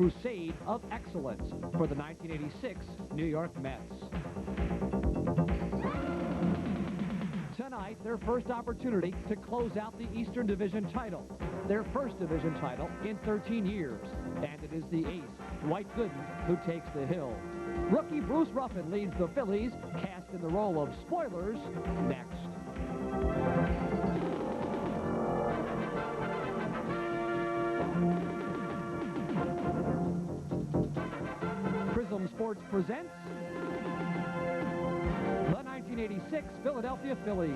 crusade of excellence for the 1986 New York Mets. Tonight, their first opportunity to close out the Eastern Division title, their first division title in 13 years. And it is the ace, Dwight Gooden, who takes the hill. Rookie Bruce Ruffin leads the Phillies, cast in the role of spoilers, next. Prism Sports presents the 1986 Philadelphia Phillies.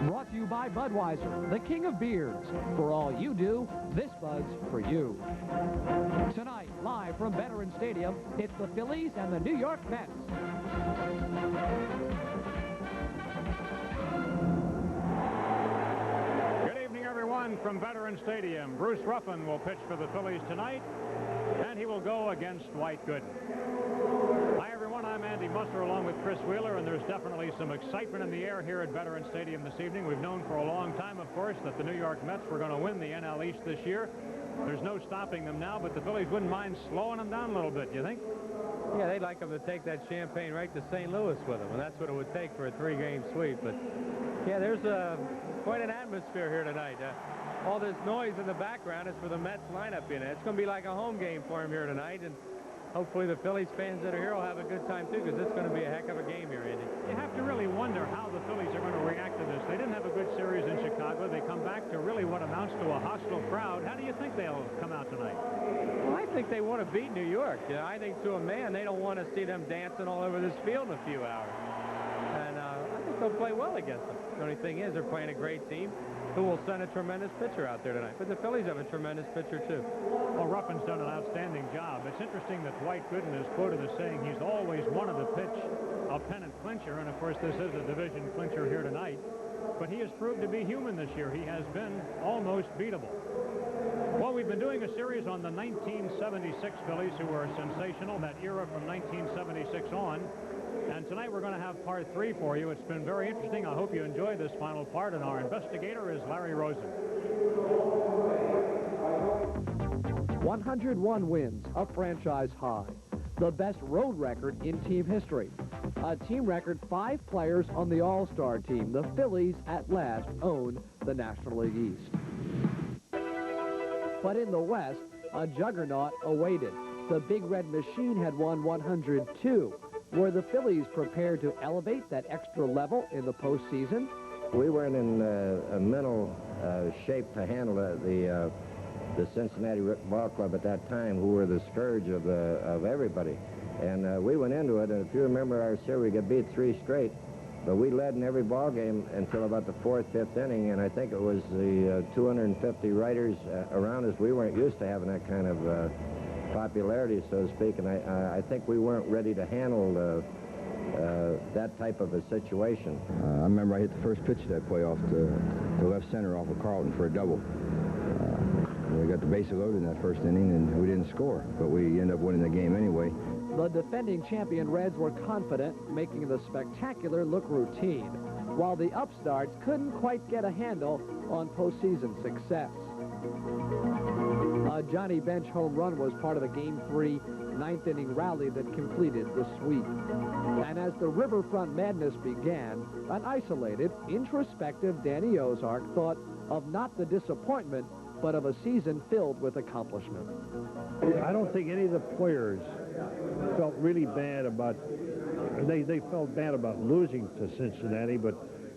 Brought to you by Budweiser, the king of beers. For all you do, this Bud's for you. Tonight, live from Veterans Stadium, it's the Phillies and the New York Mets. Good evening, everyone, from Veterans Stadium. Bruce Ruffin will pitch for the Phillies tonight, and he will go against Dwight Gooden. Hi, everyone. I'm Andy Musser along with Chris Wheeler, and there's definitely some excitement in the air here at Veterans Stadium this evening. We've known for a long time, of course, that the New York Mets were going to win the NL East this year. There's no stopping them now, but the Phillies wouldn't mind slowing them down a little bit, you think? Yeah, they'd like them to take that champagne right to St. Louis with them, and that's what it would take for a three-game sweep. But, yeah, there's quite an atmosphere here tonight. All this noise in the background is for the Mets lineup in it. It's going to be like a home game for him here tonight, and hopefully the Phillies fans that are here will have a good time, too, because it's going to be a heck of a game here, Andy. You have to really wonder how the Phillies are going to react to this. They didn't have a good series in Chicago. They come back to really what amounts to a hostile crowd. How do you think they'll come out tonight? Well, I think they want to beat New York. I think to a man, they don't want to see them dancing all over this field in a few hours. And I think they'll play well against them. The only thing is they're playing a great team who will send a tremendous pitcher out there tonight. But the Phillies have a tremendous pitcher, too. Well, Ruffin's done an outstanding job. It's interesting that Dwight Gooden is quoted as saying he's always wanted to pitch a pennant clincher, and of course this is a division clincher here tonight. But he has proved to be human this year. He has been almost beatable. Well, we've been doing a series on the 1976 Phillies, who were sensational, that era from 1976 on. And tonight we're going to have part 3 for you. It's been very interesting. I hope you enjoyed this final part, and our investigator is Larry Rosen. 101 wins, a franchise high. The best road record in team history. A team record 5 players on the All-Star team. The Phillies at last own the National League East. But in the West, a juggernaut awaited. The Big Red Machine had won 102. Were the Phillies prepared to elevate that extra level in the postseason? We weren't in a mental shape to handle the Cincinnati Ball Club at that time, who were the scourge of everybody. And we went into it, and if you remember our series, we got beat 3 straight. But we led in every ball game until about the 4th, 5th inning, and I think it was the 250 writers around us. We weren't used to having that kind of popularity, so to speak, and I think we weren't ready to handle that type of a situation. I remember I hit the first pitch of that play off the left center off of Carlton for a double. We got the bases loaded in that first inning, and we didn't score, but we ended up winning the game anyway. The defending champion Reds were confident, making the spectacular look routine, while the upstarts couldn't quite get a handle on postseason success. A Johnny Bench home run was part of the Game 3 ninth-inning rally that completed the sweep. And as the Riverfront madness began, an isolated, introspective Danny Ozark thought of not the disappointment, but of a season filled with accomplishment. I don't think any of the players felt really bad about, they felt bad about losing to Cincinnati, but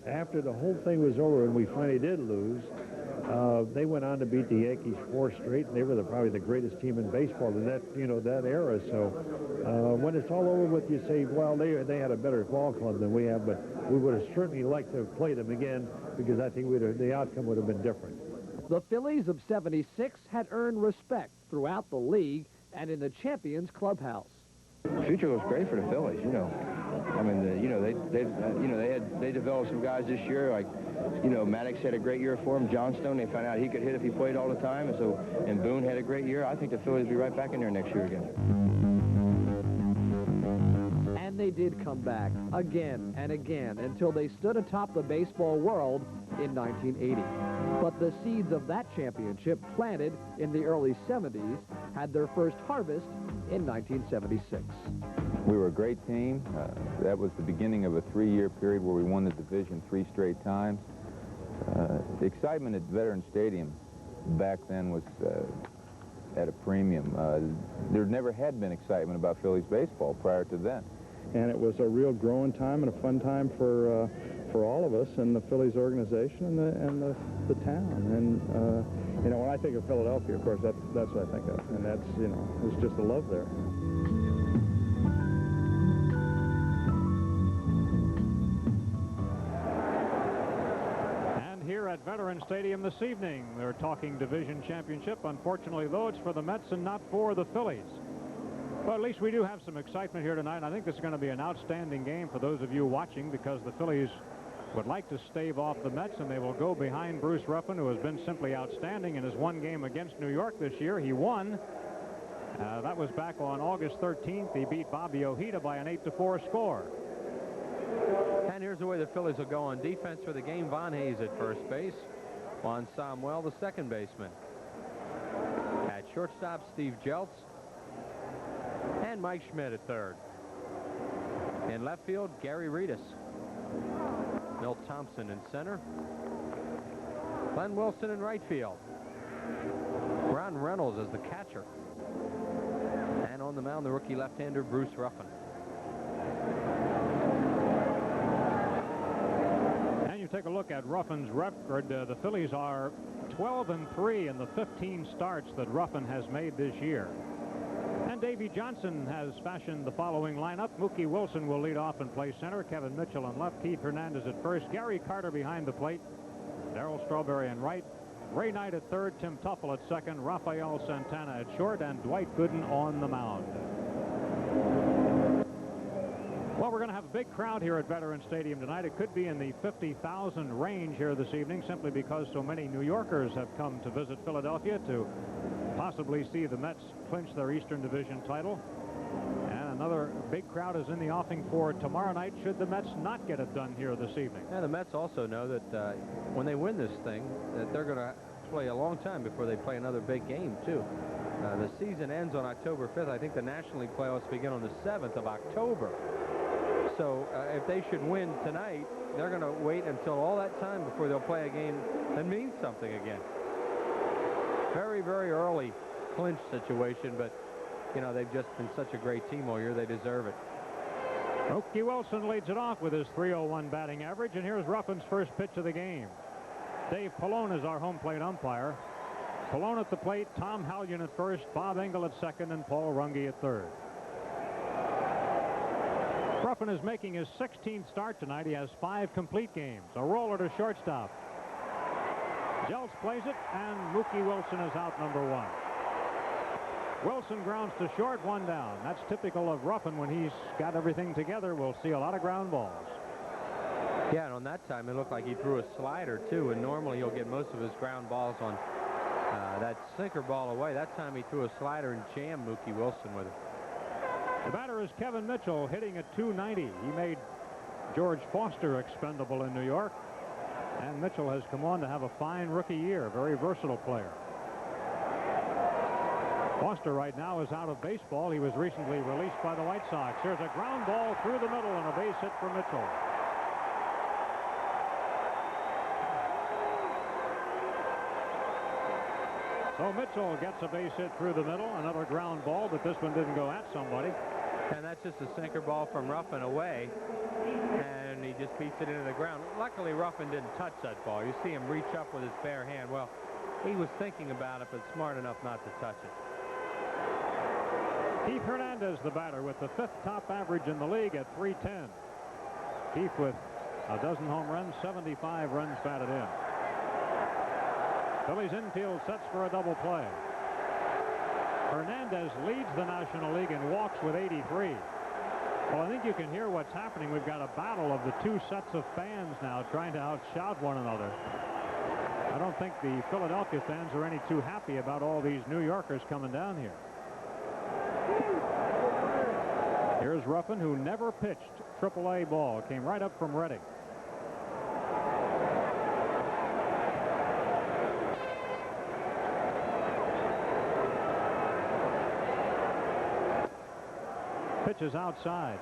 after the whole thing was over and we finally did lose, they went on to beat the Yankees 4 straight, and they were probably the greatest team in baseball in that, that era. So when it's all over with, you say, well, they had a better ball club than we have, but we would have certainly liked to have played them again, because I think the outcome would have been different. The Phillies of '76 had earned respect throughout the league and in the champions clubhouse. The future looks great for the Phillies, I mean, they developed some guys this year, like, Maddox had a great year for him. Johnstone, they found out he could hit if he played all the time, and Boone had a great year. I think the Phillies will be right back in there next year again. And they did come back again and again until they stood atop the baseball world in 1980. But the seeds of that championship, planted in the early 70s, had their first harvest in 1976. We were a great team. That was the beginning of a 3-year period where we won the division 3 straight times. The excitement at Veterans Stadium back then was at a premium. There never had been excitement about Phillies baseball prior to then. And it was a real growing time and a fun time for all of us in the Phillies organization and the town. And you know, when I think of Philadelphia, of course, that's what I think of, and that's, you know, there's just a love there. And here at Veterans Stadium this evening, they're talking division championship. Unfortunately, though, it's for the Mets and not for the Phillies. Well, at least we do have some excitement here tonight. I think this is going to be an outstanding game for those of you watching, because the Phillies would like to stave off the Mets, and they will go behind Bruce Ruffin, who has been simply outstanding in his one game against New York this year. He won. That was back on August 13th. He beat Bobby Ojeda by an 8-4 score. And here's the way the Phillies will go on defense for the game. Von Hayes at first base. Juan Samuel, the second baseman. At shortstop, Steve Jeltz. And Mike Schmidt at third. In left field, Gary Reedus. Milt Thompson in center. Glenn Wilson in right field. Ron Reynolds as the catcher. And on the mound, the rookie left-hander Bruce Ruffin. And you take a look at Ruffin's record. The Phillies are 12-3 in the 15 starts that Ruffin has made this year. And Davey Johnson has fashioned the following lineup. Mookie Wilson will lead off and play center. Kevin Mitchell in left. Keith Hernandez at first. Gary Carter behind the plate. Darryl Strawberry in right. Ray Knight at third. Tim Tuffle at second. Rafael Santana at short. And Dwight Gooden on the mound. Well, we're going to have a big crowd here at Veterans Stadium tonight. It could be in the 50,000 range here this evening, simply because so many New Yorkers have come to visit Philadelphia to possibly see the Mets clinch their Eastern Division title. And another big crowd is in the offing for tomorrow night, should the Mets not get it done here this evening. And the Mets also know that when they win this thing, that they're going to play a long time before they play another big game, too. The season ends on October 5th. I think the National League playoffs begin on the 7th of October. So if they should win tonight, they're going to wait until all that time before they'll play a game that means something again. Very, very early clinch situation, but, you know, they've just been such a great team all year. They deserve it. Mookie Wilson leads it off with his .301 batting average, and here's Ruffin's first pitch of the game. Dave Pallone is our home plate umpire. Pallone at the plate, Tom Hallion at first, Bob Engel at second, and Paul Runge at third. Ruffin is making his 16th start tonight. He has 5 complete games. A roller to shortstop. Jeltz plays it, and Mookie Wilson is out, number 1. Wilson grounds to short, 1 down. That's typical of Ruffin. When he's got everything together, we'll see a lot of ground balls. Yeah, and on that time, it looked like he threw a slider, too, and normally he'll get most of his ground balls on that sinker ball away. That time he threw a slider and jammed Mookie Wilson with it. The batter is Kevin Mitchell, hitting at .290. He made George Foster expendable in New York. And Mitchell has come on to have a fine rookie year. Very versatile player. Foster right now is out of baseball. He was recently released by the White Sox. Here's a ground ball through the middle and a base hit for Mitchell. So Mitchell gets a base hit through the middle. Another ground ball, but this one didn't go at somebody. And that's just a sinker ball from Ruffin away. And he just beats it into the ground. Luckily, Ruffin didn't touch that ball. You see him reach up with his bare hand. Well, he was thinking about it, but smart enough not to touch it. Keith Hernandez, the batter, with the 5th top average in the league at .310. Keith with a dozen home runs, 75 runs batted in. Phillies infield sets for a double play. Hernandez leads the National League in walks with 83. Well, I think you can hear what's happening. We've got a battle of the 2 sets of fans now trying to outshout one another. I don't think the Philadelphia fans are any too happy about all these New Yorkers coming down here. Here's Ruffin, who never pitched AAA ball. Came right up from Reading. pitch is outside.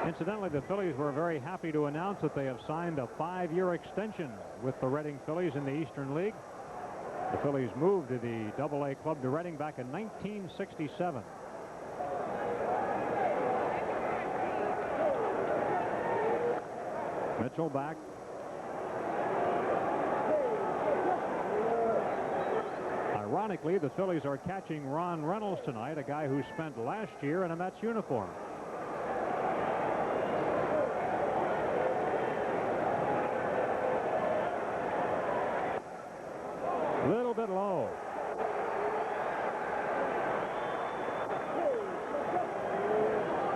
Incidentally, the Phillies were very happy to announce that they have signed a 5-year extension with the Reading Phillies in the Eastern League. The Phillies moved to the AA club to Reading back in 1967. Mitchell back. Ironically, the Phillies are catching Ron Reynolds tonight, a guy who spent last year in a Mets uniform. Little bit low.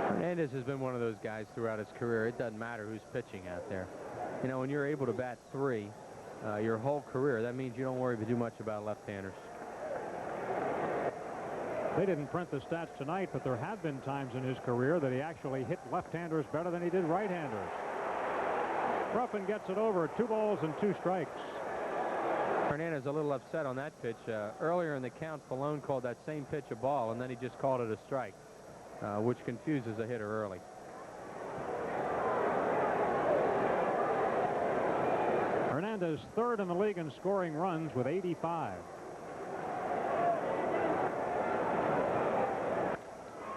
Hernandez has been one of those guys throughout his career. It doesn't matter who's pitching out there. You know, when you're able to bat 3 your whole career, that means you don't worry too much about left-handers. They didn't print the stats tonight, but there have been times in his career that he actually hit left-handers better than he did right-handers. Ruffin gets it over. 2 balls and 2 strikes. Hernandez a little upset on that pitch. Earlier in the count, Pallone called that same pitch a ball, and then he just called it a strike, which confuses a hitter early. Hernandez third in the league in scoring runs with 85.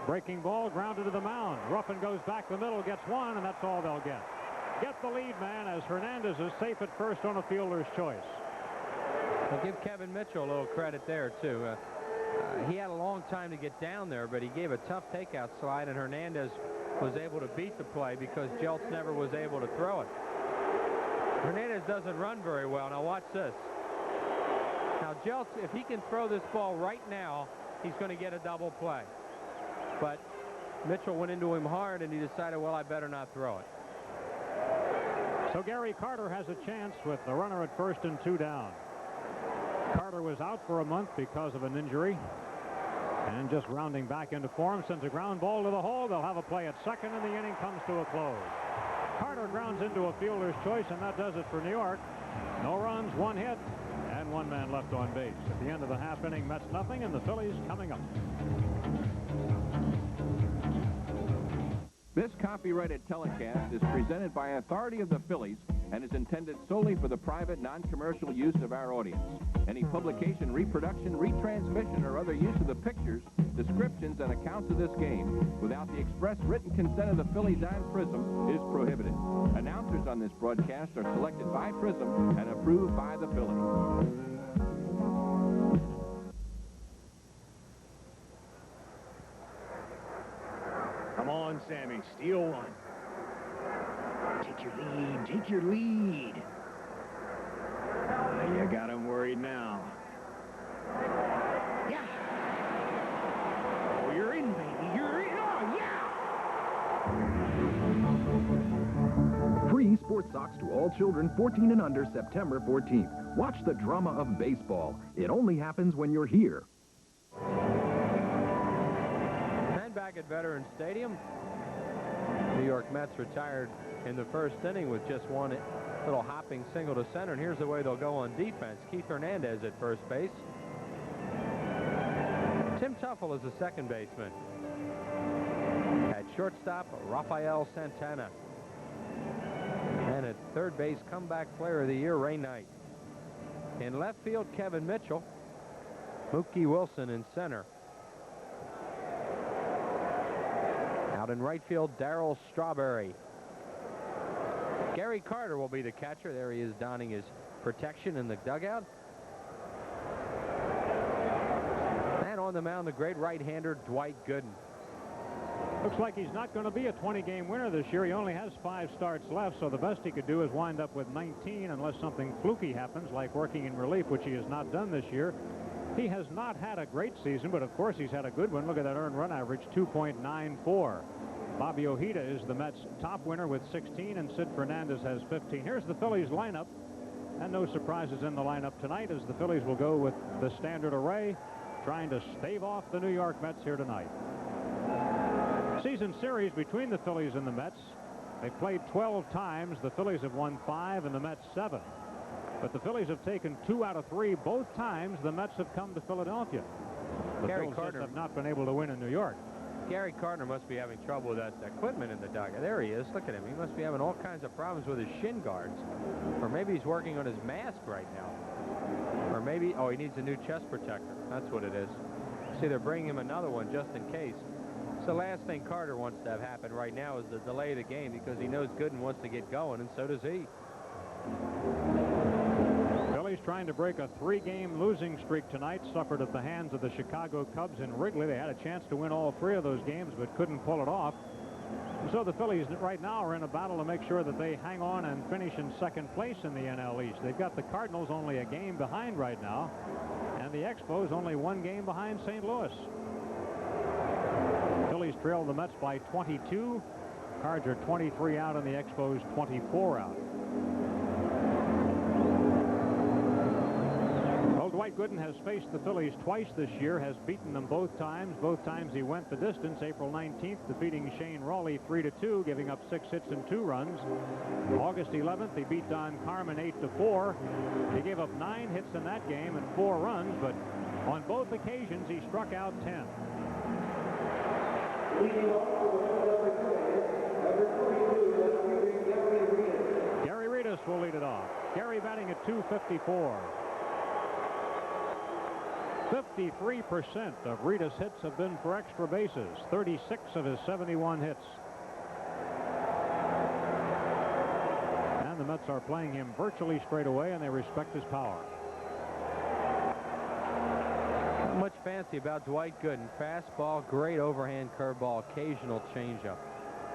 Breaking ball grounded to the mound. Ruffin goes back the middle, gets 1, and that's all they'll get. Get the lead man as Hernandez is safe at first on a fielder's choice. I'll give Kevin Mitchell a little credit there, too. He had a long time to get down there, but he gave a tough takeout slide, and Hernandez was able to beat the play because Jeltz never was able to throw it. Hernandez doesn't run very well. Now watch this. Now Jeltz, if he can throw this ball right now, he's going to get a double play. But Mitchell went into him hard, and he decided, well, I better not throw it. So Gary Carter has a chance with the runner at first and 2 down. Carter was out for a month because of an injury, and just rounding back into form, sends a ground ball to the hole. They'll have a play at second, and the inning comes to a close. Carter grounds into a fielder's choice, and that does it for New York. No runs, 1 hit, and 1 man left on base. At the end of the half inning, Mets nothing, and the Phillies coming up. This copyrighted telecast is presented by authority of the Phillies and is intended solely for the private, non-commercial use of our audience. Any publication, reproduction, retransmission, or other use of the pictures, descriptions, and accounts of this game without the express written consent of the Phillies and Prism is prohibited. Announcers on this broadcast are selected by Prism and approved by the Phillies. Come on, Sammy, steal 1. Take your lead, take your lead. You got him worried now. Yeah. Oh, you're in, baby, you're in. Oh, yeah. Free sports socks to all children 14 and under September 14th. Watch the drama of baseball. It only happens when you're here. And back at Veterans Stadium, New York Mets retired in the first inning with just 1 little hopping single to center, and here's the way they'll go on defense. Keith Hernandez at first base. Tim Tuffle is the second baseman. At shortstop, Rafael Santana. And at third base, comeback player of the year, Ray Knight. In left field, Kevin Mitchell. Mookie Wilson in center. Out in right field, Darryl Strawberry. Gary Carter will be the catcher. There he is donning his protection in the dugout. And on the mound, the great right-hander, Dwight Gooden. Looks like he's not going to be a 20-game winner this year. He only has 5 starts left, so the best he could do is wind up with 19 unless something fluky happens, like working in relief, which he has not done this year. He has not had a great season, but of course he's had a good one. Look at that earned run average, 2.94. Bobby Ojeda is the Mets' top winner with 16, and Sid Fernandez has 15. Here's the Phillies lineup, and no surprises in the lineup tonight, as the Phillies will go with the standard array, trying to stave off the New York Mets here tonight. Season series between the Phillies and the Mets. They played 12 times. The Phillies have won 5 and the Mets 7. But the Phillies have taken 2 out of 3 both times the Mets have come to Philadelphia. The Phillies have not been able to win in New York. Gary Carter must be having trouble with that equipment in the dugout. There he is. Look at him. He must be having all kinds of problems with his shin guards. Or maybe he's working on his mask right now. Or maybe, oh, he needs a new chest protector. That's what it is. See, they're bringing him another one just in case. So the last thing Carter wants to have happen right now is the delay of the game, because he knows Gooden wants to get going, and so does he. Phillies trying to break a 3-game losing streak tonight, suffered at the hands of the Chicago Cubs in Wrigley. They had a chance to win all 3 of those games, but couldn't pull it off. And so the Phillies right now are in a battle to make sure that they hang on and finish in second place in the NL East. They've got the Cardinals only a game behind right now, and the Expos only 1 game behind St. Louis. Phillies trail the Mets by 22. Cards are 23 out and the Expos 24 out. Well, Dwight Gooden has faced the Phillies twice this year, has beaten them both times. Both times he went the distance. April 19th, defeating Shane Rawley 3-2, giving up 6 hits and 2 runs. August 11th, he beat Don Carmen 8-4. He gave up 9 hits in that game and 4 runs, but on both occasions he struck out 10. Gary Reedus will lead it off. Gary batting at .254. 53% of Reedus' hits have been for extra bases. 36 of his 71 hits. And the Mets are playing him virtually straight away, and they respect his power. Not much fancy about Dwight Gooden. Fastball, great overhand curveball, occasional changeup.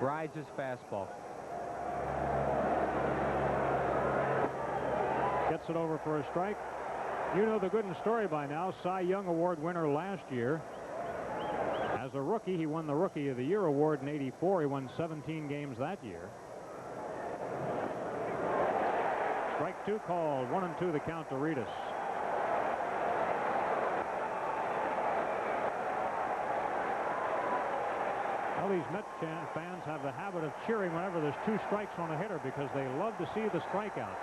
Rides his fastball. Gets it over for a strike. You know the Gooden story by now. Cy Young Award winner last year. As a rookie, he won the Rookie of the Year award in '84. He won 17 games that year. Strike 2 called. 1-2 the count to Reedus. Well, these Mets fans have the habit of cheering whenever there's 2 strikes on a hitter because they love to see the strikeouts.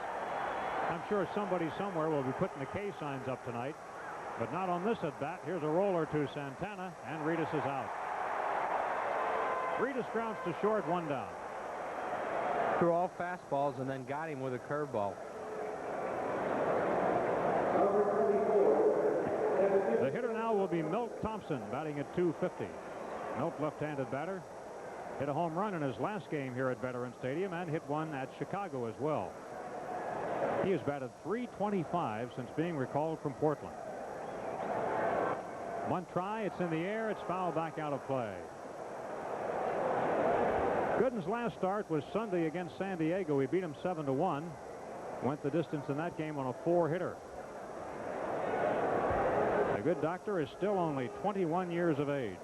I'm sure somebody somewhere will be putting the K signs up tonight, but not on this at bat. Here's a roller to Santana, and Reedus is out. Reedus grounds to short, 1 down. Threw all fastballs and then got him with a curveball. The hitter now will be Milt Thompson, batting at .250. Milt, left-handed batter, hit a home run in his last game here at Veterans Stadium and hit one at Chicago as well. He has batted .325 since being recalled from Portland. 1 try, it's in the air, it's fouled back out of play. Gooden's last start was Sunday against San Diego. He beat him 7-1. Went the distance in that game on a 4-hitter. The good doctor is still only 21 years of age.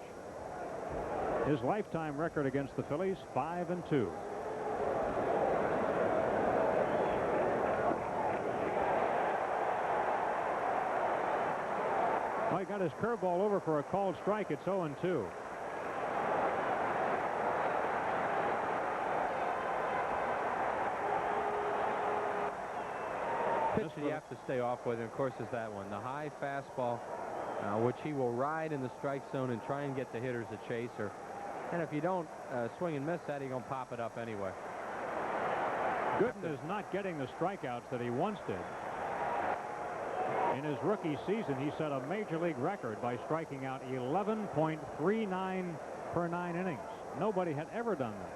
His lifetime record against the Phillies, 5-2. Well, he got his curveball over for a called strike. It's 0-2. Pitch that you have to stay off with, and of course, is that one. The high fastball, which he will ride in the strike zone and try and get the hitters a chaser. And if you don't swing and miss that, he's going to pop it up anyway. Gooden is not getting the strikeouts that he once did. In his rookie season, he set a major league record by striking out 11.39 per 9 innings. Nobody had ever done that.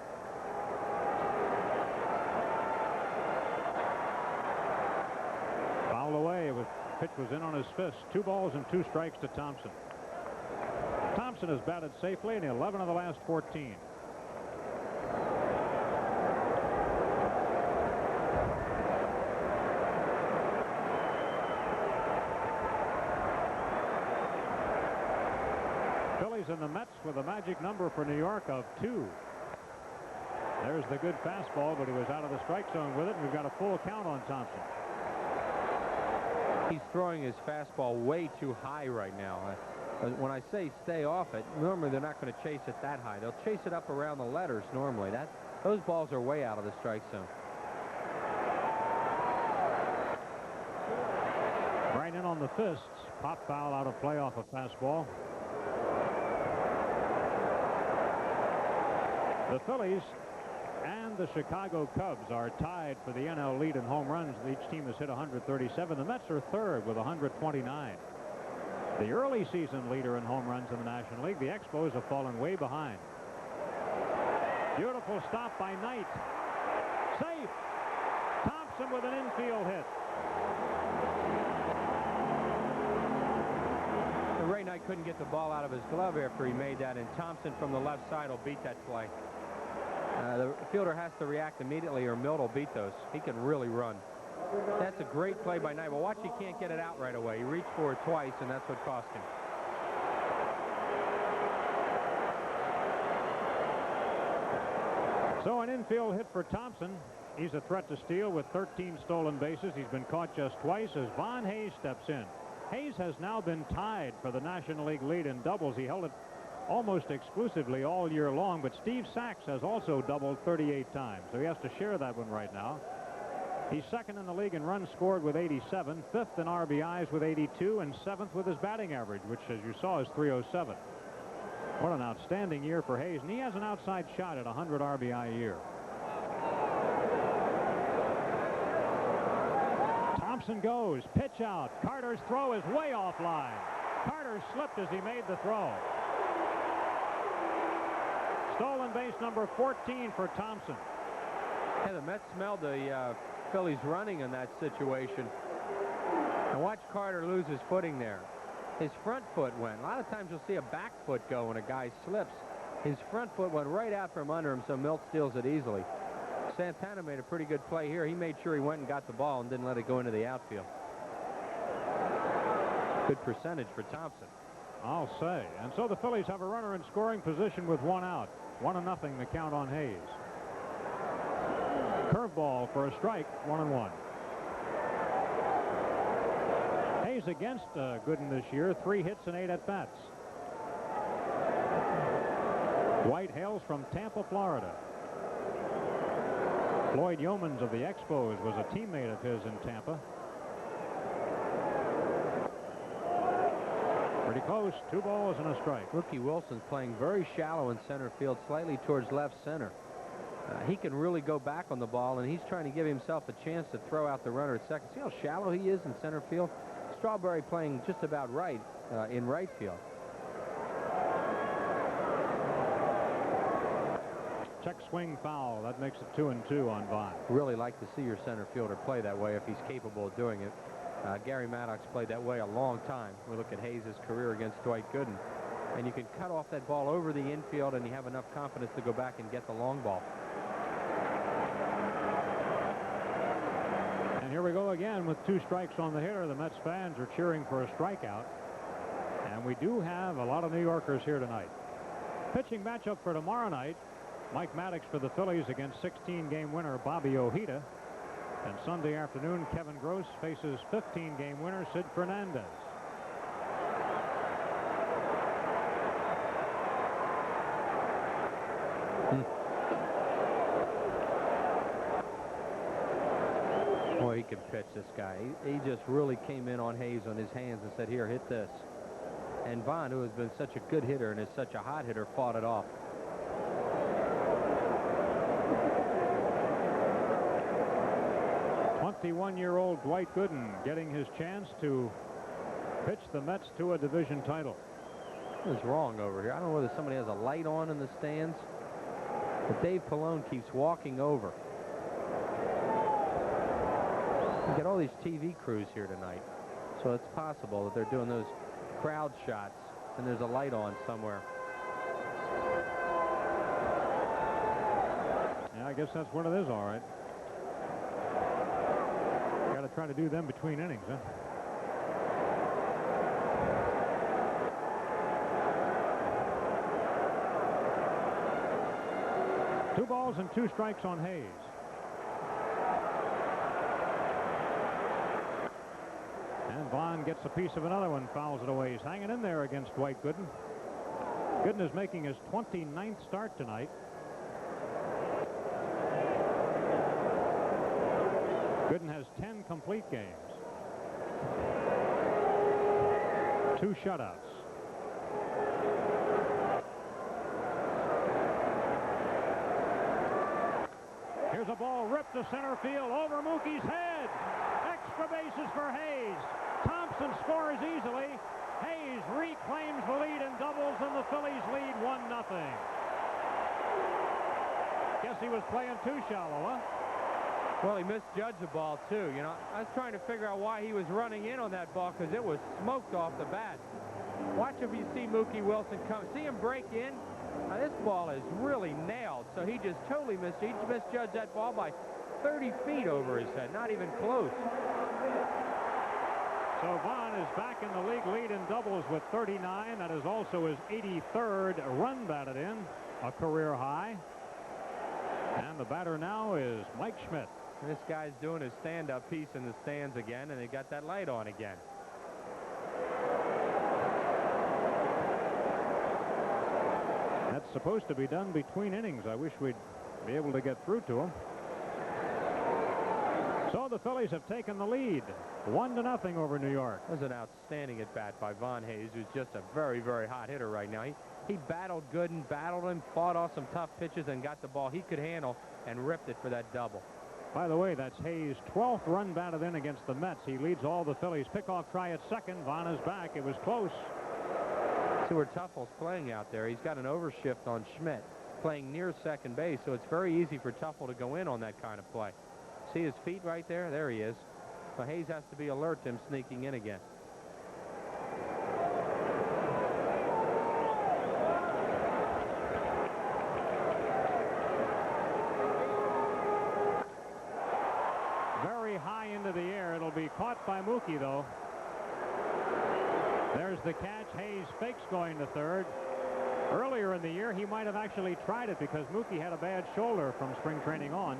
Fouled away. Pitch was in on his fist. 2 balls and 2 strikes to Thompson. Thompson has batted safely in 11 of the last 14. Phillies and the Mets with a magic number for New York of 2. There's the good fastball, but he was out of the strike zone with it, and we've got a full count on Thompson. He's throwing his fastball way too high right now. When I say stay off it, normally they're not going to chase it that high. They'll chase it up around the letters normally. Those balls are way out of the strike zone. Right in on the fists. Pop foul out of play off a fastball. The Phillies and the Chicago Cubs are tied for the NL lead in home runs. Each team has hit 137. The Mets are third with 129. The early season leader in home runs in the National League, the Expos, have fallen way behind. Beautiful stop by Knight. Safe. Thompson with an infield hit. Ray Knight couldn't get the ball out of his glove after he made that, and Thompson from the left side will beat that play. The fielder has to react immediately or Milt will beat those. He can really run. That's a great play by Knight. But watch, he can't get it out right away. He reached for it twice, and that's what cost him. So an infield hit for Thompson. He's a threat to steal with 13 stolen bases. He's been caught just twice as Von Hayes steps in. Hayes has now been tied for the National League lead in doubles. He held it almost exclusively all year long, but Steve Sachs has also doubled 38 times, so he has to share that one right now. He's second in the league in runs scored with 87, fifth in RBIs with 82, and seventh with his batting average, which, as you saw, is 307. What an outstanding year for Hayes, and he has an outside shot at 100 RBI a year. Thompson goes, pitch out. Carter's throw is way offline. Carter slipped as he made the throw. Stolen base number 14 for Thompson. Yeah, the Mets smelled the Phillies running in that situation. And watch Carter lose his footing there. His front foot went. A lot of times you'll see a back foot go when a guy slips. His front foot went right out from under him, so Milt steals it easily. Santana made a pretty good play here. He made sure he went and got the ball and didn't let it go into the outfield. Good percentage for Thompson. I'll say. And so the Phillies have a runner in scoring position with one out. 1-0 the count on Hayes. Curveball for a strike, 1-1. Hayes against Gooden this year, 3 hits and 8 at-bats. White hails from Tampa, Florida. Floyd Yeomans of the Expos was a teammate of his in Tampa. Pretty close, 2 balls and a strike. Rookie Wilson's playing very shallow in center field, slightly towards left center. He can really go back on the ball, and he's trying to give himself a chance to throw out the runner at second. See how shallow he is in center field? Strawberry playing just about right in right field. Check swing foul. That makes it 2-2 on Vaughn. Really like to see your center fielder play that way if he's capable of doing it. Gary Maddox played that way a long time. We look at Hayes' career against Dwight Gooden. And you can cut off that ball over the infield, and you have enough confidence to go back and get the long ball. And here we go again with 2 strikes on the hitter. The Mets fans are cheering for a strikeout. And we do have a lot of New Yorkers here tonight. Pitching matchup for tomorrow night. Mike Maddox for the Phillies against 16-game winner Bobby Ojeda. And Sunday afternoon, Kevin Gross faces 15-game winner Sid Fernandez. Boy, he can pitch, this guy. He just really came in on Hayes on his hands and said, here, hit this. And Vaughn, who has been such a good hitter and is such a hot hitter, fought it off. One-year-old Dwight Gooden getting his chance to pitch the Mets to a division title. What's wrong over here? I don't know whether somebody has a light on in the stands, but Dave Pallone keeps walking over. You get all these TV crews here tonight, so it's possible that they're doing those crowd shots and there's a light on somewhere. Yeah, I guess that's what it is, all right. Got to try to do them between innings, huh? Two balls and 2 strikes on Hayes. And Vaughn gets a piece of another one, fouls it away. He's hanging in there against Dwight Gooden. Gooden is making his 29th start tonight. Gooden has 10 complete games. 2 shutouts. Here's a ball ripped to center field over Mookie's head. Extra bases for Hayes. Thompson scores easily. Hayes reclaims the lead and doubles, and the Phillies lead 1-0. Guess he was playing too shallow, huh? Well, he misjudged the ball, too. You know, I was trying to figure out why he was running in on that ball, because it was smoked off the bat. Watch if you see Mookie Wilson come. See him break in. Now, this ball is really nailed, so he just totally misjudged that ball by 30 feet over his head. Not even close. So Vaughn is back in the league lead in doubles with 39. That is also his 83rd run batted in, a career high. And the batter now is Mike Schmidt. This guy's doing his stand-up piece in the stands again, and they got that light on again. That's supposed to be done between innings. I wish we'd be able to get through to him. So the Phillies have taken the lead, 1-0 over New York. That was an outstanding at-bat by Von Hayes, who's just a very, very hot hitter right now. He battled Gooden, battled him, fought off some tough pitches, and got the ball he could handle and ripped it for that double. By the way, that's Hayes' 12th run batted in against the Mets. He leads all the Phillies. Pickoff try at second. Vaughn is back. It was close. See where Tuffle's playing out there. He's got an overshift on Schmidt, playing near second base, so it's very easy for Tuffle to go in on that kind of play. See his feet right there? There he is. So Hayes has to be alert to him sneaking in again. Very high into the air. It'll be caught by Mookie, though. There's the catch. Hayes fakes going to third. Earlier in the year, he might have actually tried it because Mookie had a bad shoulder from spring training on.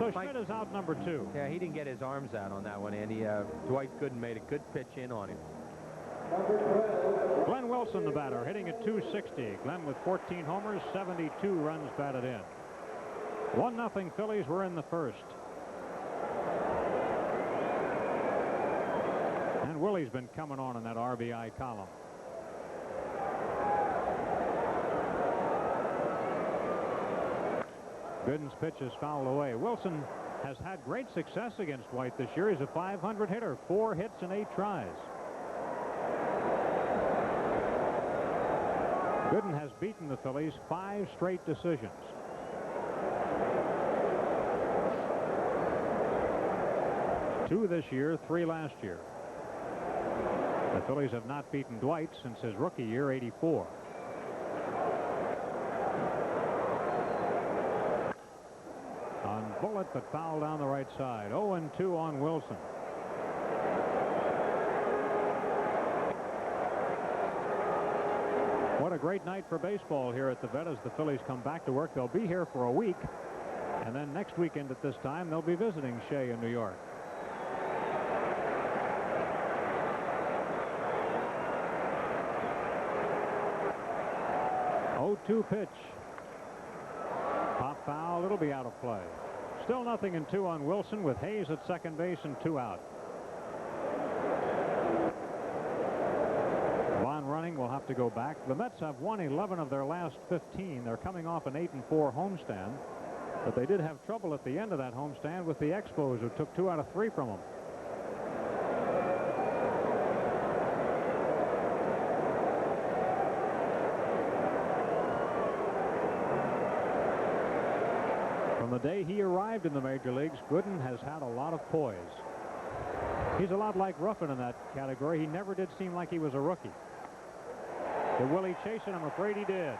So Schmidt is out number 2. Yeah, he didn't get his arms out on that one, Andy. Dwight Gooden made a good pitch in on him. Glenn Wilson, the batter, hitting at .260. Glenn with 14 homers, 72 runs batted in. 1-0 Phillies. Were in the first. And Willie's been coming on in that RBI column. Gooden's pitch is fouled away. Wilson has had great success against White this year. He's a .500 hitter, 4 hits and 8 tries. Gooden has beaten the Phillies 5 straight decisions. 2 this year, 3 last year. The Phillies have not beaten Dwight since his rookie year, '84. On Bullitt, but foul down the right side. 0-2 on Wilson. What a great night for baseball here at the Vet as the Phillies come back to work. They'll be here for a week, and then next weekend at this time they'll be visiting Shea in New York. Two pitch. Pop foul. It'll be out of play. Still 0-2 on Wilson with Hayes at second base and 2 out. Vaughn running will have to go back. The Mets have won 11 of their last 15. They're coming off an 8-4 homestand, but they did have trouble at the end of that homestand with the Expos, who took 2 out of 3 from them. From the day he arrived in the major leagues, Gooden has had a lot of poise. He's a lot like Ruffin in that category. He never did seem like he was a rookie. Did Willie chase it? I'm afraid he did.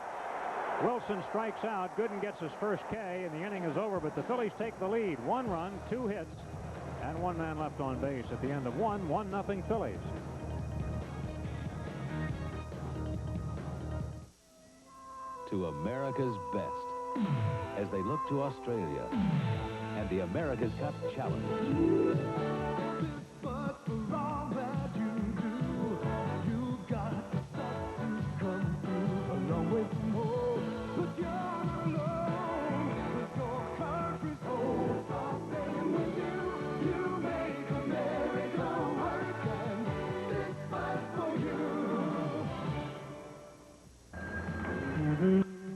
Wilson strikes out. Gooden gets his first K, and the inning is over, but the Phillies take the lead. 1 run, 2 hits, and 1 man left on base at the end of 1-0 Phillies. To America's best, as they look to Australia and the America's Cup Challenge.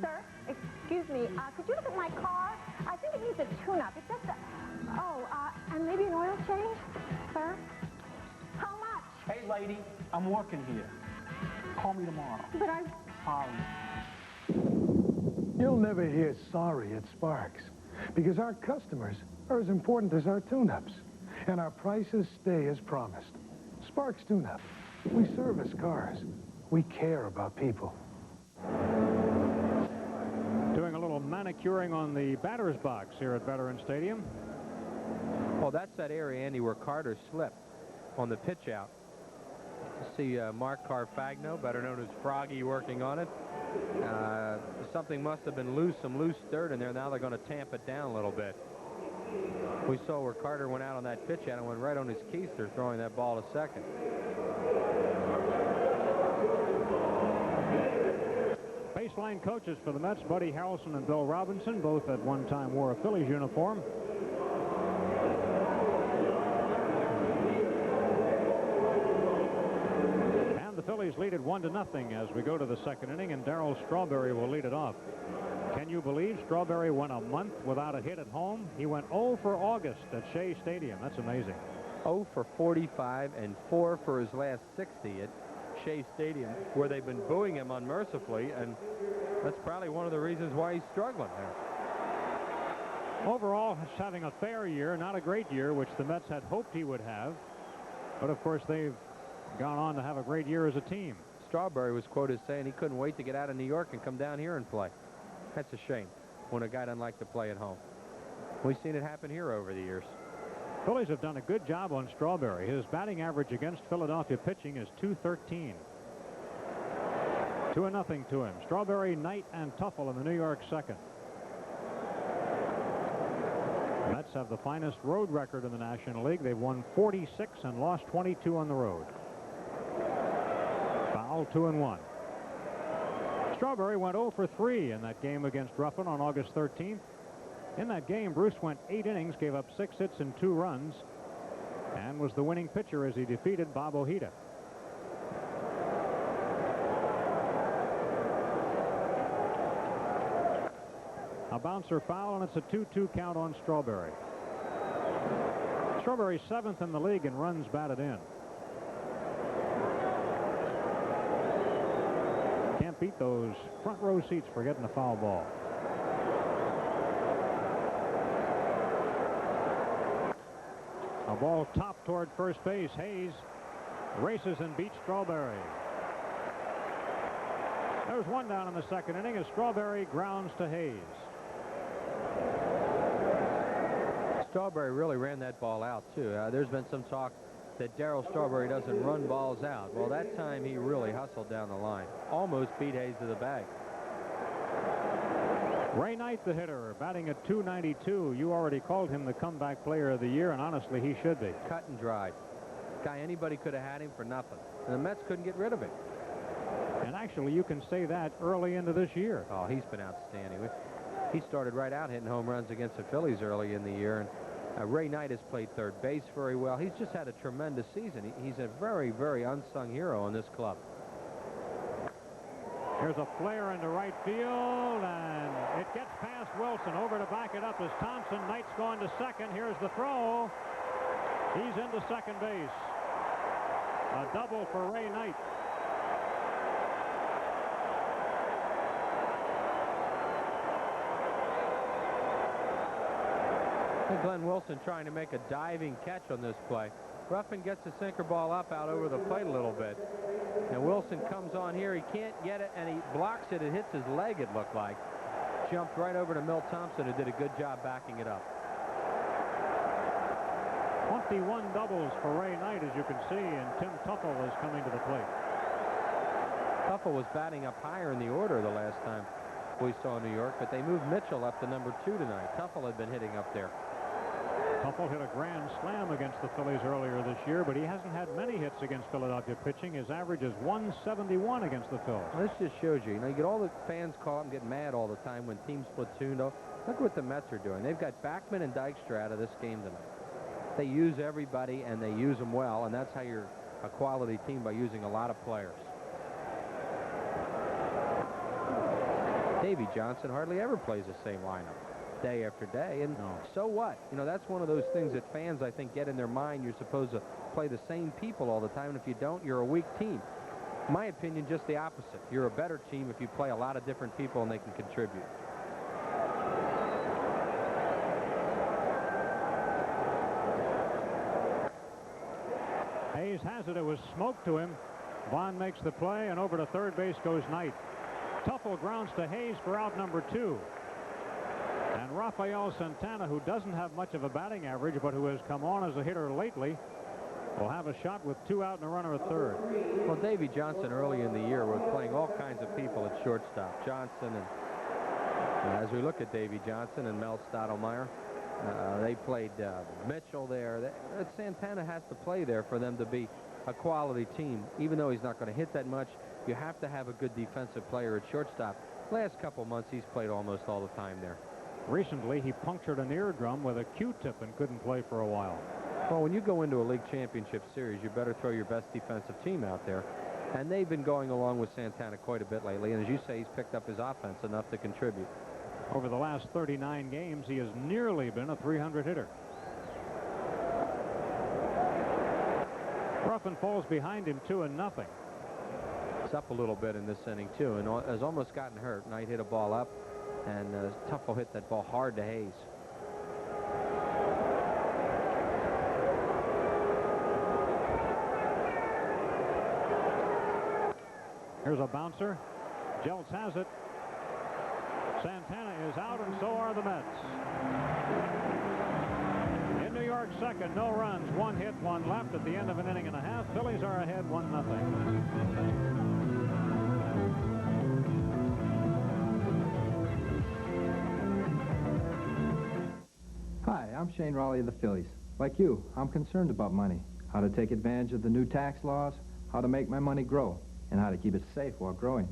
Sir, excuse me, could you look at my car? I think it needs a lady, I'm working here. Call me tomorrow. But I... Sorry. You'll never hear sorry at Sparks because our customers are as important as our tune-ups, and our prices stay as promised. Sparks Tune-Up. We service cars. We care about people. Doing a little manicuring on the batter's box here at Veterans Stadium. Well, that's that area, Andy, where Carter slipped on the pitch out. You see Mark Carfagno, better known as Froggy, working on it. Something must have been loose, some loose dirt in there. Now they're going to tamp it down a little bit. We saw where Carter went out on that pitch out and went right on his keister, throwing that ball to second. Baseline coaches for the Mets, Buddy Harrelson and Bill Robinson, both at one time wore a Phillies uniform. And the Phillies lead it 1-0 as we go to the second inning, and Darryl Strawberry will lead it off. Can you believe Strawberry went a month without a hit at home? He went 0 for August at Shea Stadium. That's amazing. 0 for 45 and 4 for his last 60 at Shea Stadium, where they've been booing him unmercifully, and that's probably one of the reasons why he's struggling there. Overall, he's having a fair year, not a great year, which the Mets had hoped he would have. But, of course, they've gone on to have a great year as a team. Strawberry was quoted saying he couldn't wait to get out of New York and come down here and play. That's a shame when a guy doesn't like to play at home. We've seen it happen here over the years. Phillies have done a good job on Strawberry. His batting average against Philadelphia pitching is .213. 2-0 to him. Strawberry, Knight, and Tuffle in the New York second. The Mets have the finest road record in the National League. They've won 46 and lost 22 on the road. Foul, 2-1. Strawberry went 0 for 3 in that game against Ruffin on August 13th. In that game, Bruce went 8 innings, gave up 6 hits and 2 runs, and was the winning pitcher as he defeated Bob Ojeda. A bouncer foul, and it's a 2-2 count on Strawberry. Strawberry's 7th in the league in runs batted in. Can't beat those front row seats for getting a foul ball. A ball topped toward first base. Hayes races and beats Strawberry. There's one down in the second inning as Strawberry grounds to Hayes. Strawberry really ran that ball out, too. There's been some talk that Darryl Strawberry doesn't run balls out. Well, that time he really hustled down the line. Almost beat Hayes to the bag. Ray Knight, the hitter, batting at .292. You already called him the comeback player of the year, and honestly, he should be. Cut and dried. Guy, anybody could have had him for nothing. And the Mets couldn't get rid of him. And actually, you can say that early into this year. Oh, he's been outstanding. He started right out hitting home runs against the Phillies early in the year. And Ray Knight has played third base very well. He's just had a tremendous season. He's a very, very unsung hero in this club. Here's a flare into right field, and it gets past Wilson. Over to back it up is Thompson. Knight's gone to second. Here's the throw. He's into second base. A double for Ray Knight. Glenn Wilson trying to make a diving catch on this play. Ruffin gets the sinker ball up out over the plate a little bit. And Wilson comes on here. He can't get it, and he blocks it. It hits his leg, it looked like. Jumped right over to Milt Thompson, who did a good job backing it up. 21 doubles for Ray Knight, as you can see, and Tim Tuffle is coming to the plate. Tuffle was batting up higher in the order the last time we saw New York, but they moved Mitchell up to number 2 tonight. Tuffle had been hitting up there. Tuffle hit a grand slam against the Phillies earlier this year, but he hasn't had many hits against Philadelphia pitching. His average is 171 against the Phillies. Well, this just shows you, you get all the fans caught and get mad all the time when teams platooned off. Look what the Mets are doing. They've got Backman and Dykstra out of this game tonight. They use everybody, and they use them well, and that's how you're a quality team, by using a lot of players. Davey Johnson hardly ever plays the same lineup day after day, and so what? That's one of those things that fans, I think, get in their mind. You're supposed to play the same people all the time, and if you don't, you're a weak team. In my opinion, just the opposite. You're a better team if you play a lot of different people and they can contribute. Hayes has it. It was smoke to him. Vaughn makes the play, and over to third base goes Knight. Tuffle grounds to Hayes for out number 2. And Rafael Santana, who doesn't have much of a batting average, but who has come on as a hitter lately, will have a shot with 2 out and a runner at third. Well, Davy Johnson early in the year was playing all kinds of people at shortstop. Johnson, and as we look at Davy Johnson and Mel Stottlemyre, they played Mitchell there. Santana has to play there for them to be a quality team. Even though he's not going to hit that much, you have to have a good defensive player at shortstop. Last couple months, he's played almost all the time there. Recently, he punctured an eardrum with a Q-tip and couldn't play for a while. Well, when you go into a league championship series, you better throw your best defensive team out there. And they've been going along with Santana quite a bit lately. And as you say, he's picked up his offense enough to contribute. Over the last 39 games, he has nearly been a 300 hitter. Ruffin falls behind him 2-0. It's up a little bit in this inning, too, and has almost gotten hurt. Knight hit a ball up, and Tuffle hit that ball hard to Hayes. Here's a bouncer. Jeltz has it. Santana is out, and so are the Mets. In New York, second, no runs, 1 hit, 1 left at the end of an inning and a half. Phillies are ahead 1-0. Hi, I'm Shane Raleigh of the Phillies. Like you, I'm concerned about money, how to take advantage of the new tax laws, how to make my money grow, and how to keep it safe while growing.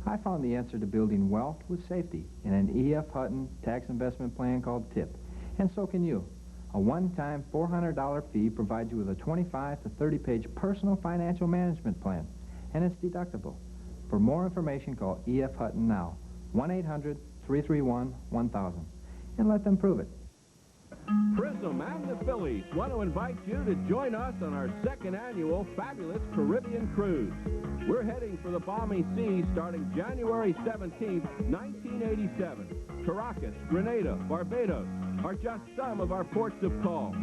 I found the answer to building wealth with safety in an E.F. Hutton tax investment plan called TIP. And so can you. A one-time $400 fee provides you with a 25 to 30-page personal financial management plan, and it's deductible. For more information, call E.F. Hutton now, 1-800-331-1000, and let them prove it. Prism and the Phillies want to invite you to join us on our 2nd annual Fabulous Caribbean Cruise. We're heading for the balmy seas starting January 17th, 1987. Caracas, Grenada, Barbados are just some of our ports of call.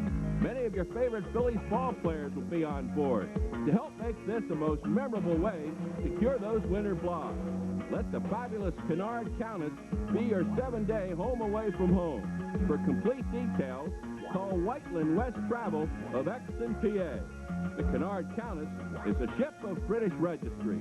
Many of your favorite Phillies ball players will be on board. To help make this the most memorable way to cure those winter blocks, let the fabulous Kennard Countess be your 7-day home away from home. For complete details, call Whiteland West Travel of Exton, PA. The Kennard Countess is a ship of British registry.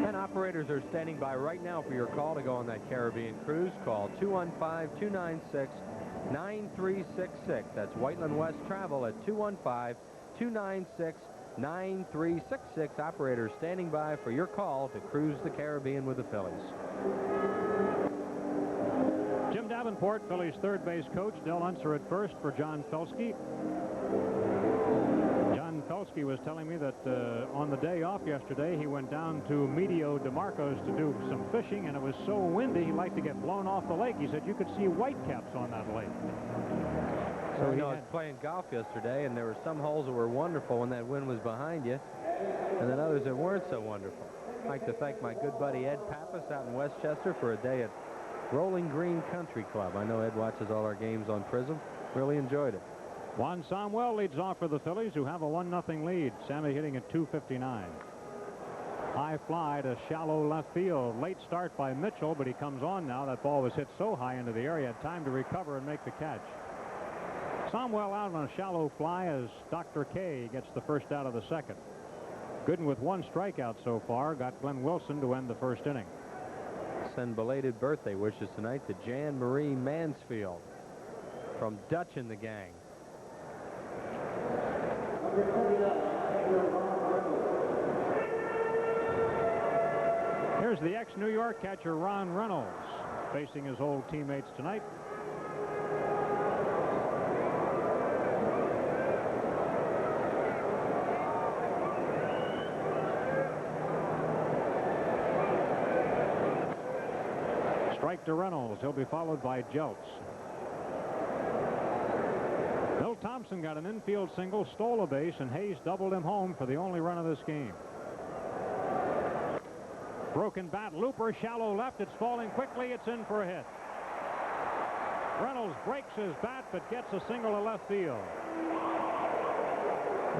And operators are standing by right now for your call to go on that Caribbean cruise. Call 215-296-9366. That's Whiteland West Travel at 215-296-9366. Operators standing by for your call to cruise the Caribbean with the Phillies. Jim Davenport, Phillies third base coach. Del Unser at first for John Felsky. John Felsky was telling me that on the day off yesterday, he went down to Medio de Marcos to do some fishing, and it was so windy he liked to get blown off the lake. He said you could see whitecaps on that lake. So he was playing golf yesterday, and there were some holes that were wonderful when that wind was behind you, and then others that weren't so wonderful. I'd like to thank my good buddy Ed Pappas out in Westchester for a day at Rolling Green Country Club. I know Ed watches all our games on Prism. Really enjoyed it. Juan Samuel leads off for the Phillies, who have a 1-0 lead. Sammy hitting at .259. High fly to shallow left field. Late start by Mitchell, but he comes on now. That ball was hit so high into the area, had time to recover and make the catch. Samuel out on a shallow fly as Dr. K gets the first out of the second. Gooden with 1 strikeout so far got Glenn Wilson to end the first inning. Send belated birthday wishes tonight to Jan Marie Mansfield from Dutch and the Gang. Here's the ex-New York catcher Ron Reynolds facing his old teammates tonight. Strike to Reynolds. He'll be followed by Jeltz. Thompson got an infield single, stole a base, and Hayes doubled him home for the only run of this game. Broken bat, looper, shallow left. It's falling quickly. It's in for a hit. Reynolds breaks his bat, but gets a single to left field.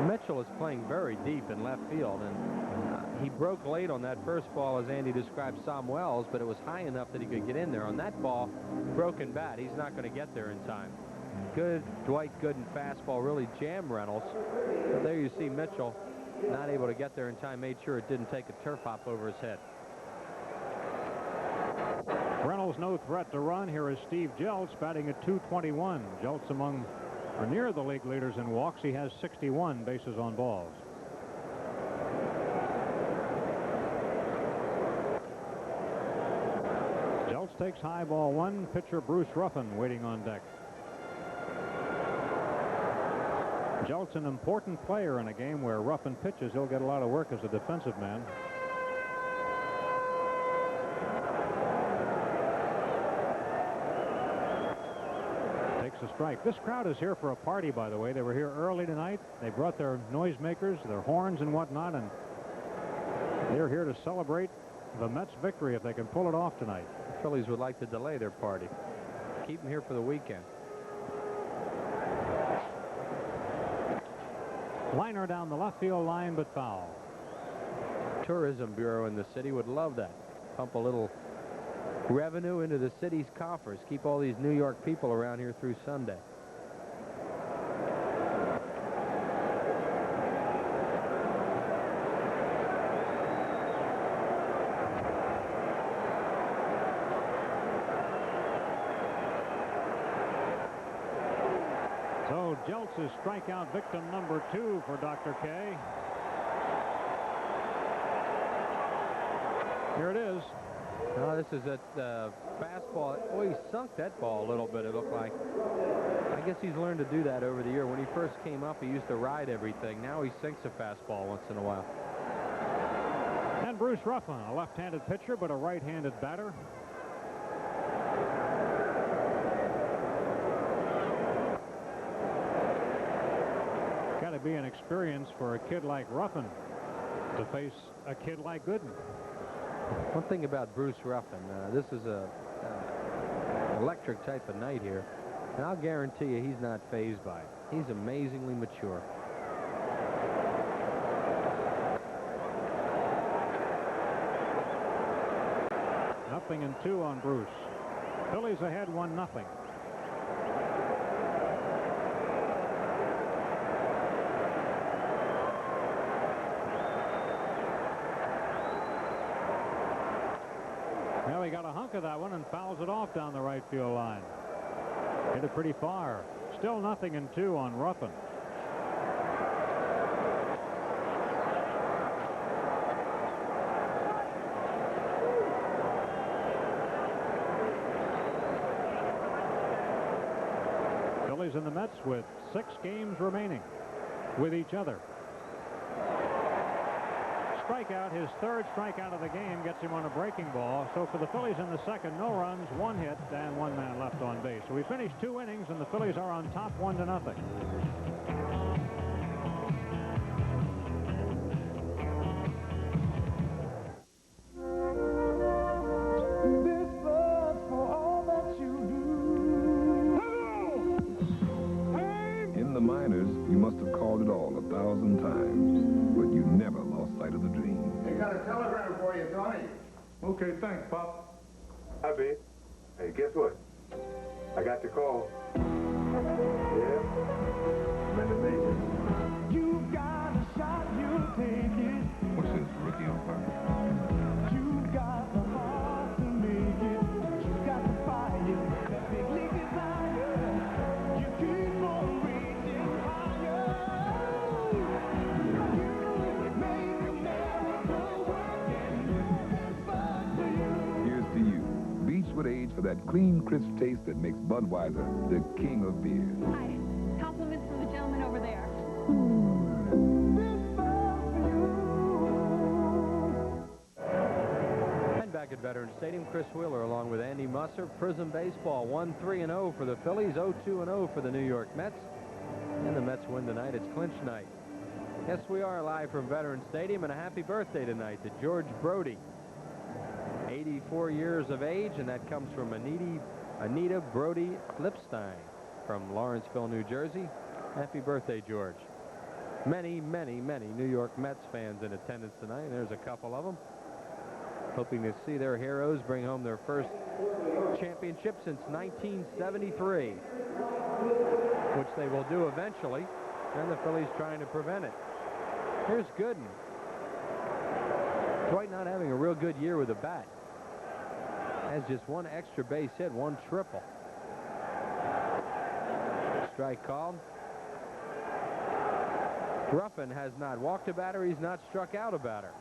Mitchell is playing very deep in left field, and he broke late on that first ball, as Andy described Sam Wells, but it was high enough that he could get in there. On that ball, broken bat, he's not going to get there in time. Good Dwight Gooden fastball really jammed Reynolds. But there you see Mitchell not able to get there in time, made sure it didn't take a turf hop over his head. Reynolds no threat to run. Here is Steve Jeltz batting at .221. Jeltz among or near the league leaders in walks. He has 61 bases on balls. Jeltz takes high ball one. Pitcher Bruce Ruffin waiting on deck. Jeltz an important player in a game where Ruffin pitches. He'll get a lot of work as a defensive man. A strike. This crowd is here for a party, by the way. They were here early tonight. They brought their noisemakers, their horns and whatnot, and they're here to celebrate the Mets' victory if they can pull it off tonight. The Phillies would like to delay their party. Keep them here for the weekend. Liner down the left field line, but foul. Tourism Bureau in the city would love that. Pump a little revenue into the city's coffers. Keep all these New York people around here through Sunday. So Jeltz is strikeout victim number 2 for Dr. K. Here it is. No, this is a fastball. Oh, he sunk that ball a little bit, it looked like. I guess he's learned to do that over the year. When he first came up, he used to ride everything. Now he sinks a fastball once in a while. And Bruce Ruffin, a left-handed pitcher, but a right-handed batter. Got to be an experience for a kid like Ruffin to face a kid like Gooden. One thing about Bruce Ruffin, this is a electric type of night here, and I'll guarantee you he's not fazed by it. He's amazingly mature. Nothing and 2 on Bruce. Phillies ahead 1-0. Well, he got a hunk of that one and fouls it off down the right field line. Hit it pretty far. Still 0-2 on Ruffin. Phillies and the Mets with 6 games remaining with each other. Strikeout, his 3rd strikeout of the game, gets him on a breaking ball. So for the Phillies in the second, no runs, 1 hit, and 1 man left on base. So we finished 2 innings, and the Phillies are on top 1-0. In the minors, you must have called it all 1,000 times, but you never lost sight of the dream. They got a telegram for you, Tony. Okay, thanks, Pop. Hi, babe. Hey, guess what? I got your call. Yeah? I'm in the majors. You got a shot, you take it. What's this, rookie umpire? You got the heart to make it. You got the fire, that big league desire. You keep on reaching higher. You make America work and it's fun for you. Here's to you. Beechwood Age for that clean, crisp taste that makes Budweiser the king of beers. Hi. Compliments for the gentleman over there. And back at Veterans Stadium, Chris Wheeler along with Andy Musser. Prism Baseball 1-3-0 for the Phillies, 0-2-0 for the New York Mets. And the Mets win tonight. It's clinch night. Yes, we are live from Veterans Stadium, and a happy birthday tonight to George Brody. 84 years of age, and that comes from Anita Brody Lipstein from Lawrenceville, New Jersey. Happy birthday, George. Many, many, many New York Mets fans in attendance tonight. There's a couple of them, hoping to see their heroes bring home their first championship since 1973, which they will do eventually, and the Phillies trying to prevent it. Here's Gooden. Dwight not having a real good year with the bat. Has just one extra base hit, one triple. Strike called. Ruffin has not walked a batter. He's not struck out a batter.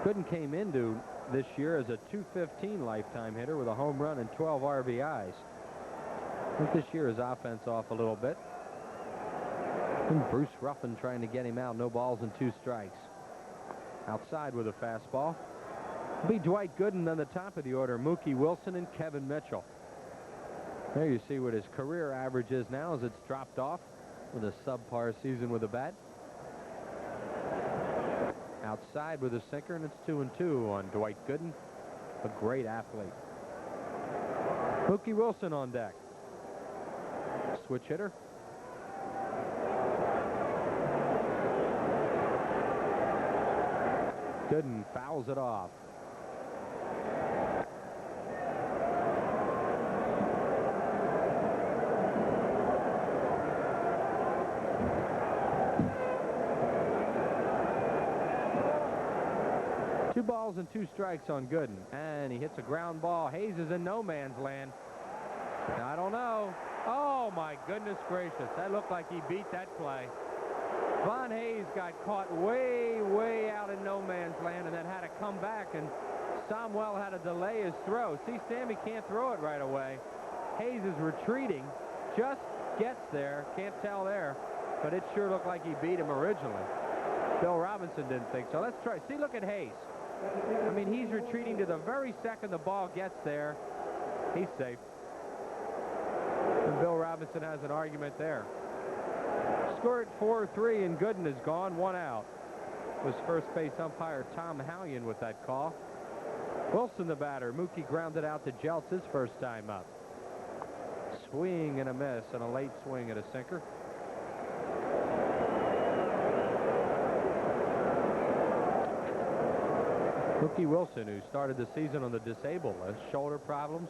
Gooden came into this year as a .215 lifetime hitter with a home run and 12 RBIs. I think this year his offense off a little bit. And Bruce Ruffin trying to get him out. No balls and 2 strikes. Outside with a fastball. It'll be Dwight Gooden on the top of the order. Mookie Wilson and Kevin Mitchell. There you see what his career average is now as it's dropped off with a subpar season with the bat. Outside with a sinker, and it's 2-2 on Dwight Gooden, a great athlete. Mookie Wilson on deck. Switch hitter. Gooden fouls it off. Two balls and 2 strikes on Gooden, and he hits a ground ball. Hayes is in no man's land. I don't know. Oh my goodness gracious, that looked like he beat that play. Von Hayes got caught way, way out in no man's land and then had to come back, and Somwell had to delay his throw. See, Sammy can't throw it right away. Hayes is retreating, just gets there, can't tell there, but it sure looked like he beat him originally. Bill Robinson didn't think so. Let's try. See, look at Hayes. I mean, he's retreating to the very second the ball gets there. He's safe. And Bill Robinson has an argument there. Score at 4-3, and Gooden is gone, 1 out. It was first base umpire Tom Hallion with that call. Wilson the batter. Mookie grounded out to Jeltz his first time up. Swing and a miss, and a late swing at a sinker. Mookie Wilson, who started the season on the disabled list, shoulder problems,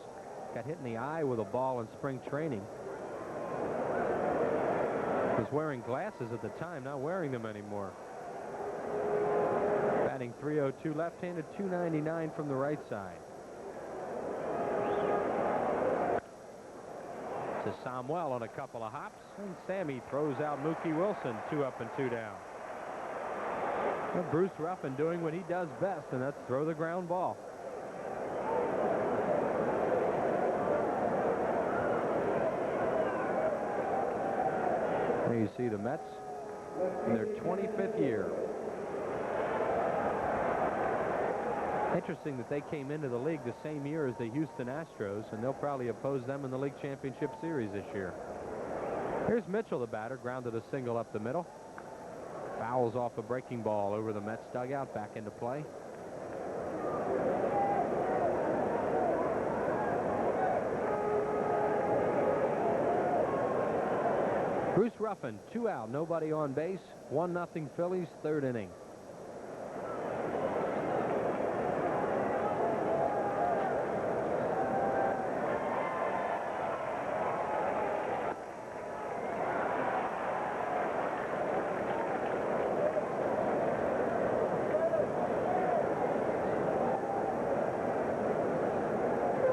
got hit in the eye with a ball in spring training. Was wearing glasses at the time, not wearing them anymore. Batting .302 left-handed, .299 from the right side. To Somwell on a couple of hops, and Sammy throws out Mookie Wilson, 2 up and 2 down. Well, Bruce Ruffin doing what he does best, and that's throw the ground ball. There you see the Mets in their 25th year. Interesting that they came into the league the same year as the Houston Astros, and they'll probably oppose them in the League Championship Series this year. Here's Mitchell, the batter, grounded a single up the middle. Fouls off a breaking ball over the Mets dugout, back into play. Bruce Ruffin, 2 out, nobody on base, 1-0 Phillies, 3rd inning.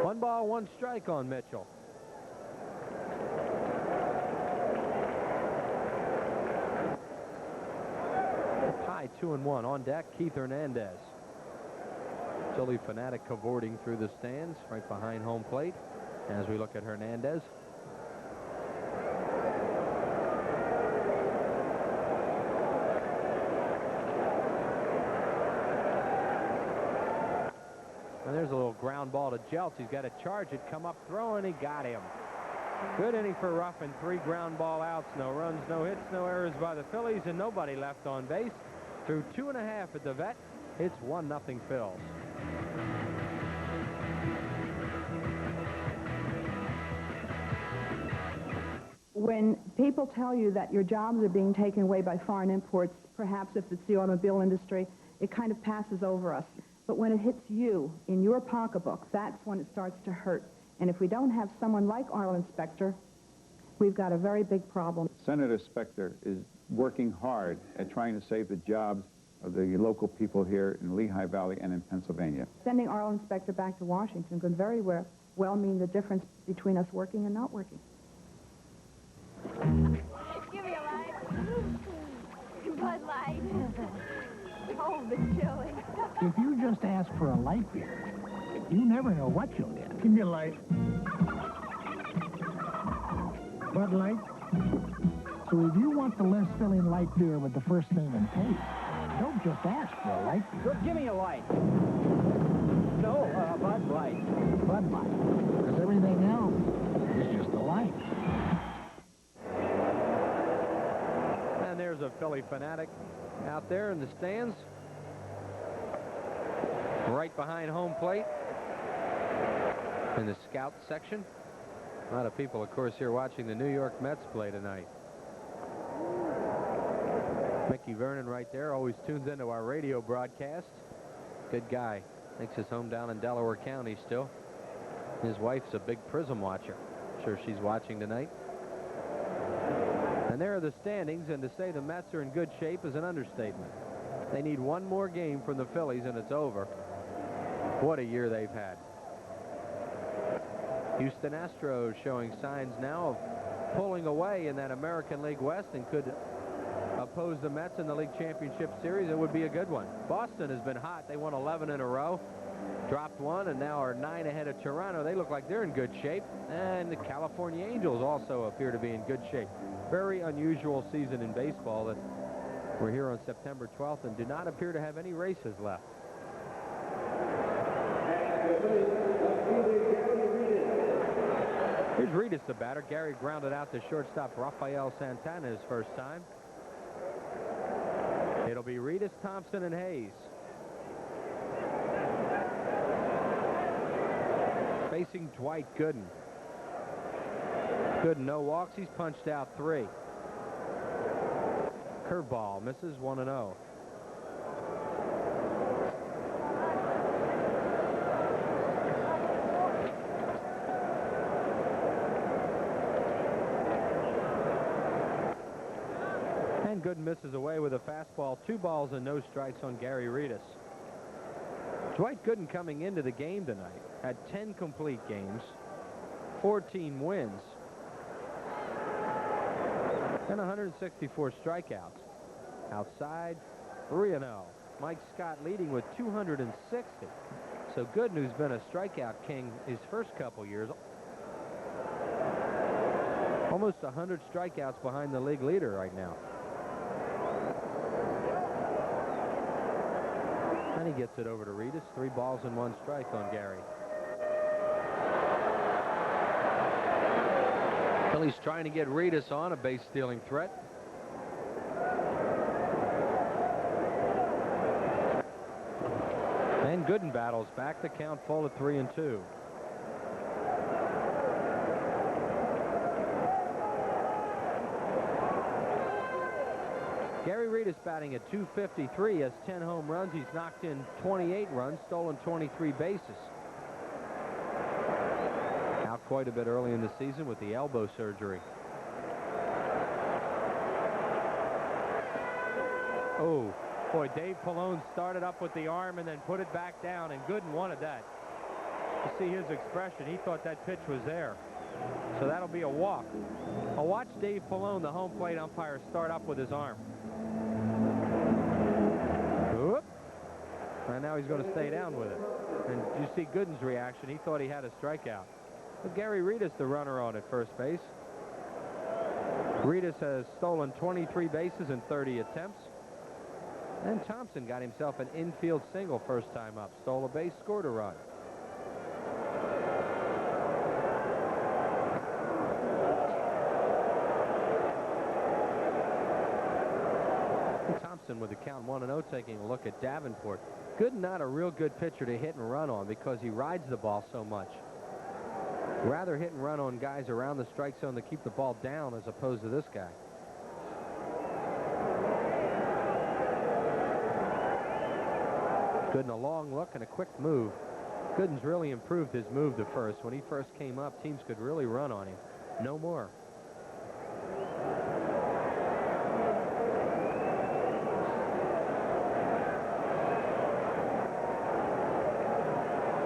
One ball, 1 strike on Mitchell. High 2-1 on deck. Keith Hernandez. Philly fanatic cavorting through the stands right behind home plate as we look at Hernandez. And there's a little ground ball to Jeltz. He's got to charge it, come up throwing, he got him. Good inning for Ruffin. 3 ground ball outs, no runs, no hits, no errors by the Phillies, and nobody left on base. Through 2.5 at the vet, it's 1-0 Phils. When people tell you that your jobs are being taken away by foreign imports, perhaps if it's the automobile industry, it kind of passes over us. But when it hits you in your pocketbook, that's when it starts to hurt. And if we don't have someone like Arlen Specter, we've got a very big problem. Senator Specter is working hard at trying to save the jobs of the local people here in Lehigh Valley and in Pennsylvania. Sending Arlen Specter back to Washington could very well mean the difference between us working and not working. Give me a light. Bud Light. Oh, the chili. If you just ask for a light beer, you never know what you'll get. Give me a light. Bud Light. So if you want the less filling light beer with the first name and taste, don't just ask for a light beer. Give me a light. No, Bud Light. Bud Light. Because everything else is just a light. And there's a Philly fanatic out there in the stands, right behind home plate in the scout section. A lot of people, of course, here watching the New York Mets play tonight. Mickey Vernon right there always tunes into our radio broadcast. Good guy. Makes his home down in Delaware County still. His wife's a big Prism watcher. I'm sure she's watching tonight. And there are the standings, and to say the Mets are in good shape is an understatement. They need one more game from the Phillies and it's over. What a year they've had. Houston Astros showing signs now of pulling away in that American League West and could oppose the Mets in the League Championship Series. It would be a good one. Boston has been hot. They won 11 in a row. Dropped 1 and now are 9 ahead of Toronto. They look like they're in good shape. And the California Angels also appear to be in good shape. Very unusual season in baseball that we're here on September 12th and do not appear to have any races left. Here's Reedus, the batter. Gary grounded out to shortstop Rafael Santana his first time. It'll be Reedus, Thompson, and Hayes. Facing Dwight Gooden. Gooden, no walks. He's punched out 3. Curveball misses 1-0. And Gooden misses away with a fastball. 2 balls and no strikes on Gary Reedus. Dwight Gooden coming into the game tonight had 10 complete games, 14 wins, and 164 strikeouts. Outside, 3-0. Mike Scott leading with 260. So Gooden, who's been a strikeout king his first couple years, almost 100 strikeouts behind the league leader right now. And he gets it over to Reedus. 3 balls and 1 strike on Gary. Phillies trying to get Reedus on, a base-stealing threat. And Gooden battles back. The count full at 3-2. Gary Reedus batting at .253, has 10 home runs. He's knocked in 28 runs, stolen 23 bases. Out quite a bit early in the season with the elbow surgery. Oh, boy, Dave Pallone started up with the arm and then put it back down, and Gooden wanted that. You see his expression. He thought that pitch was there. So that'll be a walk. I'll watch Dave Pallone, the home plate umpire, start up with his arm. Whoop. And now he's going to stay down with it. And you see Gooden's reaction. He thought he had a strikeout. But Gary Reedus, the runner on at first base. Reedus has stolen 23 bases in 30 attempts. And Thompson got himself an infield single first time up. Stole a base, scored a run. Wilson with the count 1-0, taking a look at Davenport. Gooden not a real good pitcher to hit and run on because he rides the ball so much. Rather hit and run on guys around the strike zone to keep the ball down as opposed to this guy. Gooden a long look and a quick move. Gooden's really improved his move to first. When he first came up, teams could really run on him. No more.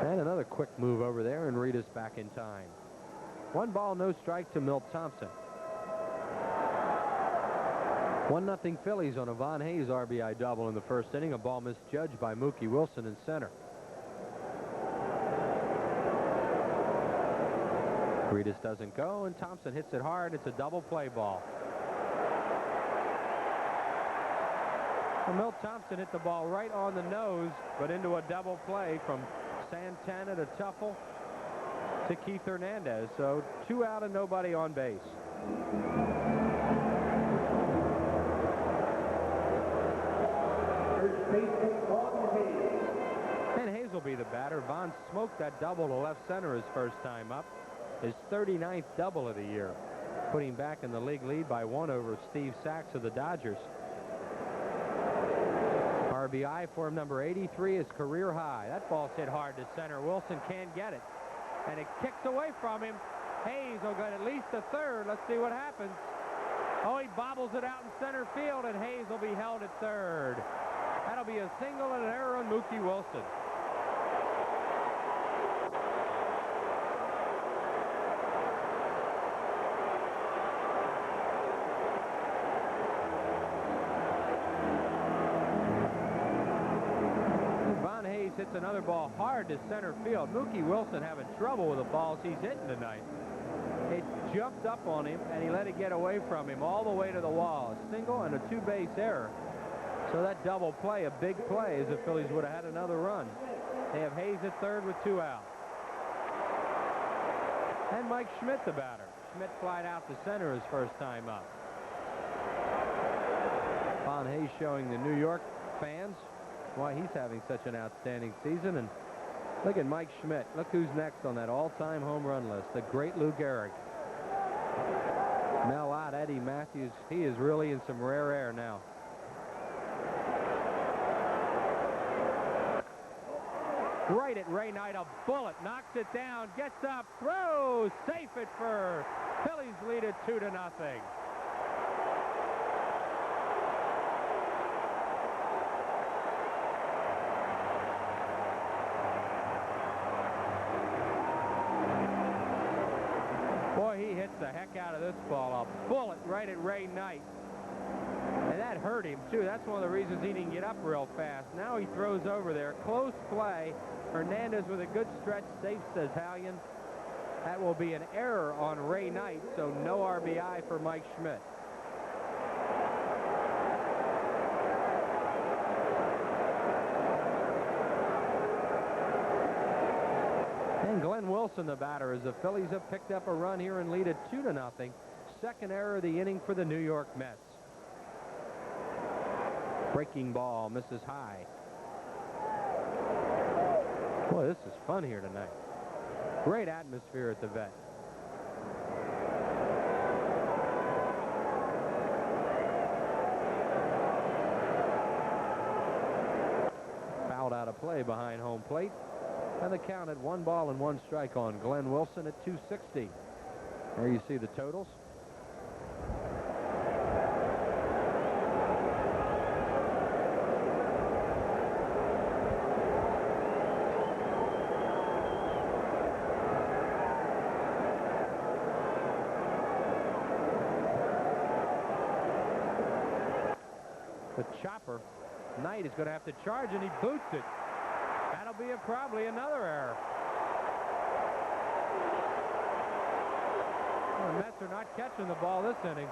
And another quick move over there, and Rita's back in time. 1 ball, no strike to Milt Thompson. 1-0 Phillies on a Von Hayes RBI double in the first inning. A ball misjudged by Mookie Wilson in center. Rita doesn't go, and Thompson hits it hard. It's a double play ball. Well, Milt Thompson hit the ball right on the nose, but into a double play from Santana to Tuffle to Keith Hernandez. So 2 out and nobody on base. And Hayes will be the batter. Vaughn smoked that double to left center his first time up. His 39th double of the year, putting back in the league lead by 1 over Steve Sachs of the Dodgers. RBI for him, number 83, is career high. That ball's hit hard to center. Wilson can't get it, and it kicks away from him. Hayes will get at least a third. Let's see what happens. Oh, he bobbles it out in center field, and Hayes will be held at third. That'll be a single and an error on Mookie Wilson. Hits another ball hard to center field. Mookie Wilson having trouble with the balls he's hitting tonight. It jumped up on him, and he let it get away from him all the way to the wall. A single and a 2-base error. So that double play, a big play, as the Phillies would have had another run. They have Hayes at third with 2 out. And Mike Schmidt, the batter. Schmidt flied out to center his first time up. Von Hayes showing the New York fans why he's having such an outstanding season. And look at Mike Schmidt. Look who's next on that all-time home run list, the great Lou Gehrig. Mel Ott, Eddie Matthews. He is really in some rare air now. Right at Ray Knight, a bullet, knocks it down, gets up, throws, safe at first. Phillies lead it 2-0. Boy, he hits the heck out of this ball. A bullet right at Ray Knight. And that hurt him, too. That's one of the reasons he didn't get up real fast. Now he throws over there. Close play. Hernandez with a good stretch. Safe, says Hallion. That will be an error on Ray Knight, so no RBI for Mike Schmidt. And Glenn Wilson, the batter, as the Phillies have picked up a run here and lead it 2-0. Second error of the inning for the New York Mets. Breaking ball misses high. Boy, this is fun here tonight. Great atmosphere at the Vet. Fouled out of play behind home plate. And the count at 1 ball and 1 strike on Glenn Wilson at 260. There you see the totals. The chopper, Knight is going to have to charge, and he boots it. That'll be probably another error. Well, the Mets are not catching the ball this inning.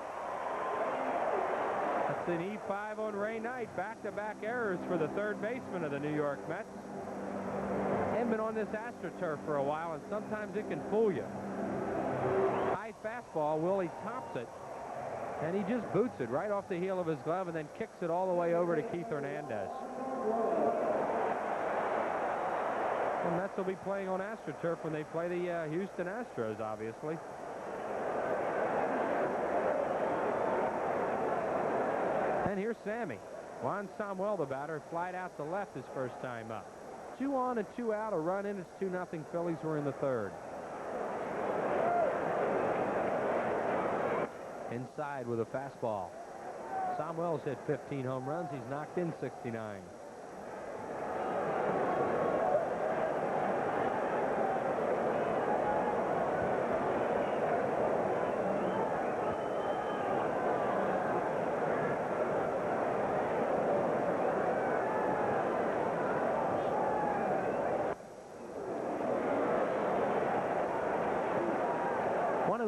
That's an E5 on Ray Knight. Back-to-back errors for the third baseman of the New York Mets. They've been on this AstroTurf for a while, and sometimes it can fool you. High fastball, Willie tops it. And he just boots it right off the heel of his glove and then kicks it all the way over to Keith Hernandez. The Mets will be playing on AstroTurf when they play the Houston Astros, obviously. And here's Sammy. Juan Samuel, the batter, flied out to left his first time up. 2 on and 2 out, a run in. It's 2-0 Phillies. We're in the third. Inside with a fastball. Samuel's hit 15 home runs. He's knocked in 69.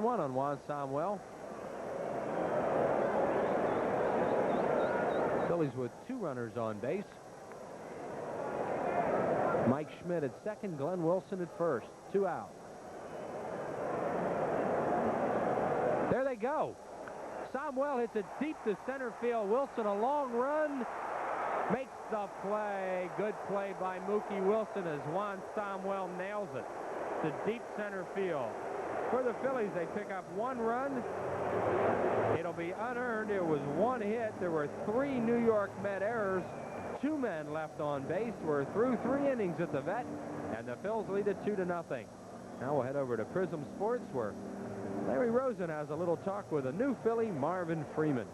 One on Juan Samuel. Phillies with 2 runners on base. Mike Schmidt at second, Glenn Wilson at first. 2 out. There they go. Samuel hits it deep to center field. Wilson, a long run, makes the play. Good play by Mookie Wilson as Juan Samuel nails it to deep center field. For the Phillies, they pick up 1 run. It'll be unearned. It was 1 hit. There were 3 New York Met errors. 2 men left on base. We're through 3 innings at the Vet, and the Phils lead it 2-0. Now we'll head over to Prism Sports, where Larry Rosen has a little talk with a new Philly, Marvin Freeman.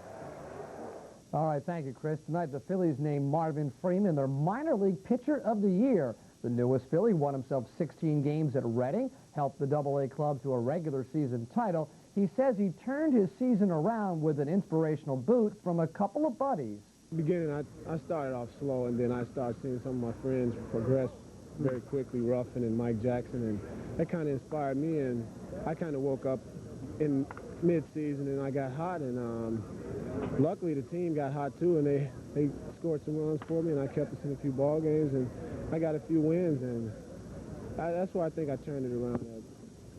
All right, thank you, Chris. Tonight, the Phillies named Marvin Freeman their minor league pitcher of the year. The newest Philly won himself 16 games at Reading, helped the AA club to a regular season title. He says he turned his season around with an inspirational boot from a couple of buddies. In the beginning, I started off slow, and then I started seeing some of my friends progress very quickly, Ruffin and Mike Jackson, and that kind of inspired me, and I kind of woke up in mid-season, and I got hot, and luckily the team got hot too, and they scored some runs for me, and I kept us in a few ball games, and I got a few wins, and that's why I think I turned it around,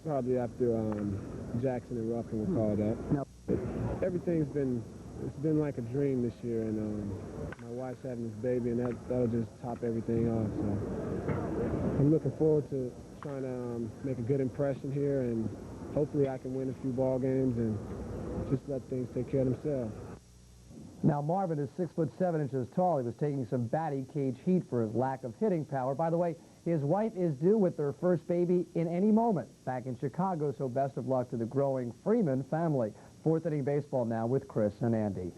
probably after Jackson and Ruffin were called up. No. Everything's been like a dream this year, and my wife's having this baby, and that'll just top everything off. So I'm looking forward to trying to make a good impression here, and hopefully I can win a few ball games and just let things take care of themselves. Now, Marvin is 6'7" tall. He was taking some batting cage heat for his lack of hitting power. By the way, his wife is due with their first baby in any moment back in Chicago, so best of luck to the growing Freeman family. 4th inning baseball now with Chris and Andy.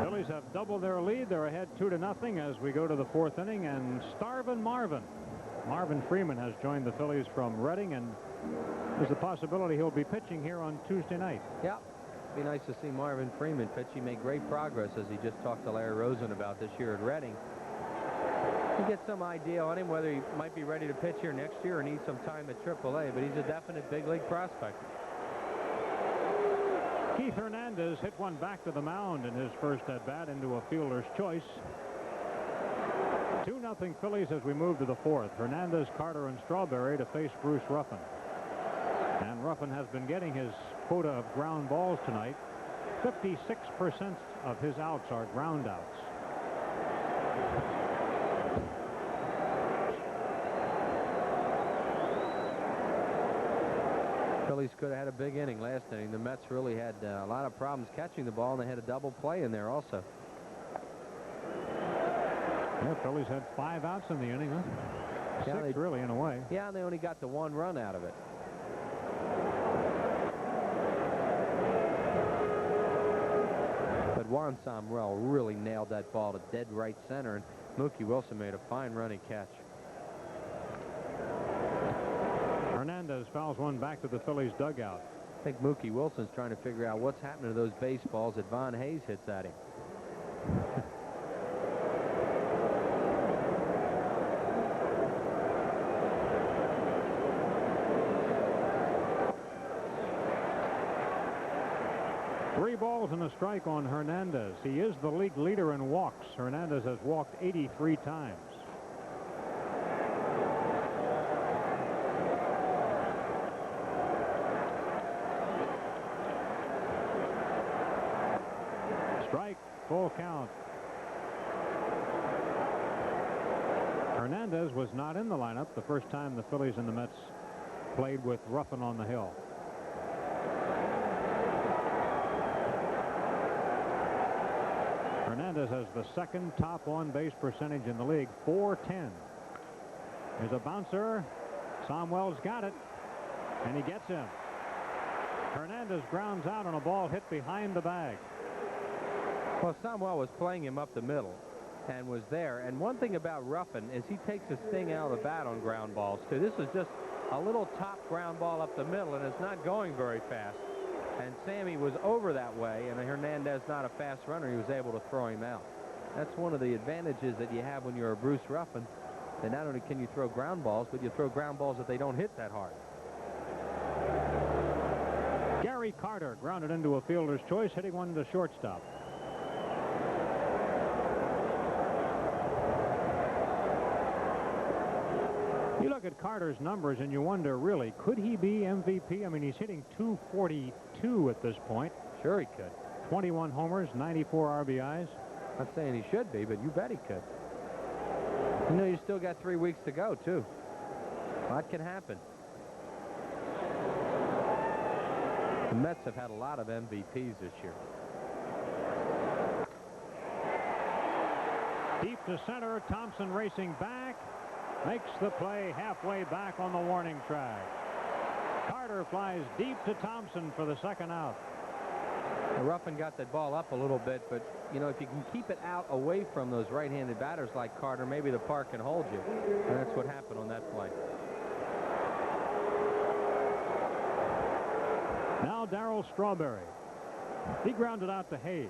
Phillies have doubled their lead. They're ahead 2-0 as we go to the 4th inning, and Starvin Marvin Freeman has joined the Phillies from Reading, and there's a possibility he'll be pitching here on Tuesday night. Yeah. Be nice to see Marvin Freeman pitch. He made great progress, as he just talked to Larry Rosen about this year at Reading. To get some idea on him, whether he might be ready to pitch here next year or need some time at AAA, but he's a definite big league prospect. Keith Hernandez hit one back to the mound in his first at-bat into a fielder's choice. 2-0 Phillies as we move to the 4th. Hernandez, Carter, and Strawberry to face Bruce Ruffin. And Ruffin has been getting his quota of ground balls tonight. 56% of his outs are ground outs. Phillies could have had a big inning last inning. The Mets really had a lot of problems catching the ball, and they had a double play in there also. Yeah, Phillies had 5 outs in the inning, huh? Yeah, 6 really in a way. Yeah, and they only got the 1 run out of it. But Juan Samuel really nailed that ball to dead right center, and Mookie Wilson made a fine running catch. Hernandez fouls one back to the Phillies dugout. I think Mookie Wilson's trying to figure out what's happening to those baseballs that Von Hayes hits at him. Three balls and a strike on Hernandez. He is the league leader in walks. Hernandez has walked 83 times. full count. Hernandez was not in the lineup the first time the Phillies and the Mets played with Ruffin on the hill. Hernandez has the second top on-base percentage in the league, .410. There's a bouncer. Somwell's got it, and he gets him. Hernandez grounds out on a ball hit behind the bag. Well, Somwell was playing him up the middle and was there. And one thing about Ruffin is he takes a sting out of the bat on ground balls, too. This is just a little top ground ball up the middle, and it's not going very fast. And Sammy was over that way, and Hernandez, not a fast runner, he was able to throw him out. That's one of the advantages that you have when you're a Bruce Ruffin. That not only can you throw ground balls, but you throw ground balls that they don't hit that hard. Gary Carter grounded into a fielder's choice, hitting one to shortstop. You look at Carter's numbers and you wonder, really, could he be MVP? I mean, he's hitting .242 at this point. Sure he could. 21 homers, 94 RBIs. Not saying he should be, but you bet he could. You know, you still got 3 weeks to go, too. A lot can happen. The Mets have had a lot of MVPs this year. Deep to center, Thompson racing back. Makes the play halfway back on the warning track. Carter flies deep to Thompson for the second out. Ruffin got that ball up a little bit, but, you know, if you can keep it out away from those right-handed batters like Carter, maybe the park can hold you. And that's what happened on that play. Now Darryl Strawberry. He grounded out to Hayes.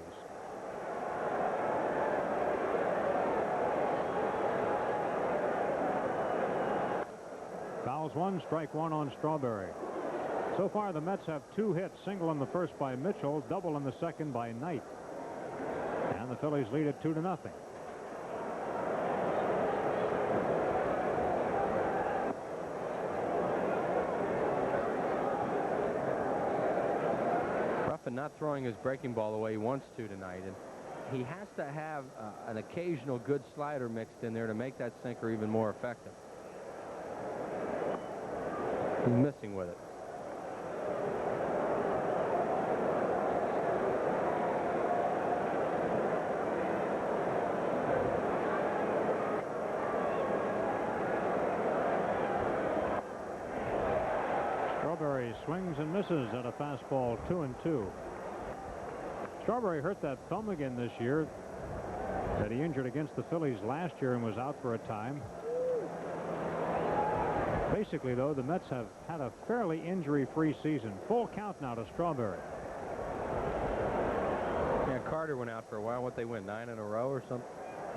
Fouls one, strike one on Strawberry. So far, the Mets have 2 hits, single in the first by Mitchell, double in the second by Knight. And the Phillies lead it 2-0. Ruffin not throwing his breaking ball the way he wants to tonight, and he has to have an occasional good slider mixed in there to make that sinker even more effective. He's missing with it. Strawberry swings and misses at a fastball, 2-2. Strawberry hurt that thumb again this year that he injured against the Phillies last year and was out for a time. Basically, though, the Mets have had a fairly injury-free season. Full count now to Strawberry. Yeah, Carter went out for a while. What, they win 9 in a row or something?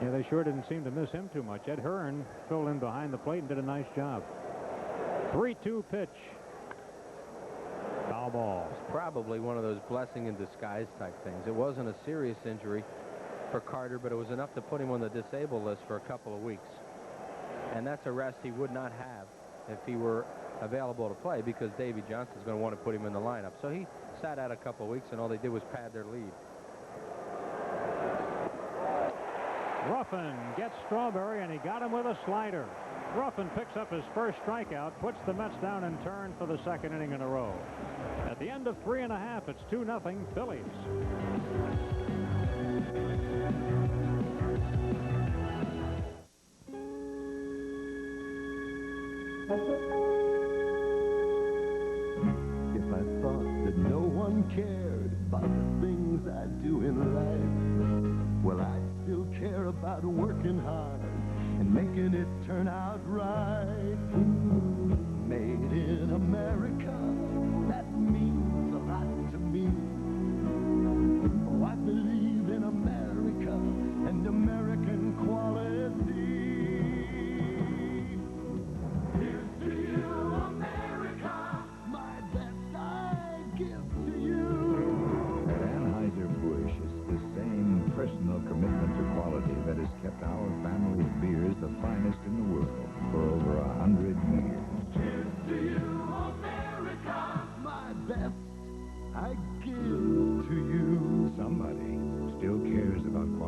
Yeah, they sure didn't seem to miss him too much. Ed Hearn filled in behind the plate and did a nice job. 3-2 pitch. Foul ball. It's probably one of those blessing in disguise type things. It wasn't a serious injury for Carter, but it was enough to put him on the disabled list for a couple of weeks. And that's a rest he would not have if he were available to play, because Davy Johnson's going to want to put him in the lineup. So he sat out a couple of weeks, and all they did was pad their lead. Ruffin gets Strawberry, and he got him with a slider. Ruffin picks up his first strikeout, puts the Mets down in turn for the second inning in a row. At the end of 3.5, it's 2-0 Phillies. If I thought that no one cared about the things I do in life, well, I still care about working hard and making it turn out right. Made in America, that means a lot to me. Oh, I believe in America and American quality. Here's to you, America, my best I give to you. At Anheuser-Busch, it's the same personal commitment to quality that has kept our family of beers the finest in the world for over 100 years. Here's to you, America, my best I give to you. Somebody still cares about quality.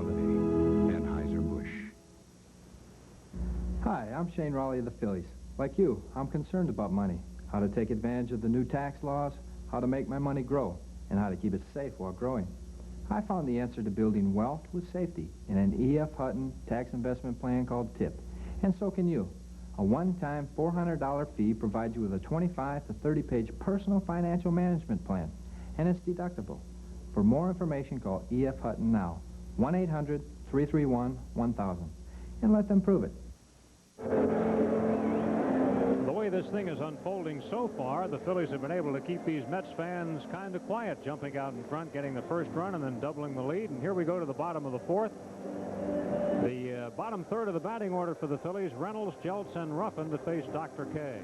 Hi, I'm Shane Raleigh of the Phillies. Like you, I'm concerned about money, how to take advantage of the new tax laws, how to make my money grow, and how to keep it safe while growing. I found the answer to building wealth with safety in an E.F. Hutton tax investment plan called TIP. And so can you. A one-time $400 fee provides you with a 25 to 30-page personal financial management plan, and it's deductible. For more information, call E.F. Hutton now, 1-800-331-1000, and let them prove it. The way this thing is unfolding so far, the Phillies have been able to keep these Mets fans kind of quiet, jumping out in front, getting the first run, and then doubling the lead. And here we go to the bottom of the fourth. The bottom third of the batting order for the Phillies, Reynolds, Jeltz, and Ruffin to face Dr. K.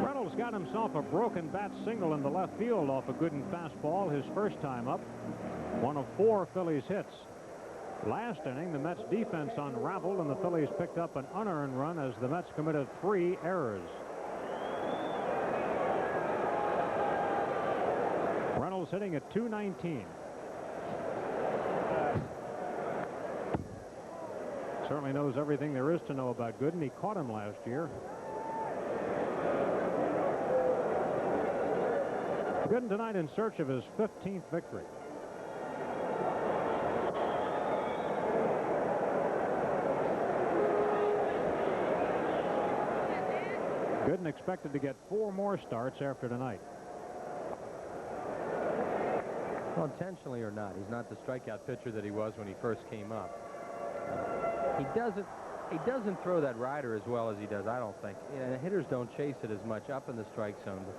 Reynolds got himself a broken bat single in the left field off a Gooden fastball his first time up. One of 4 Phillies hits. Last inning, the Mets defense unraveled, and the Phillies picked up an unearned run as the Mets committed 3 errors. Reynolds hitting at .219. Certainly knows everything there is to know about Gooden. He caught him last year. Gooden tonight in search of his 15th victory. Gooden expected to get 4 more starts after tonight. Well, intentionally or not, he's not the strikeout pitcher that he was when he first came up. He doesn't throw that rider as well as he does, I don't think. You know, hitters don't chase it as much up in the strike zone. But,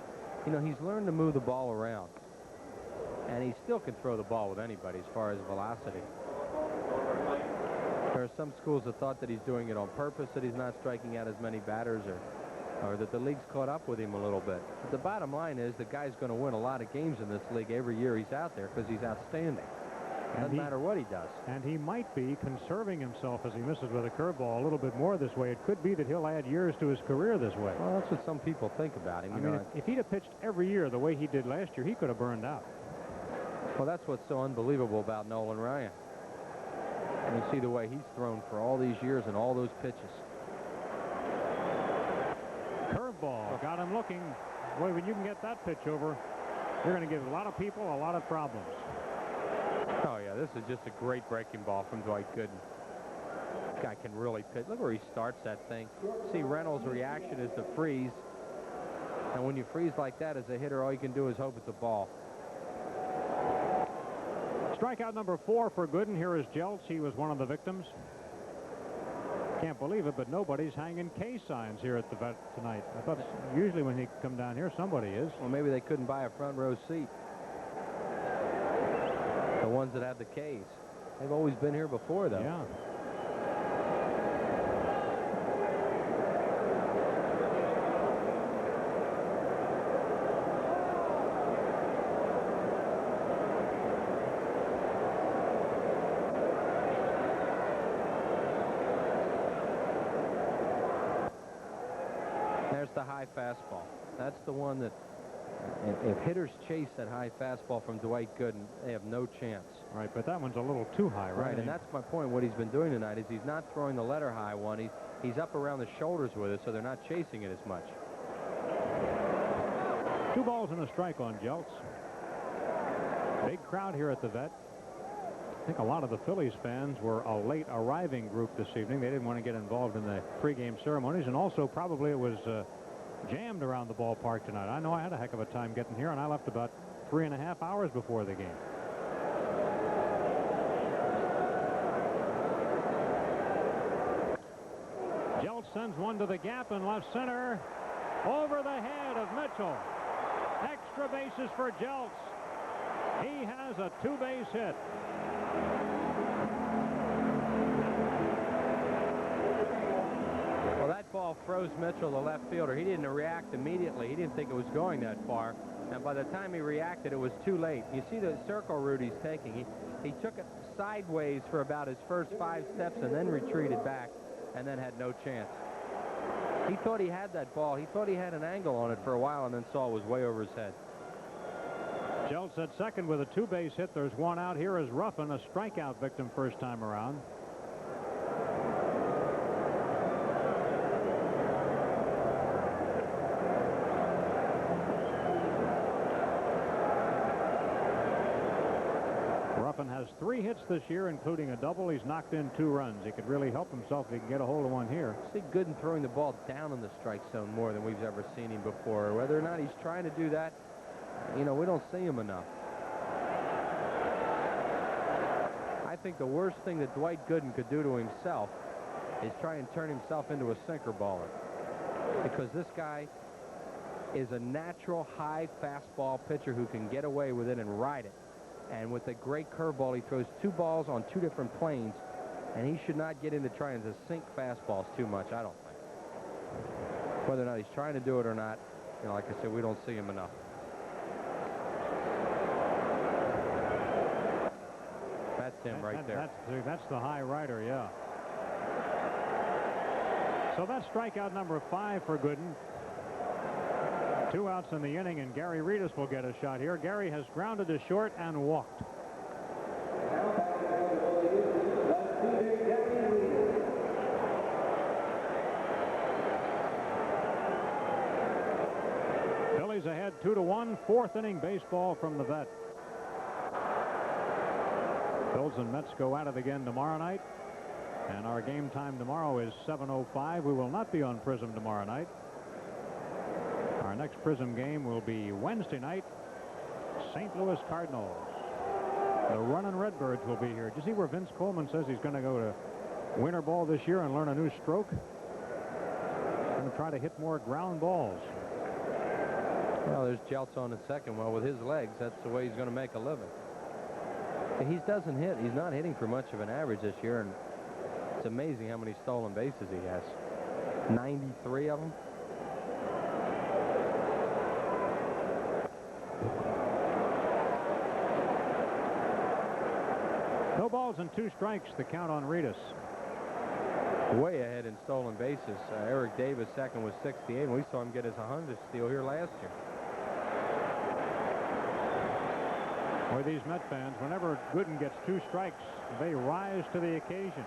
you know, he's learned to move the ball around. And he still can throw the ball with anybody as far as velocity. There are some schools that thought that he's doing it on purpose, that he's not striking out as many batters, or that the league's caught up with him a little bit. But the bottom line is the guy's going to win a lot of games in this league every year he's out there because he's outstanding. Doesn't matter what he does. And he might be conserving himself as he misses with a curveball a little bit more this way. It could be that he'll add years to his career this way. Well, that's what some people think about him. I mean, if he'd have pitched every year the way he did last year, he could have burned out. Well, that's what's so unbelievable about Nolan Ryan. And you see the way he's thrown for all these years and all those pitches. Curveball got him looking. Boy, when you can get that pitch over, you're going to give a lot of people a lot of problems. Oh, yeah, this is just a great breaking ball from Dwight Gooden. This guy can really pitch. Look where he starts that thing. See, Reynolds' reaction is to freeze. And when you freeze like that as a hitter, all you can do is hope it's a ball. Strikeout number 4 for Gooden. Here is Jeltz. He was one of the victims. Can't believe it, but nobody's hanging K signs here at the vet tonight. I thought usually when he come down here, somebody is. Well, maybe they couldn't buy a front row seat. The ones that have the K's. They've always been here before, though. Yeah. There's the high fastball. That's the one that if hitters chase that high fastball from Dwight Gooden, they have no chance. Right, but that one's a little too high, right? Right, and that's my point. What he's been doing tonight is he's not throwing the letter high one. He's up around the shoulders with it, so they're not chasing it as much. 2 balls and a strike on Jeltz. Big crowd here at the vet. I think a lot of the Phillies fans were a late arriving group this evening. They didn't want to get involved in the pregame ceremonies, and also probably it was jammed around the ballpark tonight. I know I had a heck of a time getting here, and I left about 3.5 hours before the game. Jeltz sends one to the gap in left center. Over the head of Mitchell. Extra bases for Jeltz. He has a 2-base hit. Well, that ball froze Mitchell, the left fielder. He didn't react immediately. He didn't think it was going that far. And by the time he reacted, it was too late. You see the circle route he's taking. He took it sideways for about his first 5 steps and then retreated back and then had no chance. He thought he had that ball. He thought he had an angle on it for a while and then saw it was way over his head. Jeltz at second with a 2-base hit. There's one out. Here is Ruffin, a strikeout victim first time around. Griffin has 3 hits this year, including a double. He's knocked in 2 runs. He could really help himself if he can get a hold of one here. See Gooden throwing the ball down in the strike zone more than we've ever seen him before. Whether or not he's trying to do that, you know, we don't see him enough. I think the worst thing that Dwight Gooden could do to himself is try and turn himself into a sinker baller, because this guy is a natural high fastball pitcher who can get away with it and ride it. And with a great curveball, he throws 2 balls on 2 different planes, and he should not get into trying to sink fastballs too much, I don't think. Whether or not he's trying to do it or not, you know, like I said, we don't see him enough. That's him right there. That's the high rider, yeah. So that's strikeout number 5 for Gooden. 2 outs in the inning, and Gary Reedus will get a shot here. Gary has grounded to short and walked. Phillies ahead 2-1, 4th inning baseball from the vet. Phils and Mets go at it again tomorrow night, and our game time tomorrow is 7:05. We will not be on Prism tomorrow night. Our next Prism game will be Wednesday night, St. Louis Cardinals. The running Redbirds will be here. Did you see where Vince Coleman says he's going to go to winter ball this year and learn a new stroke? Going to try to hit more ground balls. Well, there's Jeltz on at second. Well, with his legs, that's the way he's going to make a living. He doesn't hit. He's not hitting for much of an average this year, and it's amazing how many stolen bases he has. 93 of them. No balls and 2 strikes, the count on Reedus. Way ahead in stolen bases. Eric Davis second was 68, and we saw him get his 100th steal here last year. With these Met fans, whenever Gooden gets 2 strikes, they rise to the occasion.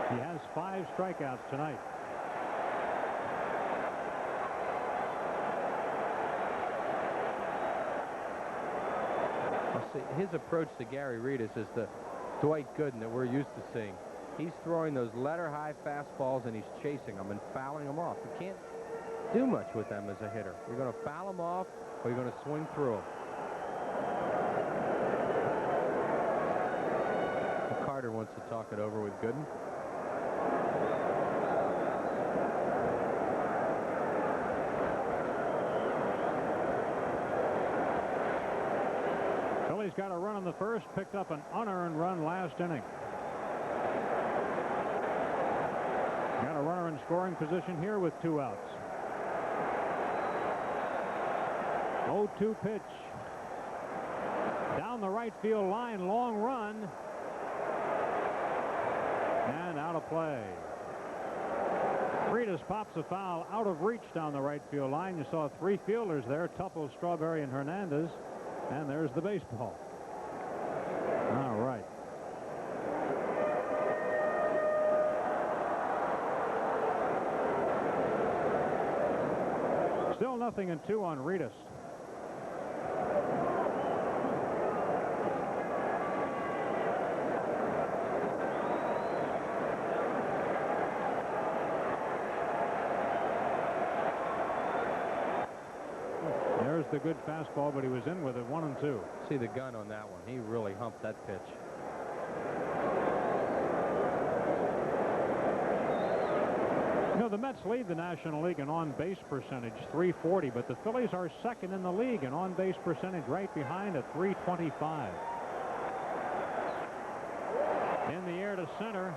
He has 5 strikeouts tonight. His approach to Gary Reedus is the Dwight Gooden that we're used to seeing. He's throwing those letter-high fastballs, and he's chasing them and fouling them off. You can't do much with them as a hitter. You're going to foul them off, or you're going to swing through them. Carter wants to talk it over with Gooden. Phillies got a run in the first, picked up an unearned run last inning. Got a runner in scoring position here with 2 outs. 0-2 pitch. Down the right field line, long run. And out of play. Reedus pops a foul out of reach down the right field line. You saw 3 fielders there, Tuffle, Strawberry, and Hernandez. And there's the baseball. All right. Still 0-2 on Reedus. There's the good fastball, but he was in with it. 1-2. See the gun on that one. He really humped that pitch. You know, the Mets lead the National League in on-base percentage, .340, but the Phillies are second in the league in on-base percentage, right behind at .325. In the air to center.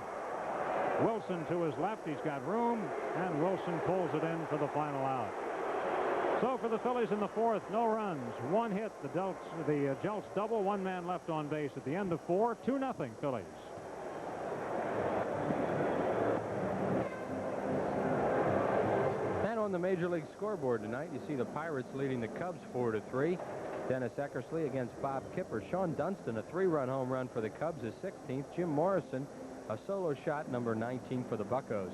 Wilson to his left. He's got room, and Wilson pulls it in for the final out. So for the Phillies in the 4th, no runs, 1 hit. The Jeltz double, 1 man left on base at the end of 4, 2-0 Phillies. And on the Major League scoreboard tonight, you see the Pirates leading the Cubs 4-3. Dennis Eckersley against Bob Kipper. Sean Dunston, a 3-run home run for the Cubs, is 16th. Jim Morrison, a solo shot, number 19 for the Buccos.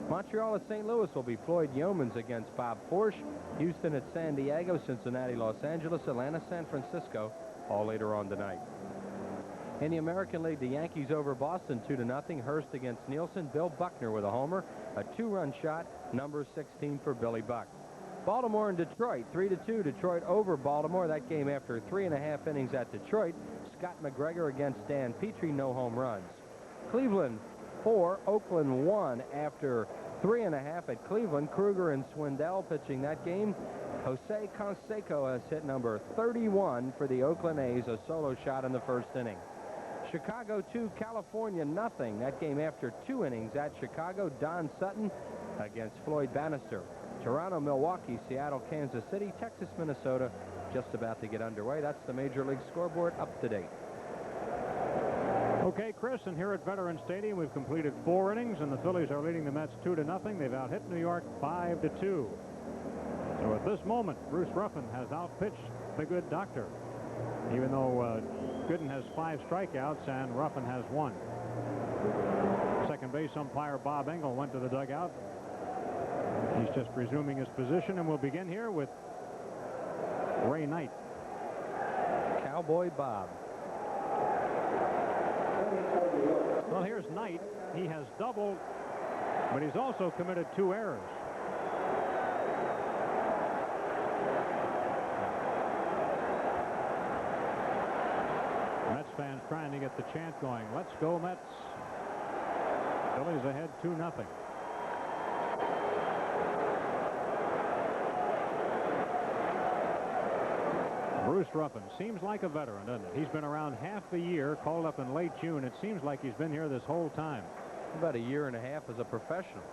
Montreal at St. Louis will be Floyd Yeomans against Bob Porsche. Houston at San Diego, Cincinnati, Los Angeles, Atlanta, San Francisco, all later on tonight. In the American League, the Yankees over Boston 2-0. Hurst against Nielsen. Bill Buckner with a homer. A 2-run shot, number 16 for Billy Buck. Baltimore and Detroit, 3-2. Detroit over Baltimore. That game after 3.5 innings at Detroit. Scott McGregor against Dan Petrie, no home runs. Cleveland 4, Oakland 1 after 3.5 at Cleveland. Kruger and Swindell pitching that game. Jose Canseco has hit number 31 for the Oakland A's, a solo shot in the first inning. Chicago 2, California nothing. That game after 2 innings at Chicago. Don Sutton against Floyd Bannister. Toronto, Milwaukee, Seattle, Kansas City, Texas, Minnesota just about to get underway. That's the Major League scoreboard up to date. Okay, Chris, and here at Veterans Stadium, we've completed 4 innings, and the Phillies are leading the Mets 2-0. They've out-hit New York 5-2. So at this moment, Bruce Ruffin has outpitched the good doctor, even though Gooden has 5 strikeouts and Ruffin has 1. Second base umpire Bob Engel went to the dugout. He's just resuming his position, and we'll begin here with Ray Knight. Cowboy Bob. Well, here's Knight. He has doubled, but he's also committed 2 errors. Mets fans trying to get the chant going. Let's go, Mets. Phillies ahead 2-0. Bruce Ruffin seems like a veteran, doesn't it? He's been around half the year, called up in late June. It seems like he's been here this whole time. About 1.5 years as a professional.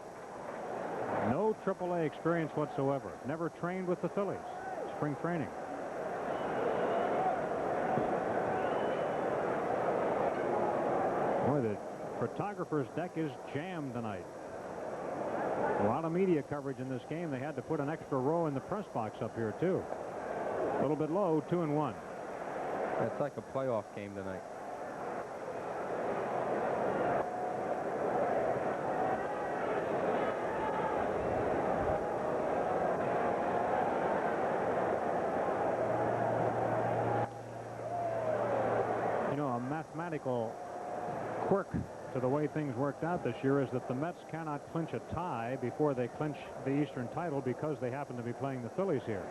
No AAA experience whatsoever. Never trained with the Phillies. Spring training. Boy, the photographer's deck is jammed tonight. A lot of media coverage in this game. They had to put an extra row in the press box up here, too. A little bit low, 2-1. That's like a playoff game tonight. You know, a mathematical quirk to the way things worked out this year is that the Mets cannot clinch a tie before they clinch the Eastern title because they happen to be playing the Phillies here.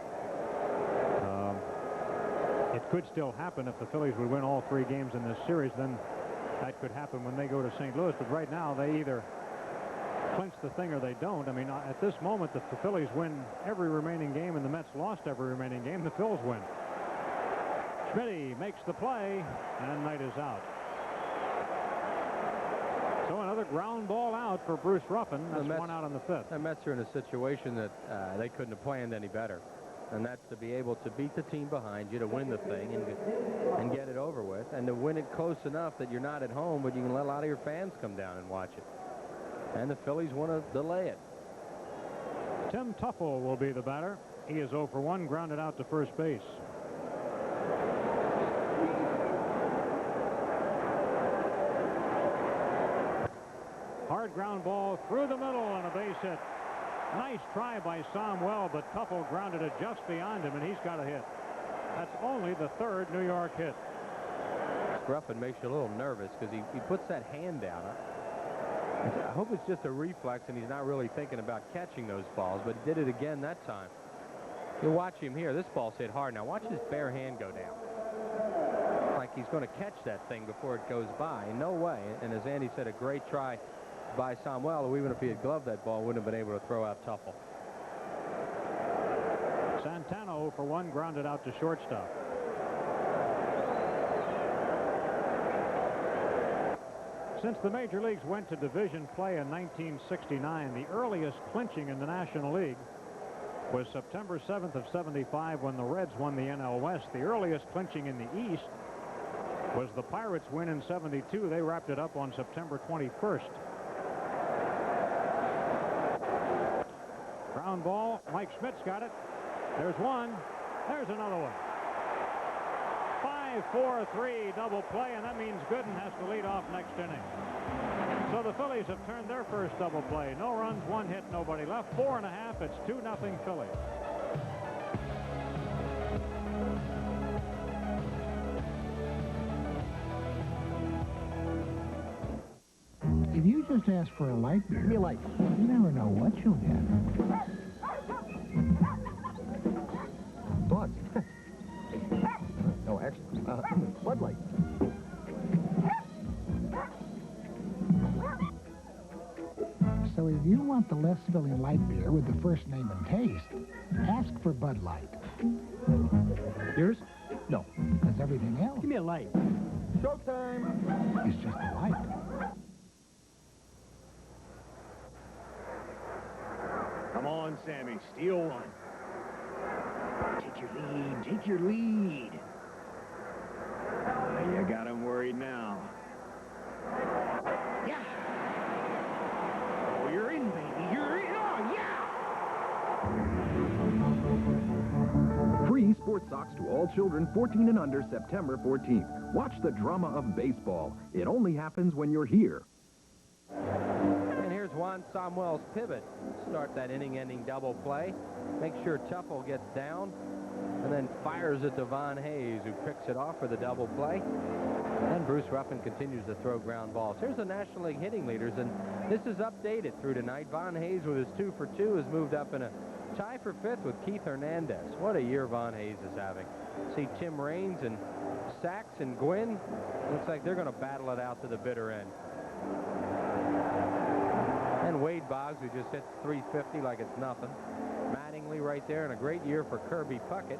It could still happen if the Phillies would win all 3 games in this series. Then that could happen when they go to St. Louis. But right now, they either clinch the thing or they don't. I mean, at this moment, if the Phillies win every remaining game and the Mets lost every remaining game, the Phils win. Schmitty makes the play, and Knight is out. So another ground ball out for Bruce Ruffin. That's 1 out on the 5th. The Mets are in a situation that they couldn't have planned any better. And that's to be able to beat the team behind you, to win the thing and get it over with, and to win it close enough that you're not at home, but you can let a lot of your fans come down and watch it. And the Phillies want to delay it. Tim Tuffle will be the batter. He is 0 for 1, grounded out to first base. Hard ground ball through the middle and a base hit. Nice try by Samuel, but Tuffle grounded it just beyond him, and he's got a hit. That's only the 3rd New York hit. Ruffin makes you a little nervous because he puts that hand down. I hope it's just a reflex and he's not really thinking about catching those balls, but he did it again that time. You watch him here. This ball's hit hard. Now watch his bare hand go down. Like he's going to catch that thing before it goes by. No way. And as Andy said, a great try by Samuel, who even if he had gloved that ball, wouldn't have been able to throw out Tuffle. Santana 0 for 1, grounded out to shortstop. Since the major leagues went to division play in 1969, the earliest clinching in the National League was September 7th of '75 when the Reds won the NL West. The earliest clinching in the East was the Pirates' win in '72. They wrapped it up on September 21st. Ground ball. Mike Schmidt's got it. There's one. There's another one. 5-4-3 double play, and that means Gooden has to lead off next inning. So the Phillies have turned their first double play. No runs, 1 hit, nobody left. 4.5. It's 2-0 Phillies. Just ask for a light beer. Give me a light. You never know what you'll get. Bud. No, actually, Bud Light. So if you want the less filling light beer with the first name and taste, ask for Bud Light. Yours? No. Because everything else Give me a light. Showtime. is just a light. Come on, Sammy. Steal one. Take your lead. Take your lead. You got him worried now. Yeah. Oh, you're in, baby. You're in. Oh, yeah. Free sports socks to all children 14 and under September 14th. Watch the drama of baseball. It only happens when you're here. And here's Juan Samuel's pivot. Start that inning-ending double play. Make sure Tuffle gets down, and then fires it to Von Hayes, who picks it off for the double play. And Bruce Ruffin continues to throw ground balls. Here's the National League hitting leaders, and this is updated through tonight. Von Hayes, with his 2 for 2, has moved up in a tie for 5th with Keith Hernandez. What a year Von Hayes is having. See Tim Raines and Sachs and Gwynn. Looks like they're going to battle it out to the bitter end. And Wade Boggs, who just hits 350 like it's nothing. Mattingly right there, and a great year for Kirby Puckett.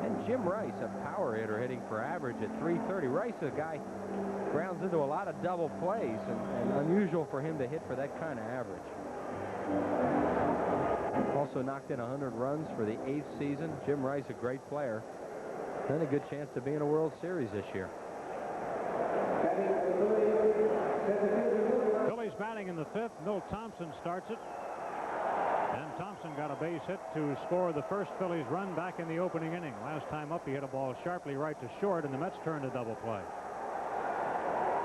And Jim Rice, a power hitter, hitting for average at 330. Rice, a guy, grounds into a lot of double plays, and unusual for him to hit for that kind of average. Also knocked in 100 runs for the 8th season. Jim Rice, a great player. Then a good chance to be in a World Series this year. Phillies batting in the 5th. Milt Thompson starts it. And Thompson got a base hit to score the first Phillies run back in the opening inning. Last time up, he hit a ball sharply right to short, and the Mets turned a double play.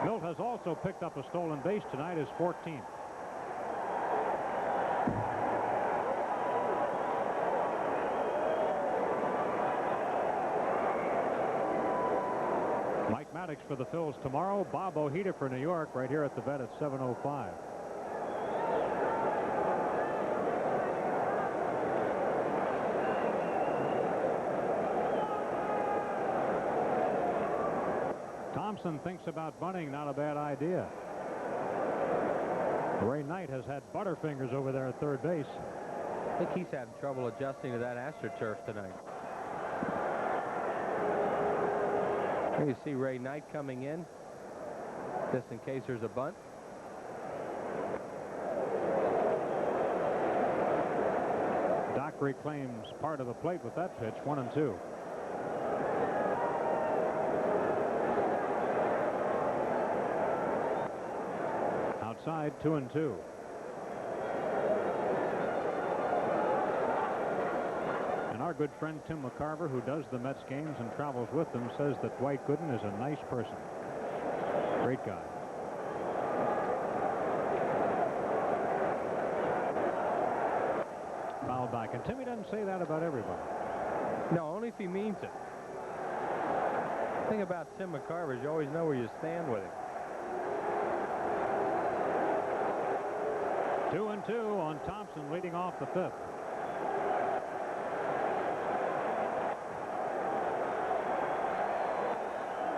Milt has also picked up a stolen base tonight, his 14th. Mike Maddox for the Phils tomorrow. Bob Ojeda for New York right here at the vet at 7:05. Thompson thinks about bunting, not a bad idea. Ray Knight has had butterfingers over there at third base. I think he's having trouble adjusting to that AstroTurf tonight. Here you see Ray Knight coming in, just in case there's a bunt. Doc reclaims part of the plate with that pitch, 1-2. Outside, 2-2. And our good friend Tim McCarver, who does the Mets games and travels with them, says that Dwight Gooden is a nice person. Great guy. Foul back. And Timmy doesn't say that about everybody. No, only if he means it. The thing about Tim McCarver is you always know where you stand with him. 2-2 on Thompson leading off the 5th.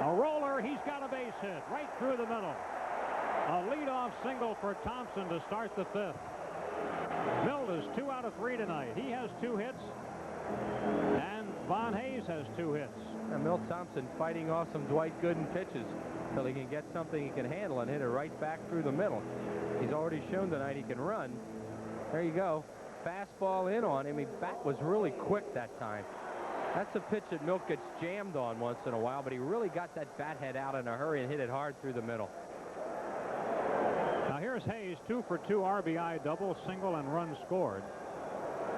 A roller, he's got a base hit right through the middle. A leadoff single for Thompson to start the 5th. Milt is 2 out of 3 tonight. He has 2 hits, and Von Hayes has 2 hits. And Milt Thompson fighting off some Dwight Gooden pitches till he can get something he can handle and hit it right back through the middle. He's already shown tonight he can run. There you go. Fastball in on him. His bat was really quick that time. That's a pitch that Milt gets jammed on once in a while, but he really got that bat head out in a hurry and hit it hard through the middle. Now here's Hayes, 2 for 2 RBI double, single, and run scored.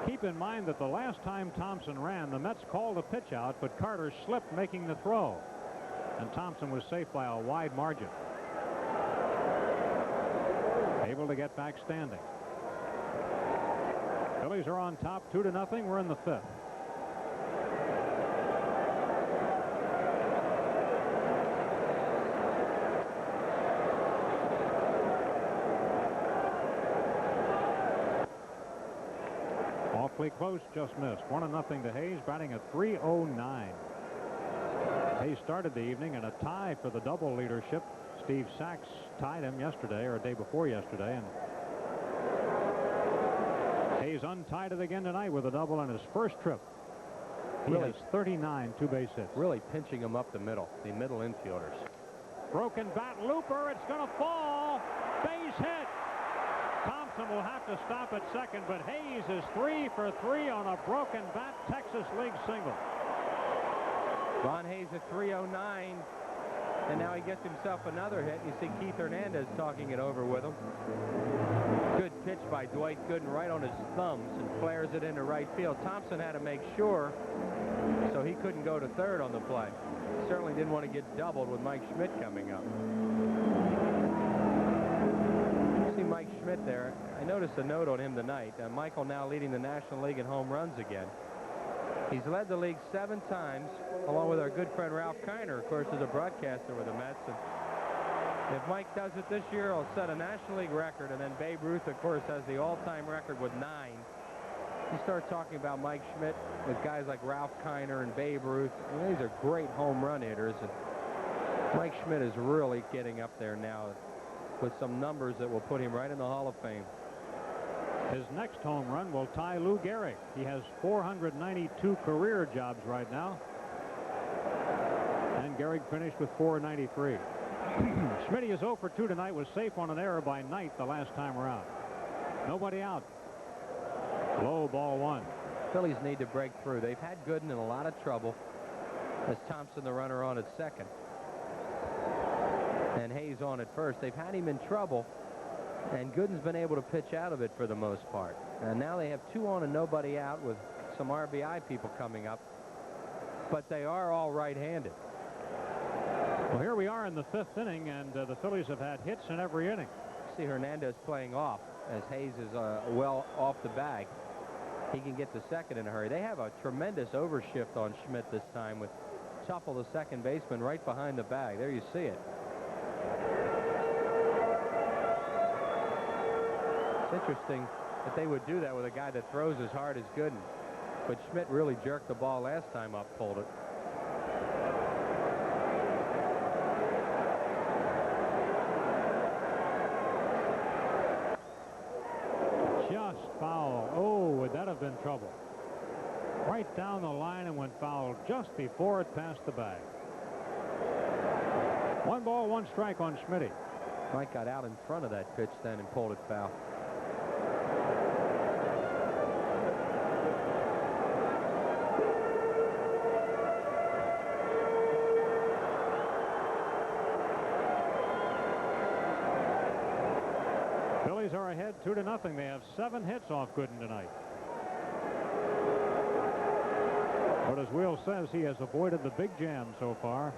Keep in mind that the last time Thompson ran, the Mets called a pitch out, but Carter slipped making the throw, and Thompson was safe by a wide margin. Able to get back standing. Phillies are on top 2-0. We're in the 5th. Awfully close, just missed. 1-0 to Hayes, batting at .309. Hayes started the evening in a tie for the double leadership. Steve Sachs tied him yesterday, or a day before yesterday, and Hayes untied it again tonight with a double on his first trip. He has 39 two-base hits. Really pinching him up the middle infielders. Broken bat, looper, it's going to fall. Base hit. Thompson will have to stop at second, but Hayes is 3 for 3 on a broken bat Texas League single. Ron Hayes at .309, and now he gets himself another hit. You see Keith Hernandez talking it over with him. Good pitch by Dwight Gooden right on his thumbs and flares it into right field. Thompson had to make sure so he couldn't go to third on the play. Certainly didn't want to get doubled with Mike Schmidt coming up. You see Mike Schmidt there. I noticed a note on him tonight. Michael now leading the National League in home runs again. He's led the league 7 times, along with our good friend Ralph Kiner, of course, is a broadcaster with the Mets. And if Mike does it this year, he'll set a National League record, and then Babe Ruth, of course, has the all-time record with 9. You start talking about Mike Schmidt with guys like Ralph Kiner and Babe Ruth. I mean, these are great home run hitters, and Mike Schmidt is really getting up there now with some numbers that will put him right in the Hall of Fame. His next home run will tie Lou Gehrig. He has 492 career jobs right now, and Gehrig finished with 493. Schmidt is 0 for 2 tonight, was safe on an error by Knight the last time around. Nobody out. Low, ball 1. Phillies need to break through. They've had Gooden in a lot of trouble as Thompson, the runner, on at second, and Hayes on at first. They've had him in trouble, and Gooden's been able to pitch out of it for the most part. And now they have 2 on and nobody out with some RBI people coming up, but they are all right-handed. Well, here we are in the 5th inning, and the Phillies have had hits in every inning. See Hernandez playing off as Hayes is well off the bag. He can get to second in a hurry. They have a tremendous overshift on Schmidt this time with Tuffle, the second baseman, right behind the bag. There you see it. It's interesting that they would do that with a guy that throws as hard as Gooden. But Schmidt really jerked the ball last time up, pulled it. Just foul. Oh, would that have been trouble? Right down the line and went foul just before it passed the bag. 1 ball, 1 strike on Schmidt. Mike got out in front of that pitch then and pulled it foul. Phillies are ahead 2-0. They have 7 hits off Gooden tonight. But as Will says, he has avoided the big jam so far.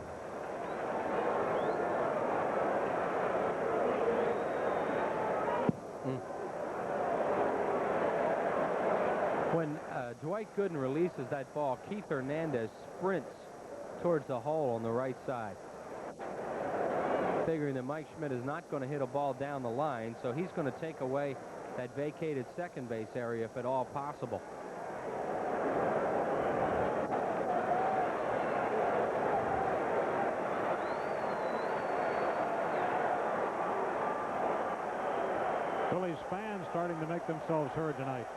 When Dwight Gooden releases that ball, Keith Hernandez sprints towards the hole on the right side, figuring that Mike Schmidt is not going to hit a ball down the line, so he's going to take away that vacated second base area if at all possible. Phillies fans starting to make themselves heard tonight.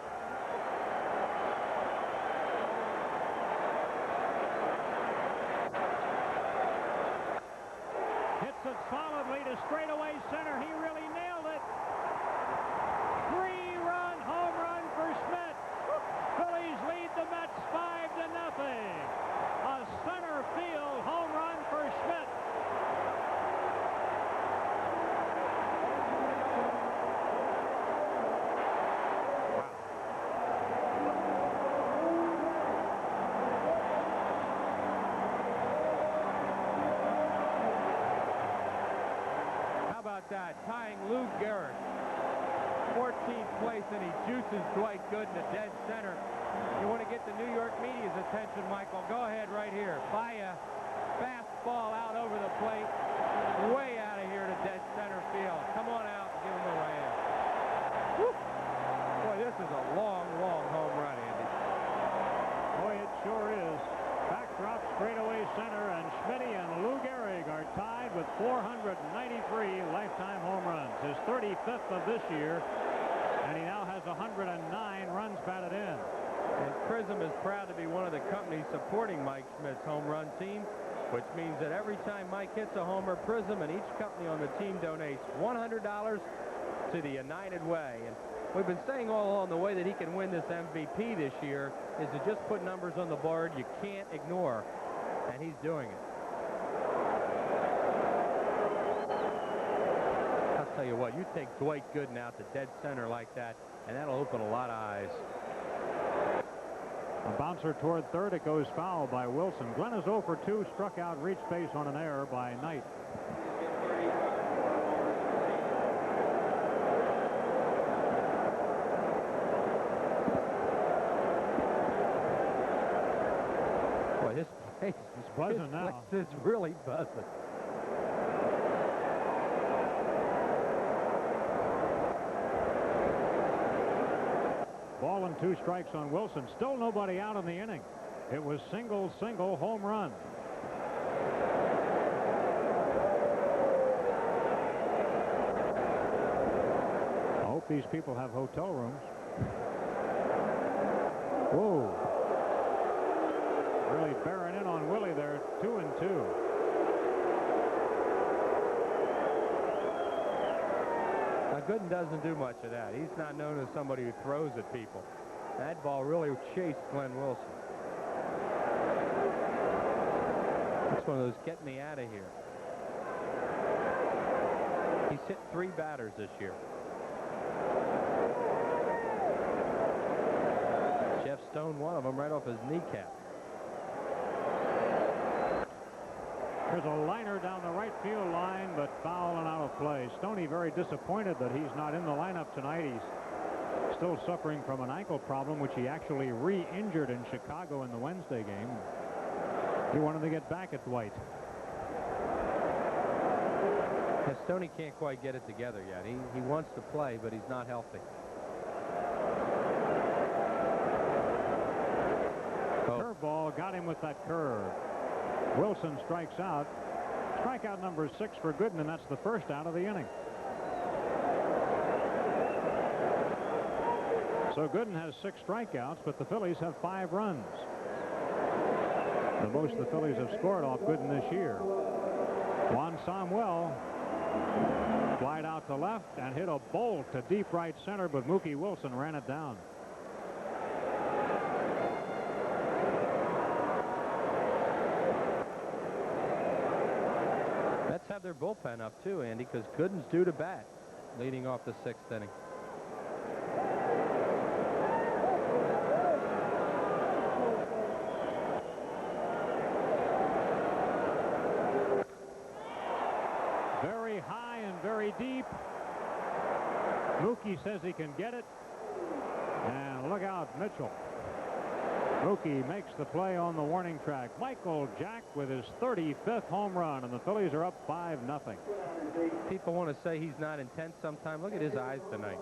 Hits it solidly to straightaway center. He really nailed it. 3-run home run for Schmidt. Phillies lead the Mets 5-0. A center field home run for Schmidt. That tying Lou Gehrig, 14th place, and he juices Dwight Gooden to dead center. You want to get the New York media's attention, Michael? Go ahead right here. Fire, fastball out over the plate, way out of here to dead center field. Come on out and give him a hand. Woo. Boy, this is a long, long home run, Andy. proud to be one of the companies supporting Mike Schmidt's home run team, which means that every time Mike hits a homer, Prism and each company on the team donates $100 to the United Way. And we've been saying all along the way that he can win this MVP this year is to just put numbers on the board you can't ignore, and he's doing it. I'll tell you what, you take Dwight Gooden out to dead center like that, and that'll open a lot of eyes. A bouncer toward third. It goes foul by Wilson. Glenn is 0 for 2, struck out, reached base on an error by Knight. Boy, his place is buzzing now. It's really buzzing. Ball and 2 strikes on Wilson. Still nobody out in the inning. It was single home run. I hope these people have hotel rooms. Whoa. Really bearing in on Willie there. 2-2. Gooden doesn't do much of that. He's not known as somebody who throws at people. That ball really chased Glenn Wilson. It's one of those get me out of here. He's hit 3 batters this year. Jeff Stone, one of them, right off his kneecap. There's a liner down the right field line, but foul and out of play. Stoney very disappointed that he's not in the lineup tonight. He's still suffering from an ankle problem, which he actually re-injured in Chicago in the Wednesday game. He wanted to get back at Dwight. Yeah, Stoney can't quite get it together yet. He wants to play, but he's not healthy. Curveball got him with that curve. Wilson strikes out. Strikeout number 6 for Gooden, and that's the first out of the inning. So Gooden has 6 strikeouts, but the Phillies have 5 runs. The most the Phillies have scored off Gooden this year. Juan Samuel flied out to left and hit a bolt to deep right center, but Mookie Wilson ran it down. Have their bullpen up too, Andy, because Gooden's due to bat leading off the 6th inning. Very high and very deep. Mookie says he can get it, and look out, Mitchell. Mookie makes the play on the warning track. Michael Jack with his 35th home run, and the Phillies are up 5-0. People want to say he's not intense sometimes. Look at his eyes tonight.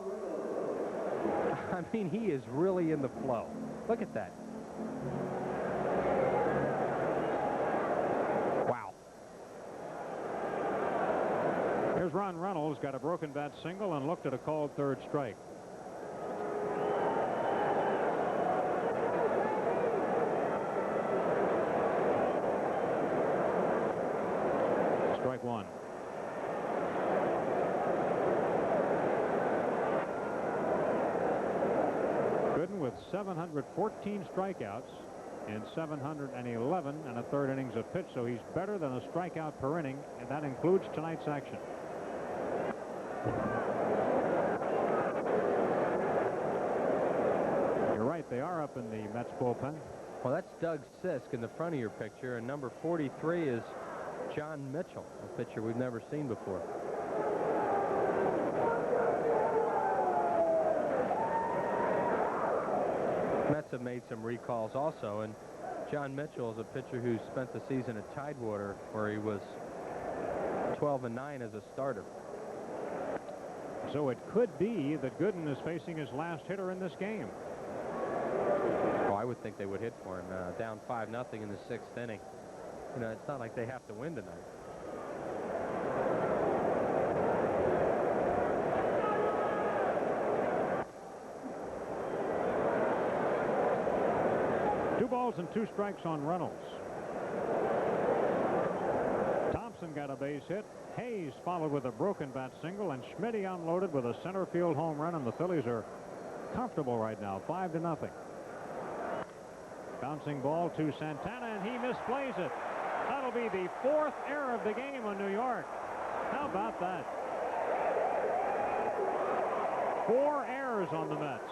I mean, he is really in the flow. Look at that. Wow. Here's Ron Reynolds, got a broken bat single and looked at a called 3rd strike. Strike 1. Gooden with 714 strikeouts in 711 and a 3rd innings of pitch, so he's better than a strikeout per inning, and that includes tonight's action. You're right, they are up in the Mets bullpen. Well, that's Doug Sisk in the front of your picture, and number 43 is John Mitchell, a pitcher we've never seen before. Mets have made some recalls also, and John Mitchell is a pitcher who spent the season at Tidewater, where he was 12-9 as a starter. So it could be that Gooden is facing his last hitter in this game. Oh, I would think they would hit for him. Down 5-0 in the 6th inning. You know, it's not like they have to win tonight. balls and 2 strikes on Reynolds. Thompson got a base hit. Hayes followed with a broken bat single, and Schmidt unloaded with a center field home run, and the Phillies are comfortable right now, 5-0. Bouncing ball to Santana, and he misplays it. That'll be the 4th error of the game on New York. How about that? 4 errors on the Mets.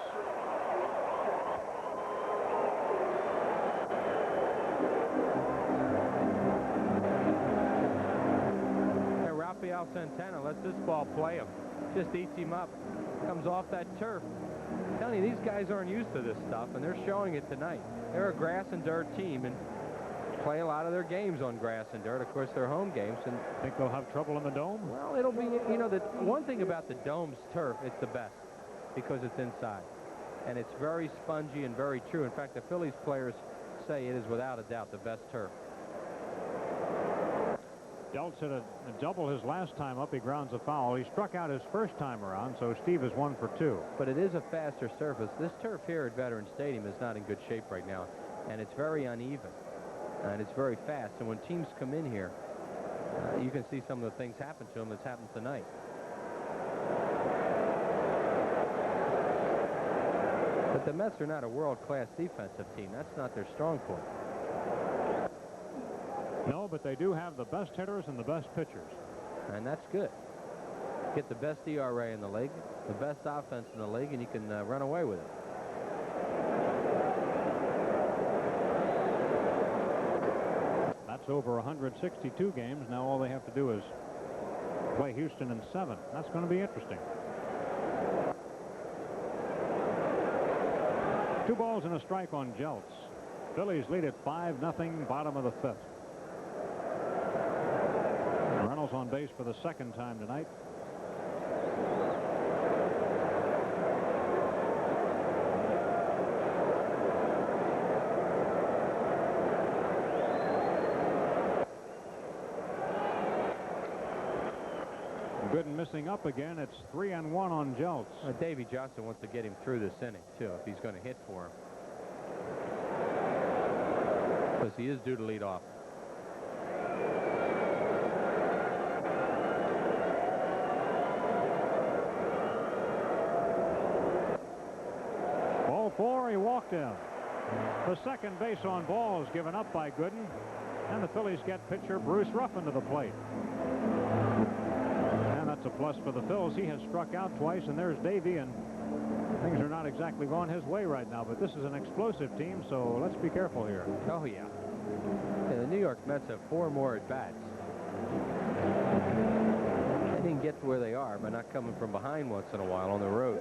Rafael Santana lets this ball play him. Just eats him up. Comes off that turf. I'm telling you, these guys aren't used to this stuff, and they're showing it tonight. They're a grass and dirt team, and play a lot of their games on grass and dirt. Of course, they're home games. And think they'll have trouble in the dome? Well, it'll be, you know, the one thing about the dome's turf, it's the best because it's inside. And it's very spongy and very true. In fact, the Phillies players say it is without a doubt the best turf. Deltz hit a double his last time up. He grounds a foul. He struck out his first time around, so Steve is 1 for 2. But it is a faster surface. This turf here at Veterans Stadium is not in good shape right now, and it's very uneven, and it's very fast. And when teams come in here, you can see some of the things happen to them that's happened tonight. But the Mets are not a world-class defensive team. That's not their strong point. No, but they do have the best hitters and the best pitchers. And that's good. Get the best ERA in the league, the best offense in the league, and you can run away with it. That's over 162 games. Now all they have to do is play Houston in 7. That's going to be interesting. 2 balls and a strike on Jeltz. Phillies lead at 5-0, bottom of the 5th. Reynolds on base for the 2nd time tonight. Gooden missing up again. It's 3-1 on Jeltz. Davey Johnson wants to get him through this inning, too, if he's going to hit for him. Because he is due to lead off. Ball 4, he walked him. The second base on ball is given up by Gooden, and the Phillies get pitcher Bruce Ruffin to the plate. And that's a plus for the Phils. He has struck out twice, and there's Davey, and things are not exactly going his way right now, but this is an explosive team, so let's be careful here. Oh, yeah. The New York Mets have 4 more at-bats. They didn't get to where they are by not coming from behind once in a while on the road.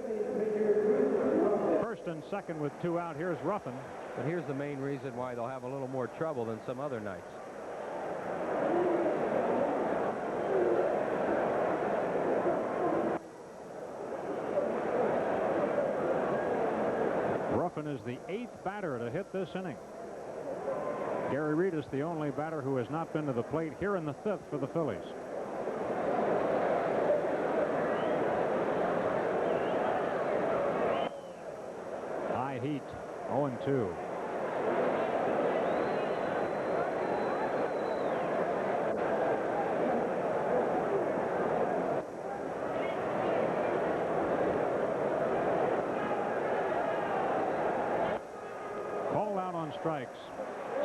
First and second with 2 out. Here's Ruffin. But here's the main reason why they'll have a little more trouble than some other nights. Ruffin is the 8th batter to hit this inning. Gary Reed is the only batter who has not been to the plate here in the 5th for the Phillies. High heat, 0-2. Call out on strikes.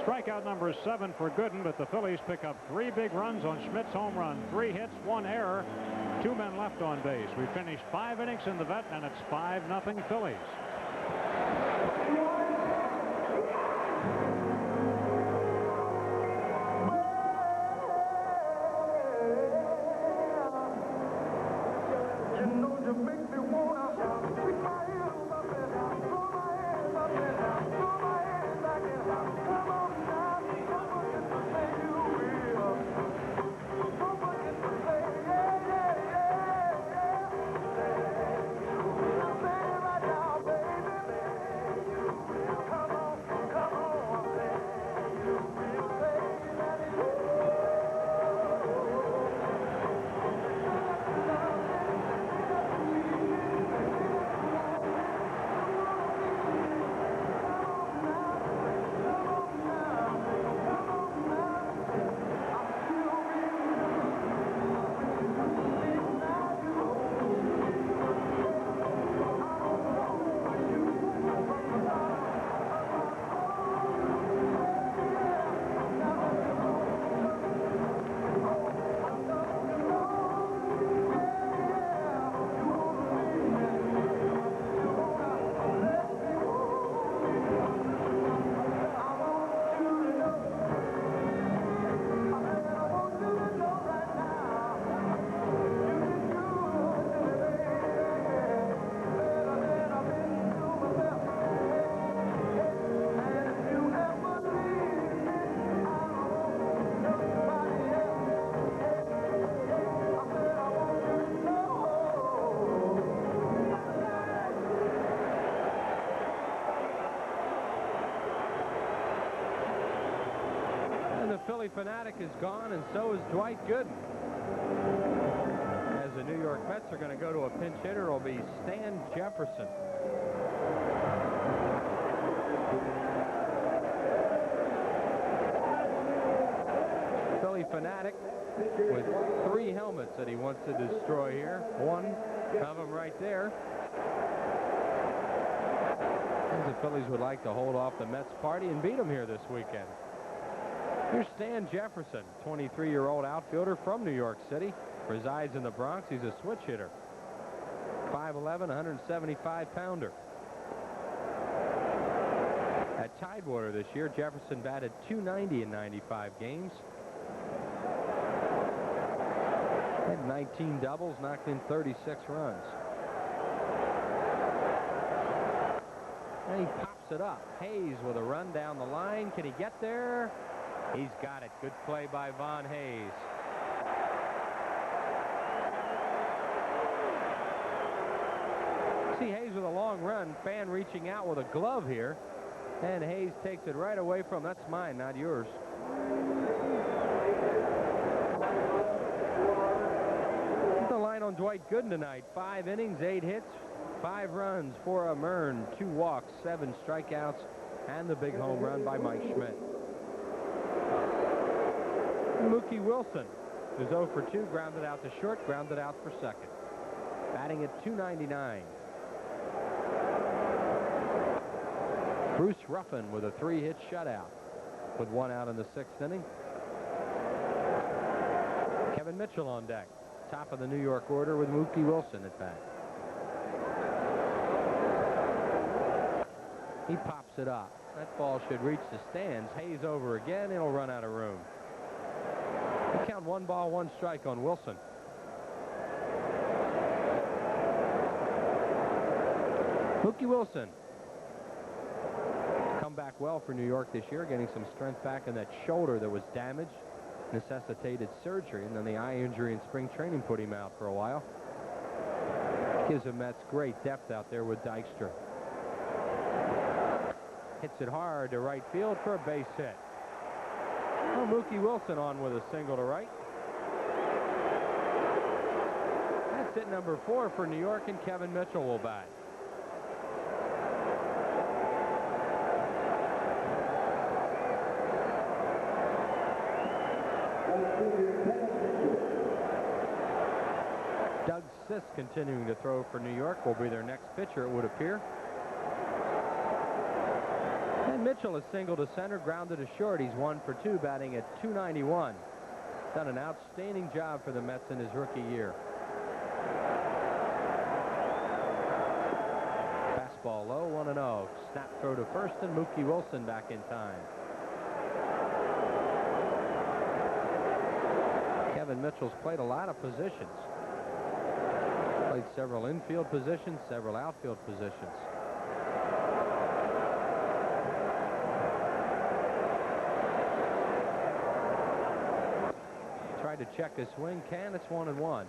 Strikeout number 7 for Gooden, but the Phillies pick up 3 big runs on Schmidt's home run. 3 hits, 1 error, 2 men left on base. We finished 5 innings in the vet, and it's 5-0 Phillies. Philly fanatic is gone, and so is Dwight Gooden. As the New York Mets are going to go to a pinch hitter, it'll be Stan Jefferson. Philly fanatic with 3 helmets that he wants to destroy here. One of them right there. The Phillies would like to hold off the Mets party and beat them here this weekend. Here's Stan Jefferson, 23-year-old outfielder from New York City, resides in the Bronx. He's a switch hitter. 5'11", 175-pounder. At Tidewater this year, Jefferson batted .290 in 95 games. Had 19 doubles, knocked in 36 runs. And he pops it up. Hayes with a run down the line. Can he get there? He's got it. Good play by Von Hayes. See Hayes with a long run. Fan reaching out with a glove here. And Hayes takes it right away from him. That's mine, not yours. The line on Dwight Gooden tonight. 5 innings, 8 hits. 5 runs, 4 earned, 2 walks, 7 strikeouts, and the big home run by Mike Schmidt. Mookie Wilson, who's 0 for 2, grounded out to short, grounded out for second. Batting at .299. Bruce Ruffin with a 3-hit shutout with 1 out in the 6th inning. Kevin Mitchell on deck. Top of the New York order with Mookie Wilson at bat. He pops it up. That ball should reach the stands. Hayes over again. It'll run out of room. We count 1 ball, 1 strike on Wilson. Mookie Wilson. Come back well for New York this year, getting some strength back in that shoulder that was damaged, necessitated surgery, and then the eye injury in spring training put him out for a while. Gives the Mets great depth out there with Dykstra. Hits it hard to right field for a base hit. Oh, Mookie Wilson on with a single to right. That's hit number 4 for New York, and Kevin Mitchell will bat. Doug Sisk continuing to throw for New York will be their next pitcher, it would appear. And Mitchell is single to center, grounded to short. He's 1 for 2, batting at .291. Done an outstanding job for the Mets in his rookie year. Fastball low, 1-0. Snap throw to first, and Mookie Wilson back in time. Kevin Mitchell's played a lot of positions. Played several infield positions, several outfield positions. To check his swing, it's 1-1.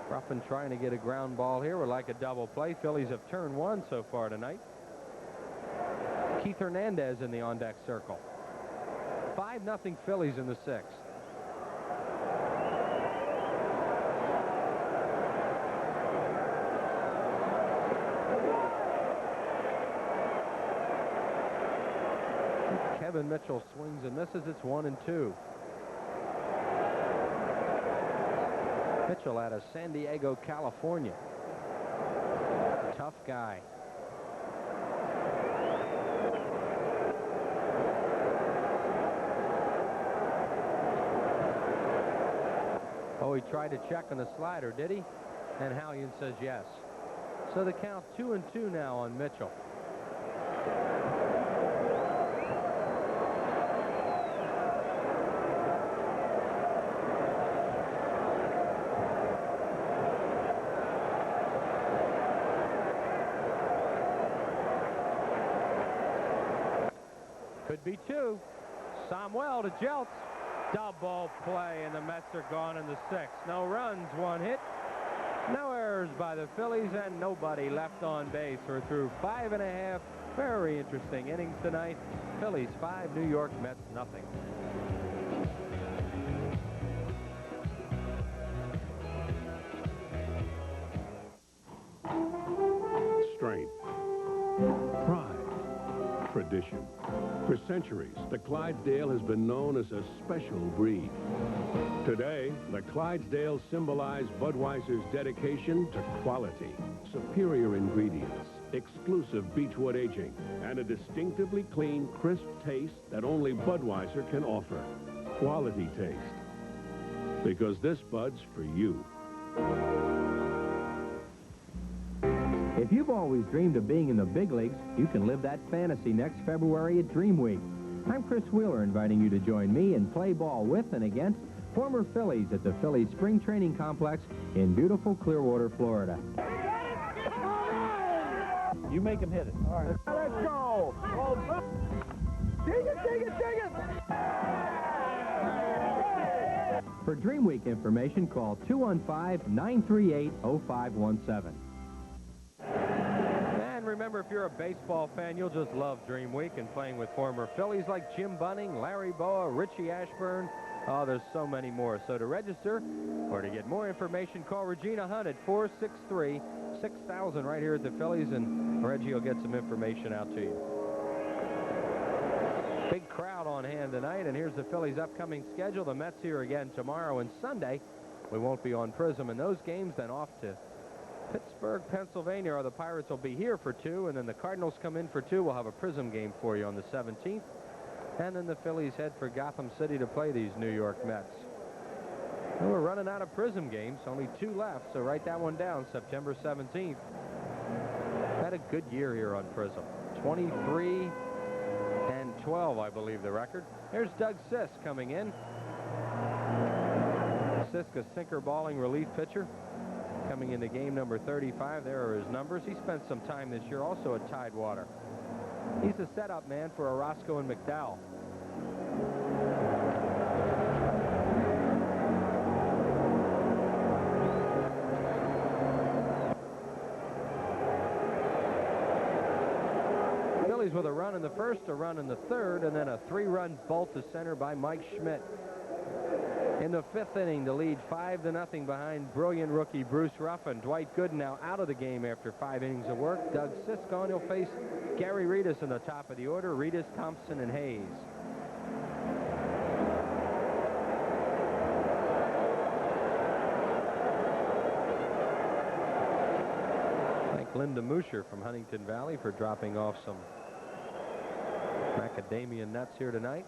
Ruffin trying to get a ground ball here. Would like a double play. Phillies have turned 1 so far tonight. Keith Hernandez in the on-deck circle. 5-0 Phillies in the 6th. Kevin Mitchell swings and misses. It's 1-2. Mitchell out of San Diego, California. Tough guy. Oh, he tried to check on the slider, did he? And Hallion says yes. So the count 2-2 now on Mitchell. Could be 2. Samuel to Jeltz. Double play, and the Mets are gone in the 6th. No runs, 1 hit. No errors by the Phillies, and nobody left on base. We're through 5.5 very interesting innings tonight. Phillies 5, New York Mets nothing. Pride. Tradition. For centuries, the Clydesdale has been known as a special breed. Today, the Clydesdales symbolize Budweiser's dedication to quality, superior ingredients, exclusive beechwood aging, and a distinctively clean, crisp taste that only Budweiser can offer. Quality taste. Because this Bud's for you. If you've always dreamed of being in the big leagues, you can live that fantasy next February at Dream Week. I'm Chris Wheeler, inviting you to join me and play ball with and against former Phillies at the Phillies Spring Training Complex in beautiful Clearwater, Florida. You make him hit it. All right. Let's go. Dig it, dig it, dig it. For Dream Week information, call 215-938-0517. And remember, if you're a baseball fan, you'll just love Dream Week and playing with former Phillies like Jim Bunning, Larry Boa, Richie Ashburn. Oh, there's so many more. So to register or to get more information, call Regina Hunt at 463-6000 right here at the Phillies, and Reggie will get some information out to you. Big crowd on hand tonight, and here's the Phillies' upcoming schedule. The Mets here again tomorrow and Sunday. We won't be on Prism in those games. Then off to Pittsburgh, Pennsylvania, or the Pirates will be here for 2, and then the Cardinals come in for 2. We'll have a Prism game for you on the 17th. And then the Phillies head for Gotham City to play these New York Mets. And we're running out of Prism games, only 2 left, so write that one down, September 17th. Had a good year here on Prism. 23-12, I believe the record. Here's Doug Sisk coming in. Sisk, a sinker balling relief pitcher, coming into game number 35. There are his numbers. He spent some time this year also at Tidewater. He's the setup man for Orozco and McDowell. Phillies with a run in the first, a run in the third, and then a 3-run bolt to center by Mike Schmidt. In the 5th inning, the lead 5-0 behind brilliant rookie Bruce Ruffin. Dwight Gooden now out of the game after 5 innings of work. Doug Sisk on. He'll face Gary Reedus in the top of the order. Reedus, Thompson, and Hayes. Thank Linda Musher from Huntington Valley for dropping off some macadamia nuts here tonight.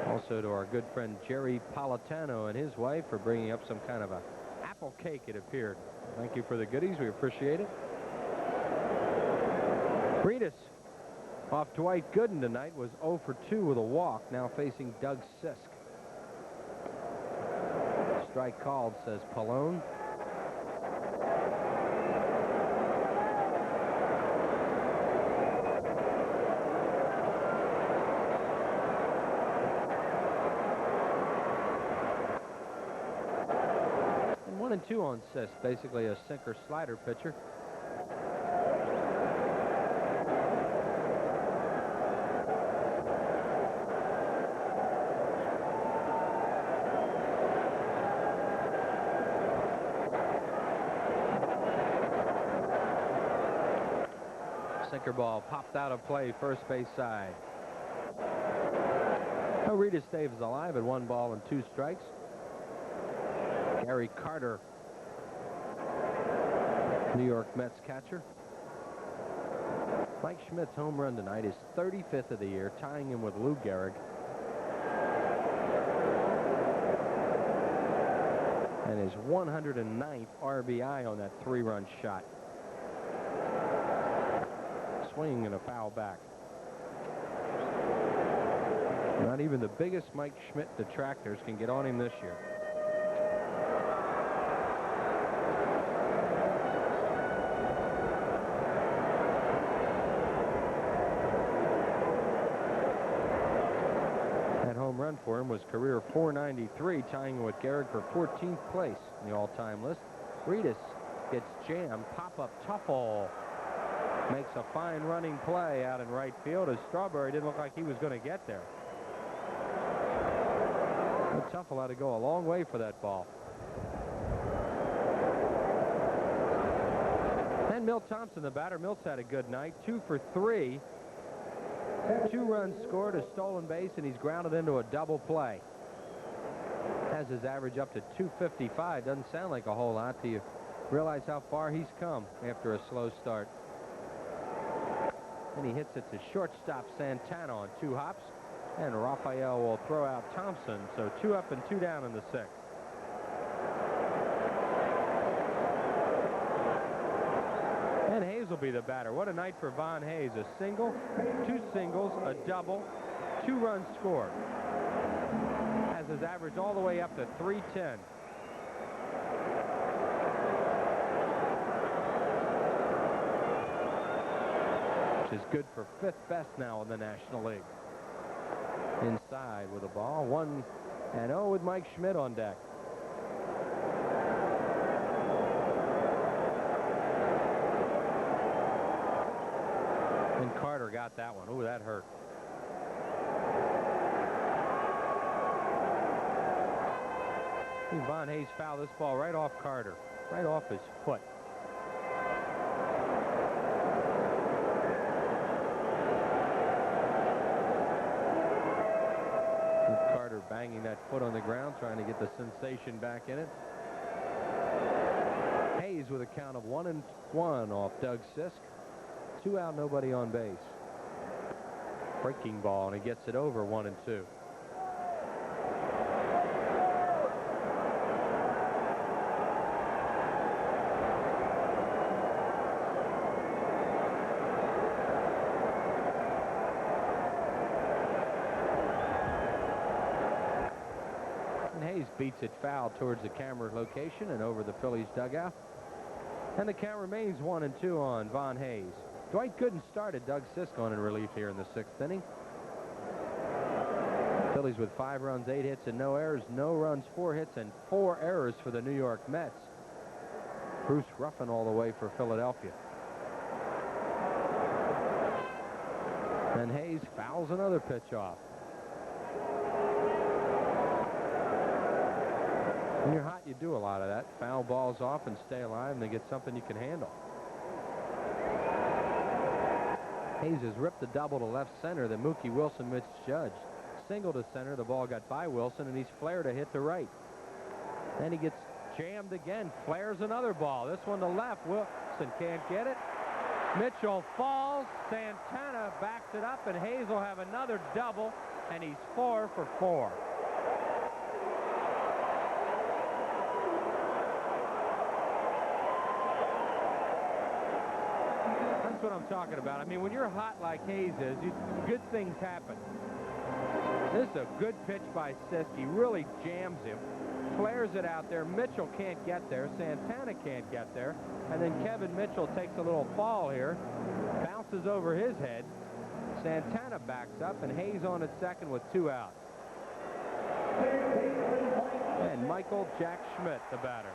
Also to our good friend Jerry Politano and his wife for bringing up some kind of a apple cake, it appeared. Thank you for the goodies. We appreciate it. Reedus off Dwight Gooden tonight was 0 for 2 with a walk, now facing Doug Sisk. Strike called, says Pallone. And 1-2 on Sisk, basically a sinker slider pitcher. Sinker ball popped out of play, first base side. Reedus stays alive at 1 ball and 2 strikes. Gary Carter, New York Mets catcher. Mike Schmidt's home run tonight is 35th of the year, tying him with Lou Gehrig. And his 109th RBI on that 3-run shot. Swinging and a foul back. Not even the biggest Mike Schmidt detractors can get on him this year. That home run for him was career .493, tying him with Gehrig for 14th place in the all-time list. Reedus gets jammed, pop-up Tuffle makes a fine running play out in right field as Strawberry didn't look like he was going to get there. Tuffle had to go a long way for that ball. And Milt Thompson, the batter. Milt's had a good night. 2 for 3. 2 runs scored, a stolen base, and he's grounded into a double play. Has his average up to 255. Doesn't sound like a whole lot till you realize how far he's come after a slow start. And he hits it to shortstop Santana on 2 hops. And Raphael will throw out Thompson. So 2 up and 2 down in the 6th. And Hayes will be the batter. What a night for Von Hayes. A single, 2 singles, a double, 2 runs scored. Has his average all the way up to 310. Which is good for 5th best now in the National League. Inside with a ball. 1-0 with Mike Schmidt on deck. And Carter got that one. Ooh, that hurt. Von Hayes fouled this ball right off Carter, right off his foot. And Carter banging that foot on the ground, trying to get the sensation back in it. Hayes with a count of 1-1 off Doug Sisk. 2 out, nobody on base. Breaking ball, and he gets it over 1-2. And Hayes beats it foul towards the camera location and over the Phillies dugout. And the count remains 1-2 on Von Hayes. Dwight Gooden started Doug Sisk on in relief here in the 6th inning. Phillies with 5 runs, 8 hits, and no errors. No runs, 4 hits, and 4 errors for the New York Mets. Bruce Ruffin all the way for Philadelphia. And Hayes fouls another pitch off. When you're hot, you do a lot of that. Foul balls off and stay alive, and then get something you can handle. Hayes has ripped a double to left center that Mookie Wilson misjudged. Single to center, the ball got by Wilson, and he's flared a hit to right. Then he gets jammed again, flares another ball. This one to left. Wilson can't get it. Mitchell falls. Santana backs it up, and Hayes will have another double, and he's 4 for 4. That's what I'm talking about. I mean, when you're hot like Hayes is, good things happen. This is a good pitch by Sisk. He really jams him, flares it out there. Mitchell can't get there. Santana can't get there. And then Kevin Mitchell takes a little fall here, bounces over his head. Santana backs up, and Hayes on at second with 2 outs. And Michael Jack Schmidt, the batter.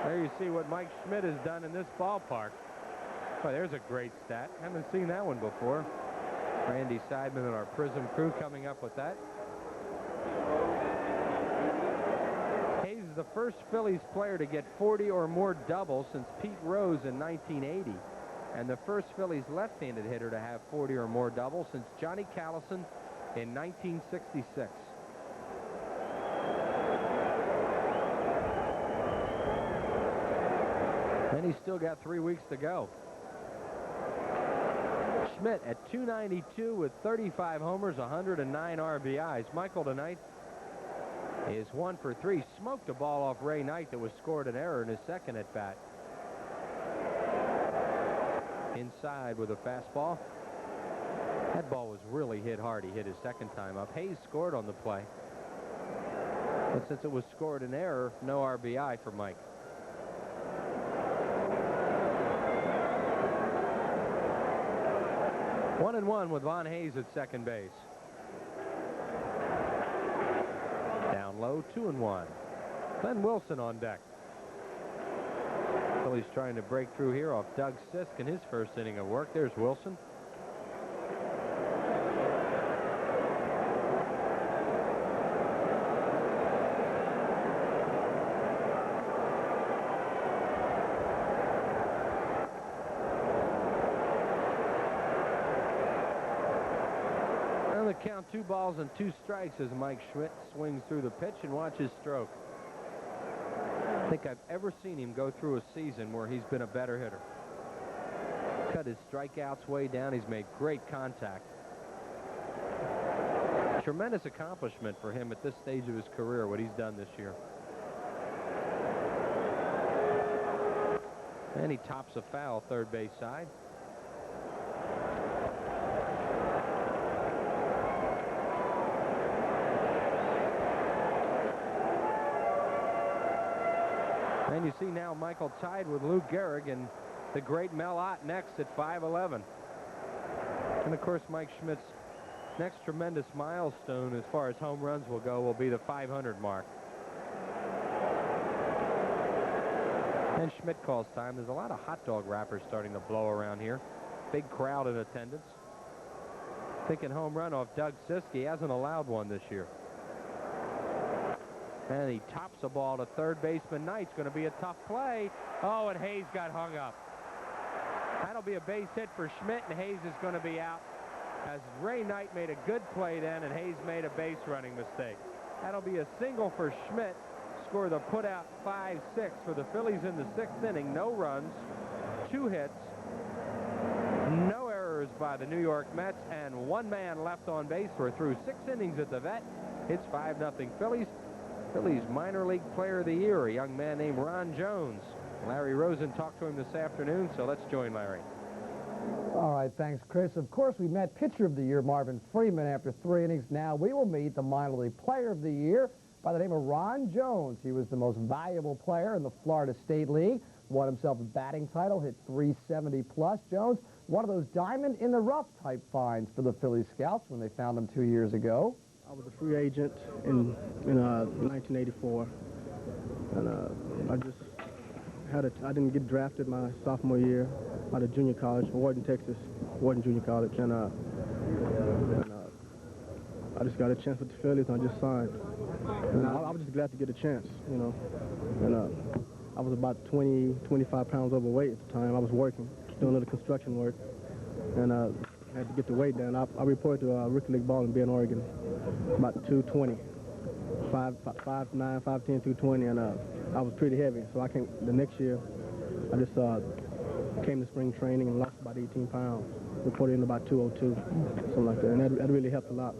There you see what Mike Schmidt has done in this ballpark. Boy, there's a great stat. Haven't seen that one before. Randy Seidman and our Prism crew coming up with that. Hayes is the first Phillies player to get 40 or more doubles since Pete Rose in 1980. And the first Phillies left-handed hitter to have 40 or more doubles since Johnny Callison in 1966. And he's still got 3 weeks to go. Schmidt at 292 with 35 homers, 109 RBIs. Michael tonight is 1 for 3. Smoked a ball off Ray Knight that was scored an error in his second at bat. Inside with a fastball. That ball was really hit hard. He hit his second time up. Hayes scored on the play. But since it was scored an error, no RBI for Mike. 1-1 with Von Hayes at second base. Down low, 2-1. Glenn Wilson on deck. Phillies trying to break through here off Doug Sisk in his first inning of work. There's Wilson. 2 balls and 2 strikes as Mike Schmidt swings through the pitch and watches stroke. I think I've ever seen him go through a season where he's been a better hitter. Cut his strikeouts way down. He's made great contact. Tremendous accomplishment for him at this stage of his career, what he's done this year. And he tops a foul third base side. And you see now Michael tied with Lou Gehrig and the great Mel Ott next at 5'11". And of course Mike Schmidt's next tremendous milestone as far as home runs will go will be the 500 mark. And Schmidt calls time. There's a lot of hot dog wrappers starting to blow around here. Big crowd in attendance. Thinking home run off Doug Sisk. He hasn't allowed one this year. And he tops a ball to third baseman Knight's going to be a tough play. Oh, and Hayes got hung up. That'll be a base hit for Schmidt, and Hayes is going to be out as Ray Knight made a good play then, and Hayes made a base running mistake. That'll be a single for Schmidt. Score the put out 5-6 for the Phillies in the 6th inning. No runs, 2 hits, no errors by the New York Mets, and 1 man left on base. We're through 6 innings at the Vet. It's 5-0 Phillies. Phillies minor league player of the year, a young man named Ron Jones. Larry Rosen talked to him this afternoon, so let's join Larry. All right, thanks, Chris. Of course, we met pitcher of the year Marvin Freeman after 3 innings. Now we will meet the minor league player of the year by the name of Ron Jones. He was the most valuable player in the Florida State League, won himself a batting title, hit 370 plus. Jones, one of those diamond in the rough type finds for the Philly scouts when they found him 2 years ago. I was a free agent in 1984, and I didn't get drafted my sophomore year out of junior college, Wharton, Texas, Wharton Junior College, and I just got a chance with the Phillies, and I just signed. And I was just glad to get a chance, you know. And I was about 25 pounds overweight at the time. I was working, doing a little construction work, and I had to get the weight down. I reported to Rookie League Ball in Bend, Oregon, about 220, 5'9", 5'10", 220, and I was pretty heavy. So I came the next year. I just came to spring training and lost about 18 pounds. Reported in about 202, something like that, and that really helped a lot.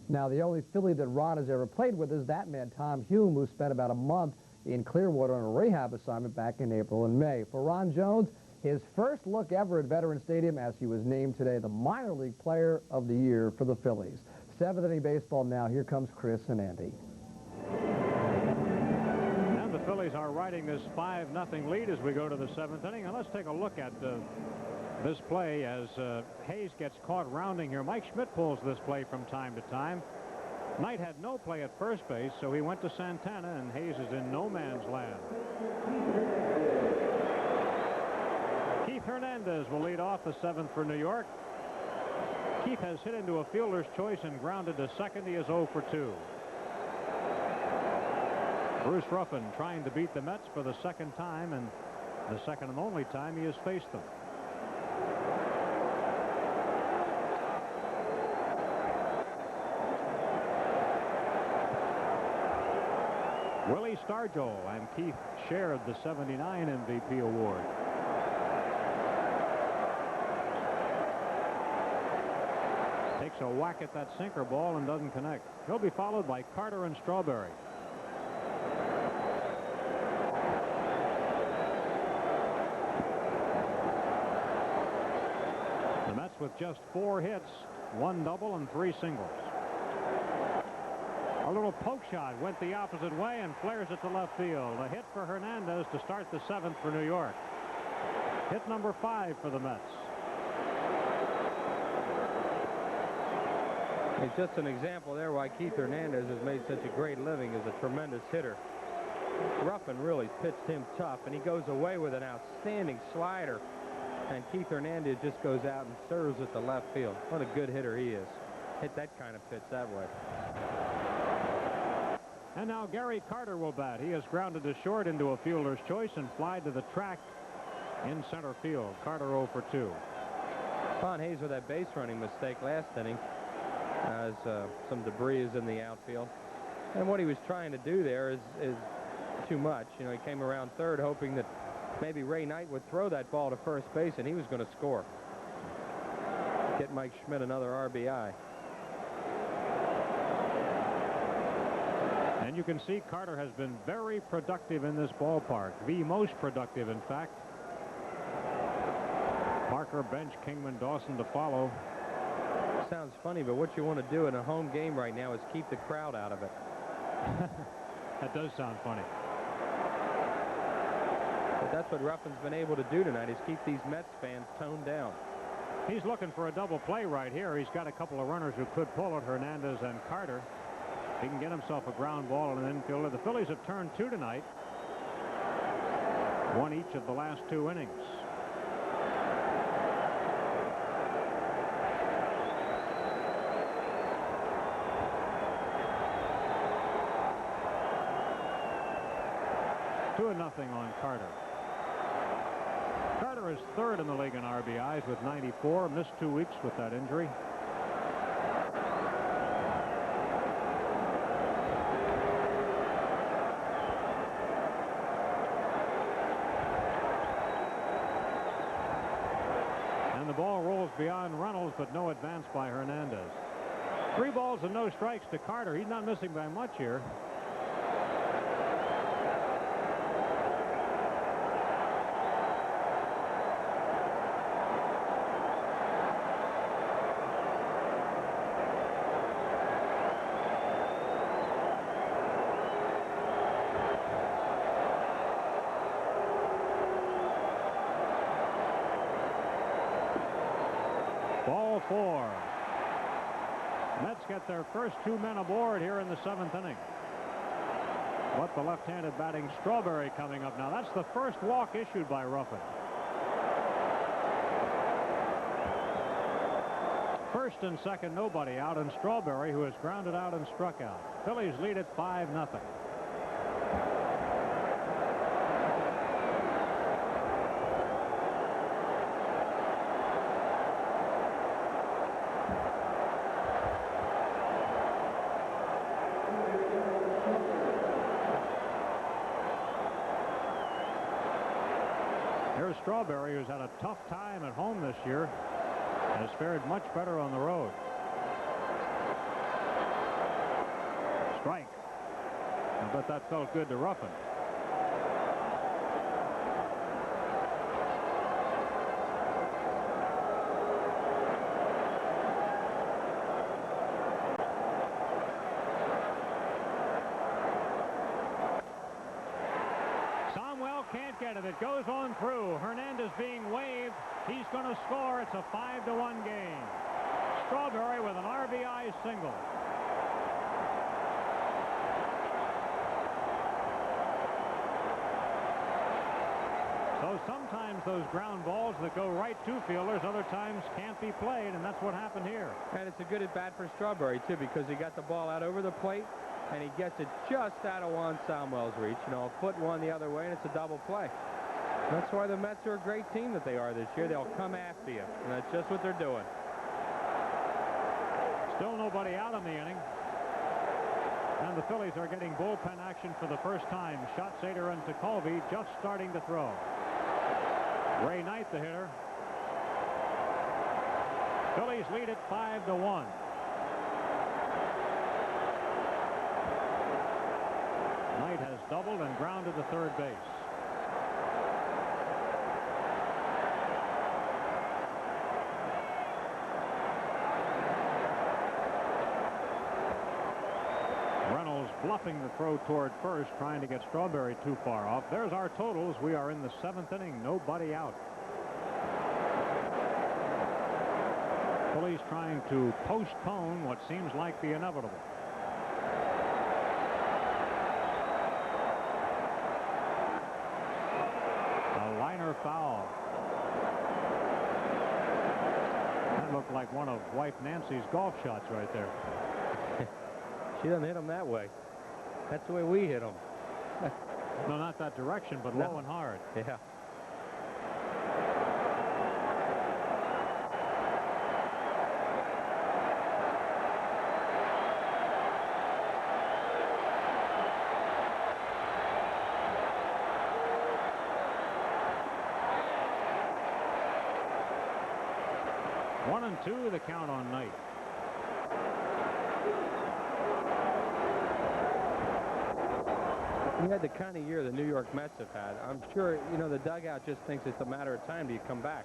Now, the only Philly that Ron has ever played with is that man, Tom Hume, who spent about a month in Clearwater on a rehab assignment back in April and May. For Ron Jones, his first look ever at Veterans Stadium as he was named today the minor league player of the year for the Phillies. 7th inning baseball now. Here comes Chris and Andy. And the Phillies are riding this 5-0 lead as we go to the 7th inning. And let's take a look at this play as Hayes gets caught rounding here. Mike Schmidt pulls this play from time to time. Knight had no play at first base, so he went to Santana, and Hayes is in no man's land. Keith Hernandez will lead off the 7th for New York. Keith has hit into a fielder's choice and grounded to second. He is 0 for 2. Bruce Ruffin trying to beat the Mets for the 2nd time, and the 2nd and only time he has faced them. Willie Stargell and Keith shared the '79 MVP award. Takes a whack at that sinker ball and doesn't connect. He'll be followed by Carter and Strawberry. The Mets with just 4 hits, 1 double and 3 singles. A little poke shot went the opposite way and flares it to left field. A hit for Hernandez to start the 7th for New York. Hit number 5 for the Mets. It's just an example there why Keith Hernandez has made such a great living as a tremendous hitter. Ruffin really pitched him tough, and he goes away with an outstanding slider. And Keith Hernandez just goes out and serves at the left field. What a good hitter he is. Hit that kind of pitch that way. And now Gary Carter will bat. He has grounded to short into a fielder's choice and flied to the track in center field. Carter 0 for 2. Von Hayes with that base running mistake last inning. as some debris is in the outfield. And what he was trying to do there is too much. You know, he came around third hoping that maybe Ray Knight would throw that ball to first base and he was going to score. Get Mike Schmidt another RBI. And you can see Carter has been very productive in this ballpark. The most productive, in fact. Parker, Bench, Kingman, Dawson to follow. Sounds funny, but what you want to do in a home game right now is keep the crowd out of it. That does sound funny. But that's what Ruffin's been able to do tonight, is keep these Mets fans toned down. He's looking for a double play right here. He's got a couple of runners who could pull it, Hernandez and Carter. He can get himself a ground ball and an infielder. The Phillies have turned 2 tonight. 1 each of the last 2 innings. Two and nothing on Carter. Carter is 3rd in the league in RBIs with 94. Missed 2 weeks with that injury. And the ball rolls beyond Reynolds, but no advance by Hernandez. 3 balls and no strikes to Carter. He's not missing by much here. Ball 4. Mets get their first 2 men aboard here in the 7th inning. But the left-handed batting Strawberry coming up now. That's the first walk issued by Ruffin. First and second, nobody out, and Strawberry, who has grounded out and struck out. Phillies lead it 5-0. Here's Strawberry, who's had a tough time at home this year, has fared much better on the road. Strike. I bet that felt good to Ruffin. Can't get it. It goes on through. Hernandez being waved. He's going to score. It's a 5-1 game. Strawberry with an RBI single. So sometimes those ground balls that go right to fielders, other times can't be played, and that's what happened here. And it's a good at bat for Strawberry, too, because he got the ball out over the plate. And he gets it just out of Juan Samuel's reach. You know, a foot one the other way, and it's a double play. That's why the Mets are a great team that they are this year. They'll come after you, and that's just what they're doing. Still nobody out in the inning. And the Phillies are getting bullpen action for the first time. Schatzeder and Tekulve just starting to throw. Ray Knight, the hitter. Phillies lead it 5-1. Knight has doubled and grounded to third base. Reynolds bluffing the throw toward first, trying to get Strawberry too far off. There's our totals. We are in the 7th inning. Nobody out. Phillies trying to postpone what seems like the inevitable. Foul. That looked like one of wife Nancy's golf shots right there. She doesn't hit him that way. That's the way we hit him. No, not that direction, but low and hard. Yeah. 1-2 the count on Knight. You had the kind of year the New York Mets have had. I'm sure, you know, the dugout just thinks it's a matter of time till you come back.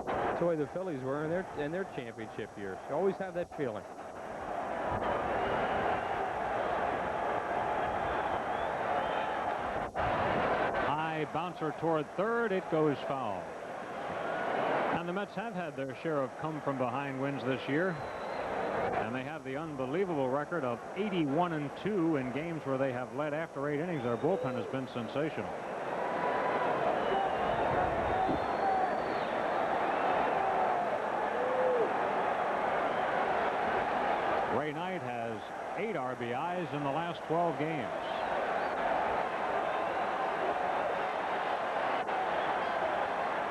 That's the way the Phillies were in their championship years. You always have that feeling. High bouncer toward third. It goes foul. And the Mets have had their share of come-from-behind wins this year. And they have the unbelievable record of 81-2 in games where they have led after 8 innings. Their bullpen has been sensational. Ray Knight has 8 RBIs in the last 12 games.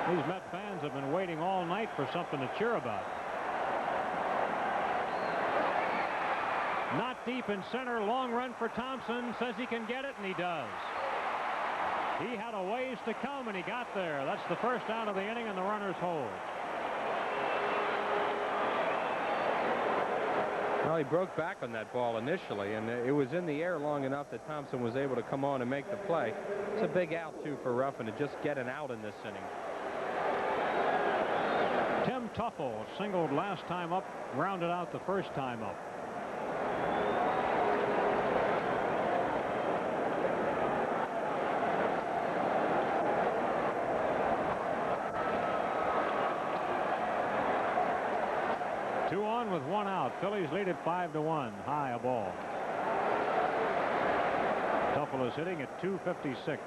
These Met fans have been waiting all night for something to cheer about. Not deep in center. Long run for Thompson. Says he can get it, and he does. He had a ways to come, and he got there. That's the first out of the inning, and the runners hold. Well, he broke back on that ball initially, and it was in the air long enough that Thompson was able to come on and make the play. It's a big out, too, for Ruffin to just get an out in this inning. Tim Tuffle singled last time up, grounded out the first time up. Two on with 1 out. Phillies lead it 5-1. High a ball. Tuffle is hitting at .256.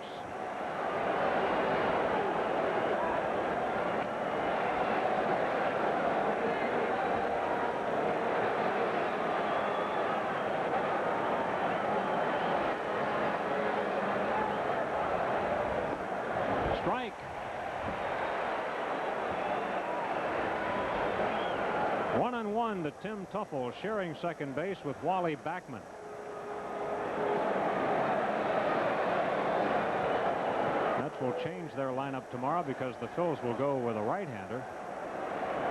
Strike. 1-1 to Tim Tuffle, sharing second base with Wally Backman. Mets will change their lineup tomorrow because the Phils will go with a right-hander.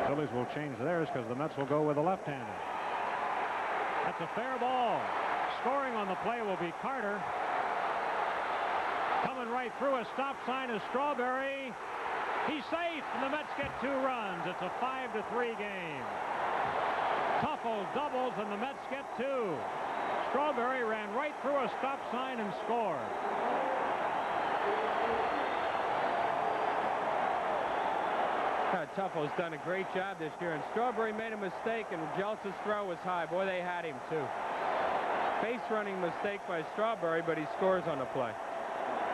Phillies will change theirs because the Mets will go with a left-hander. That's a fair ball. Scoring on the play will be Carter. Coming right through a stop sign is Strawberry. He's safe, and the Mets get 2 runs. It's a 5-3 game. Tuffle doubles, and the Mets get 2. Strawberry ran right through a stop sign and scored. Tuffle's done a great job this year, and Strawberry made a mistake, and Jeltz's throw was high. Boy, they had him, too. Base running mistake by Strawberry, but he scores on the play.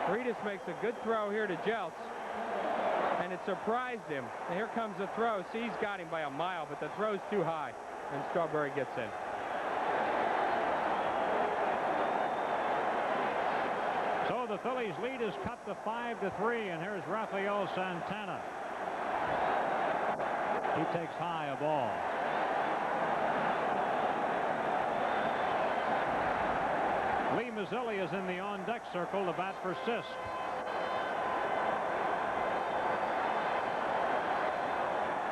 Reedus makes a good throw here to Jeltz, and it surprised him. And here comes the throw. See, he's got him by a mile, but the throw's too high, and Strawberry gets in. So the Phillies lead is cut to 5-3, and here's Rafael Santana. He takes high a ball. Lee Mazzilli is in the on-deck circle to bat for Sisk.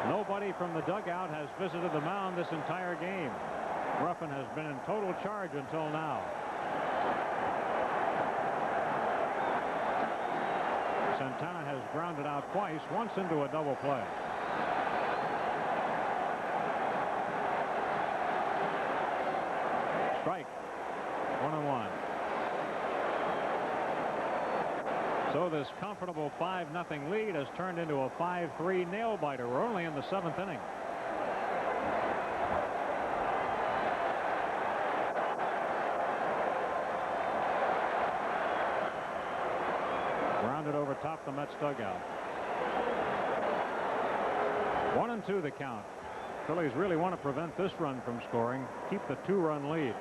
Nobody from the dugout has visited the mound this entire game. Ruffin has been in total charge until now. Santana has grounded out twice, once into a double play. Strike. 1-1. So this comfortable 5-0 lead has turned into a 5-3 nail-biter. We're only in the 7th inning. Grounded over top the Mets dugout. 1-2 the count. Phillies really want to prevent this run from scoring, keep the 2-run lead.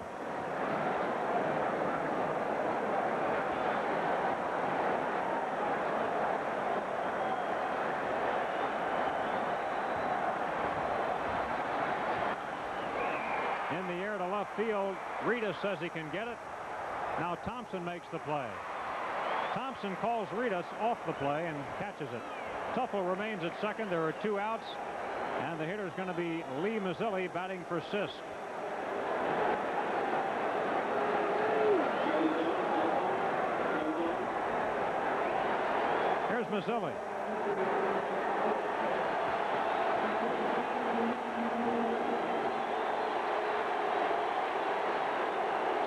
In the air to left field, Reedus says he can get it. Now Thompson makes the play. Thompson calls Reedus off the play and catches it. Tuffle remains at second. There are 2 outs. And the hitter is going to be Lee Mazzilli batting for Sisk. Here's Mazzilli.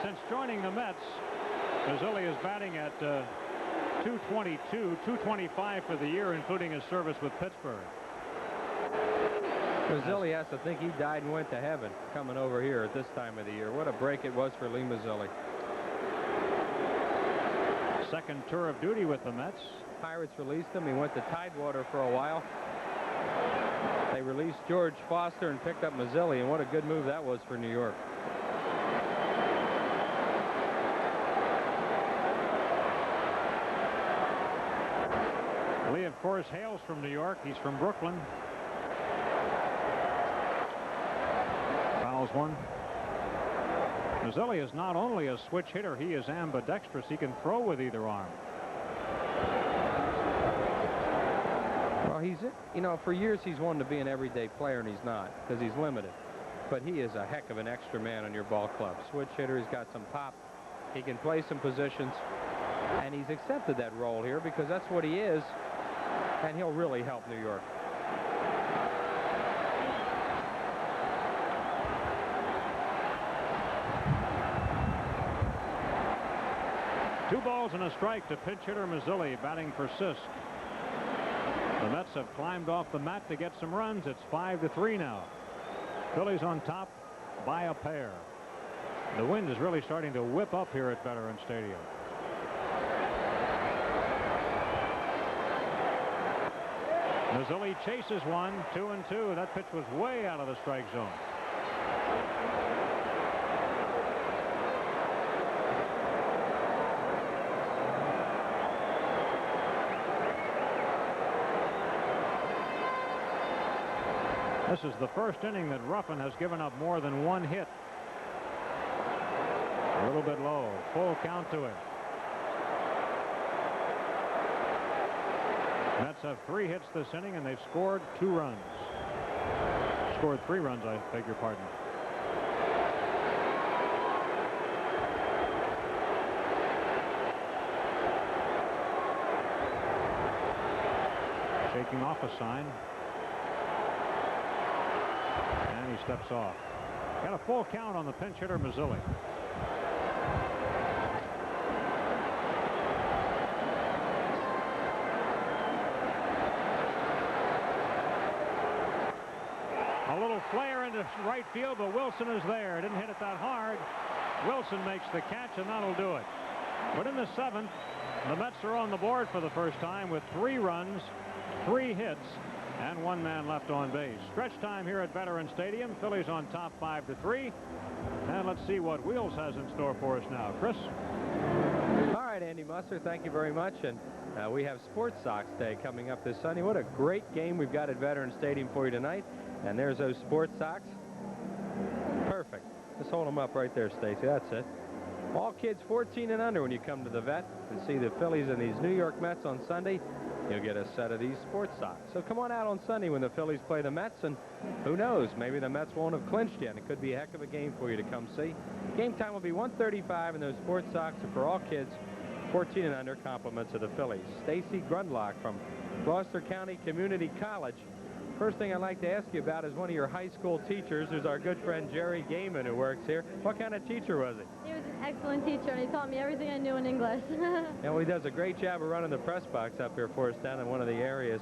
Since joining the Mets, Mazzilli is batting at 222, 225 for the year, including his service with Pittsburgh. Mazzilli has to think he died and went to heaven coming over here at this time of the year. What a break it was for Lee Mazzilli. Second tour of duty with the Mets. Pirates released him. He went to Tidewater for a while. They released George Foster and picked up Mazzilli, and what a good move that was for New York. Lee, of course, hails from New York. He's from Brooklyn. Fouls one. Mazzilli is not only a switch hitter, he is ambidextrous. He can throw with either arm. Well, he's, you know, for years he's wanted to be an everyday player, and he's not, because he's limited. But he is a heck of an extra man on your ball club. Switch hitter, he's got some pop. He can play some positions, and he's accepted that role here because that's what he is, and he'll really help New York. Two balls and a strike to pinch hitter Mazzilli batting for Sisk. The Mets have climbed off the mat to get some runs. It's 5-3 now. Phillies on top by a pair. The wind is really starting to whip up here at Veterans Stadium. Mazzilli chases one, 2-2. That pitch was way out of the strike zone. This is the first inning that Ruffin has given up more than one hit. A little bit low. Full count to him. Mets have 3 hits this inning, and they've scored 2 runs. Scored 3 runs, I beg your pardon. Shaking off a sign. And he steps off. Got a full count on the pinch hitter Mazzilli. A little flare into right field, but Wilson is there. Didn't hit it that hard. Wilson makes the catch, and that'll do it. But in the 7th, the Mets are on the board for the first time with 3 runs, 3 hits, and 1 man left on base. Stretch time here at Veterans Stadium. Phillies on top 5-3. And let's see what Wheels has in store for us now. Chris? All right, Andy Musser, thank you very much. And we have Sports Sox Day coming up this Sunday. What a great game we've got at Veterans Stadium for you tonight. And there's those Sports Sox. Perfect. Just hold them up right there, Stacy. That's it. All kids 14 and under when you come to the Vet and see the Phillies and these New York Mets on Sunday. You'll get a set of these Sports Sox. So come on out on Sunday when the Phillies play the Mets, and who knows, maybe the Mets won't have clinched yet. It could be a heck of a game for you to come see. Game time will be 1:35, and those Sports Sox are for all kids 14 and under, compliments of the Phillies. Stacy Grundlock from Gloucester County Community College. First thing I'd like to ask you about is one of your high school teachers. There's our good friend Jerry Gaiman who works here. What kind of teacher was he? He was an excellent teacher, and he taught me everything I knew in English. And well, he does a great job of running the press box up here for us down in one of the areas.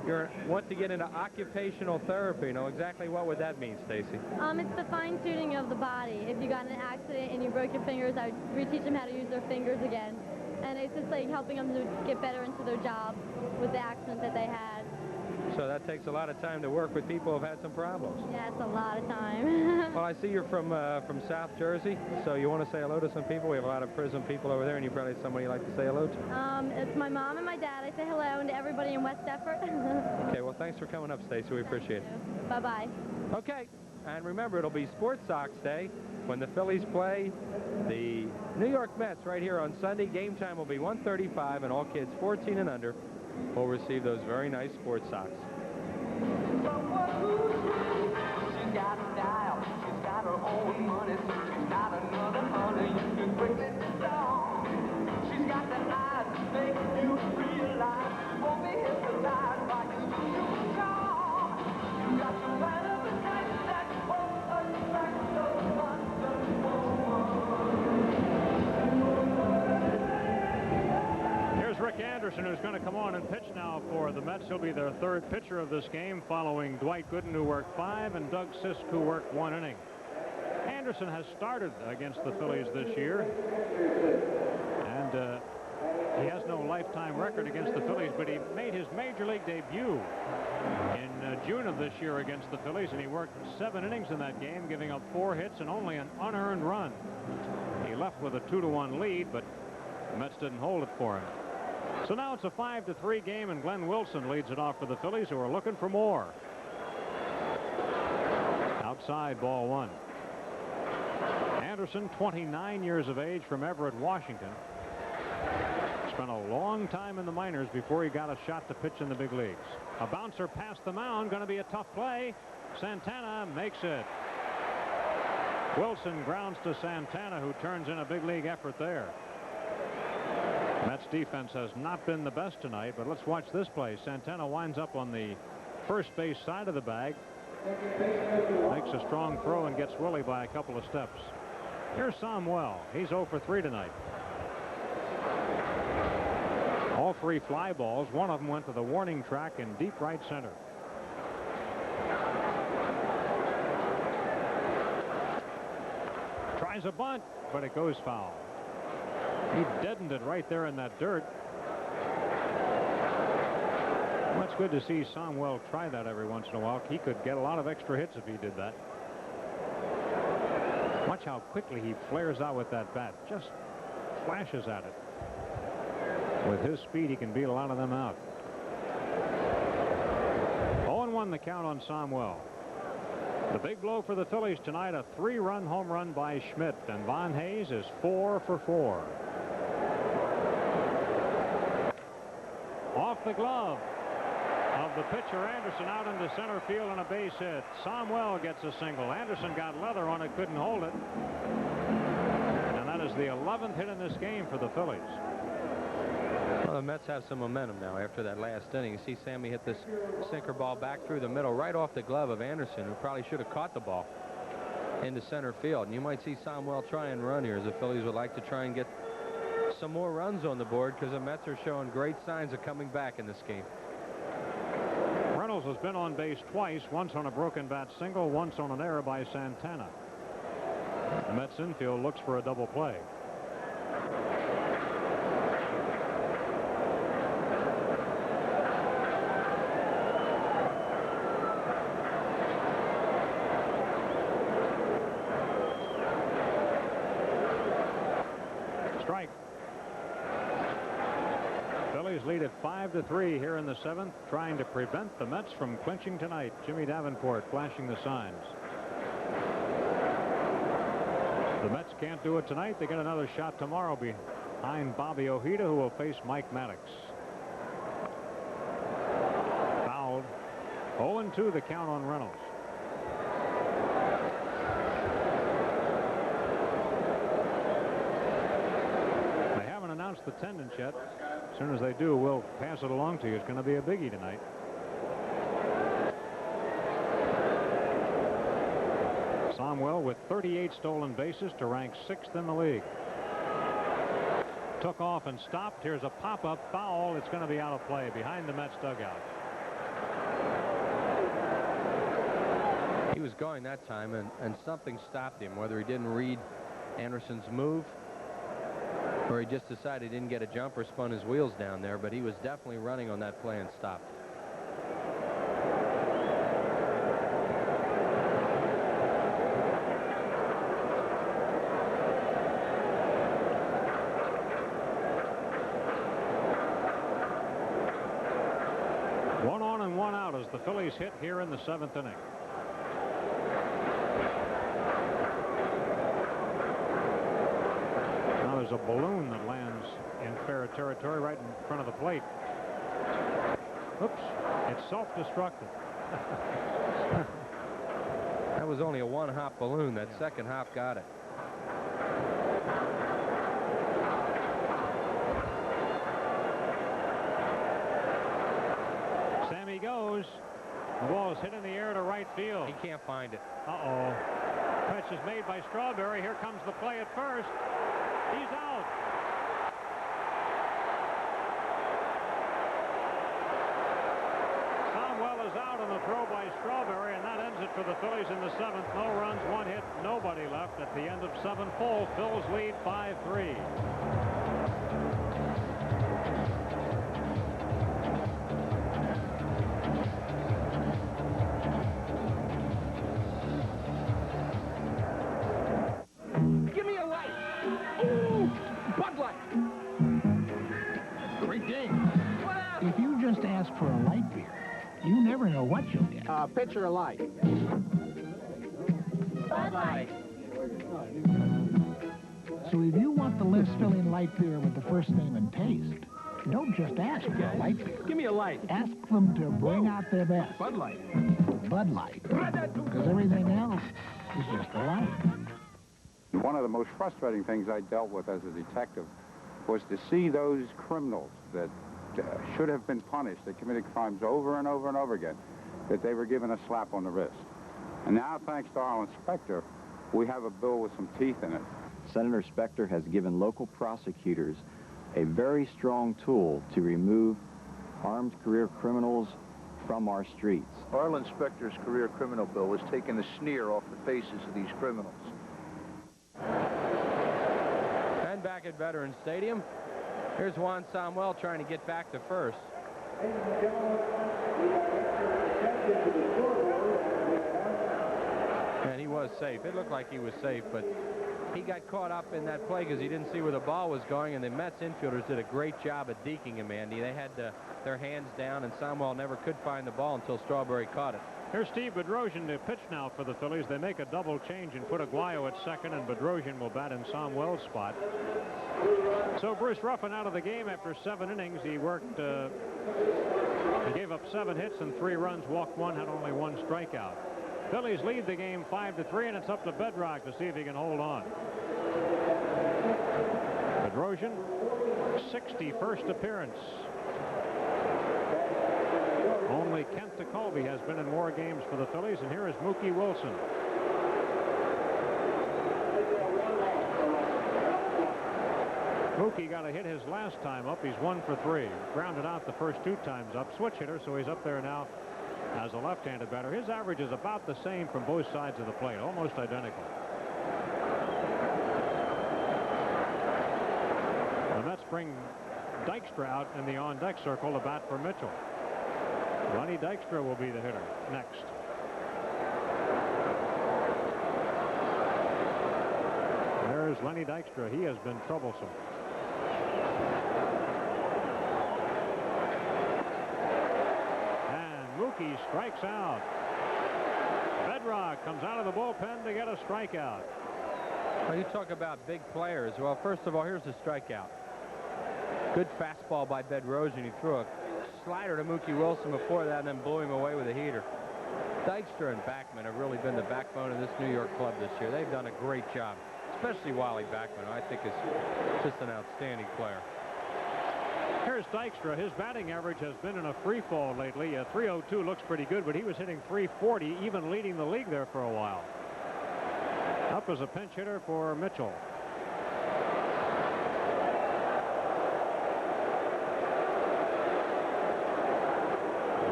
You want to get into occupational therapy. You know, exactly what would that mean, Stacy? It's the fine-tuning of the body. If you got in an accident and you broke your fingers, I would teach them how to use their fingers again. And it's just like helping them to get better into their job with the accident that they had. So that takes a lot of time to work with people who've had some problems. Yeah, it's a lot of time. Well, I see you're from South Jersey, so you want to say hello to some people. We have a lot of prison people over there, and you probably have somebody you'd like to say hello to. It's my mom and my dad. I say hello, and to everybody in West Deptford. Okay, well, thanks for coming up, Stacey. We appreciate it. Bye-bye. Okay, and remember, it'll be Sports Sox Day when the Phillies play the New York Mets right here on Sunday. Game time will be 1:35, and all kids 14 and under will receive those very nice sports socks. She's got a style, she's got her own money, so she's not another honey you can quickly disarm. She's got the eyes that make you realize you won't be hypnotized by your usual charm. You got the kind of a type that won't attract the London woman. Here's Rick Anderson, who's going to come on and pitch now for the Mets. He'll be their third pitcher of this game, following Dwight Gooden, who worked 5, and Doug Sisk, who worked 1 inning. Anderson has started against the Phillies this year, and he has no lifetime record against the Phillies, but he made his major league debut in June of this year against the Phillies, and he worked 7 innings in that game, giving up 4 hits and only an unearned run. He left with a 2-1 lead, but the Mets didn't hold it for him. So now it's a 5-3 game, and Glenn Wilson leads it off for the Phillies, who are looking for more. Outside, ball 1. Anderson, 29 years of age, from Everett, Washington. Spent a long time in the minors before he got a shot to pitch in the big leagues. A bouncer past the mound, going to be a tough play. Santana makes it. Wilson grounds to Santana, who turns in a big league effort there. Mets defense has not been the best tonight, but let's watch this play. Santana winds up on the first base side of the bag, makes a strong throw, and gets Willie by a couple of steps. Here's Samuel. He's 0 for 3 tonight. All 3 fly balls. One of them went to the warning track in deep right center. Tries a bunt, but it goes foul. He deadened it right there in that dirt. Well, it's good to see Samuel try that every once in a while. He could get a lot of extra hits if he did that. Watch how quickly he flares out with that bat. Just flashes at it. With his speed, he can beat a lot of them out. 0-1 the count on Samuel. The big blow for the Phillies tonight, a 3-run home run by Schmidt, and Von Hayes is 4 for 4. Off the glove of the pitcher Anderson, out into center field, and a base hit. Samuel gets a single. Anderson got leather on it, couldn't hold it. And that is the 11th hit in this game for the Phillies. Well, the Mets have some momentum now after that last inning. You see Sammy hit this sinker ball back through the middle, right off the glove of Anderson, who probably should have caught the ball into center field. And you might see Samuel try and run here, as the Phillies would like to try and get some more runs on the board, because the Mets are showing great signs of coming back in this game. Reynolds has been on base twice, once on a broken bat single, once on an error by Santana. The Mets infield looks for a double play. Strike. Phillies lead at 5-3 here in the 7th, trying to prevent the Mets from clinching tonight. Jimmy Davenport flashing the signs. The Mets can't do it tonight. They get another shot tomorrow behind Bobby Ojeda, who will face Mike Maddox. Fouled. 0-2 the count on Reynolds. They haven't announced the attendance yet. As soon as they do, we'll pass it along to you. It's going to be a biggie tonight. Samuel with 38 stolen bases to rank 6th in the league. Took off and stopped. Here's a pop-up foul. It's going to be out of play behind the Mets dugout. He was going that time, and something stopped him, whether he didn't read Anderson's move or he just decided he didn't get a jump or spun his wheels down there, but he was definitely running on that play and stopped. One on and one out as the Phillies hit here in the 7th inning. Now there's a balloon that lands in fair territory right in front of the plate. Oops, it's self-destructive. That was only a one-hop balloon. That second hop got it. Sammy goes. The ball is hit in the air to right field. He can't find it. Uh-oh. Pitch is made by Strawberry. Here comes the play at first. He's out. Somwell is out on the throw by Strawberry, and that ends it for the Phillies in the seventh. No runs, one hit, nobody left at the end of 7 full. Phil's lead 5-3. Give me a light. Ooh, Bud Light. Great game. If you just ask for a light beer, you never know what you'll get. Pitcher of light. Bud Light. So if you want the less-filling light beer with the first name and taste, don't just ask for a light beer. Give me a light. Ask them to bring out their best. Bud Light. Bud Light. Because everything else is just a light. One of the most frustrating things I dealt with as a detective was to see those criminals that should have been punished, that committed crimes over and over and over again, that they were given a slap on the wrist. And now, thanks to our inspector, we have a bill with some teeth in it. Senator Specter has given local prosecutors a very strong tool to remove armed career criminals from our streets. Arlen Specter's career criminal bill has taken the sneer off the faces of these criminals. And back at Veterans Stadium, here's Juan Somwell trying to get back to first. And he was safe. It looked like he was safe, but he got caught up in that play because he didn't see where the ball was going, and the Mets infielders did a great job at deking him, Andy. They had their hands down, and Somwell never could find the ball until Strawberry caught it. Here's Steve Bedrosian to pitch now for the Phillies. They make a double change and put Aguayo at second, and Bedrosian will bat in Somwell's spot. So Bruce Ruffin out of the game after 7 innings. He worked, he gave up 7 hits and 3 runs, walked 1, had only 1 strikeout. Phillies lead the game 5-3, and it's up to Bedrock to see if he can hold on. Bedrosian, 61st appearance. Only Kent Tekulve has been in more games for the Phillies, and here is Mookie Wilson. Mookie got a hit his last time up. He's 1 for 3. Grounded out the first 2 times up. Switch hitter, so he's up there now as a left-handed batter. His average is about the same from both sides of the plate, almost identical. The Mets bring Dykstra out in the on-deck circle to bat for Mitchell. Lenny Dykstra will be the hitter next. There's Lenny Dykstra. He has been troublesome. Mookie strikes out. Bedrock comes out of the bullpen to get a strikeout. Well, you talk about big players. Well, first of all, here's the strikeout. Good fastball by Bedrosian. He threw a slider to Mookie Wilson before that and then blew him away with a heater. Dykstra and Backman have really been the backbone of this New York club this year. They've done a great job, especially Wally Backman, who I think is just an outstanding player. Here's Dykstra. His batting average has been in a free fall lately. 302 looks pretty good, but he was hitting 340, even leading the league there for a while. Up as a pinch hitter for Mitchell.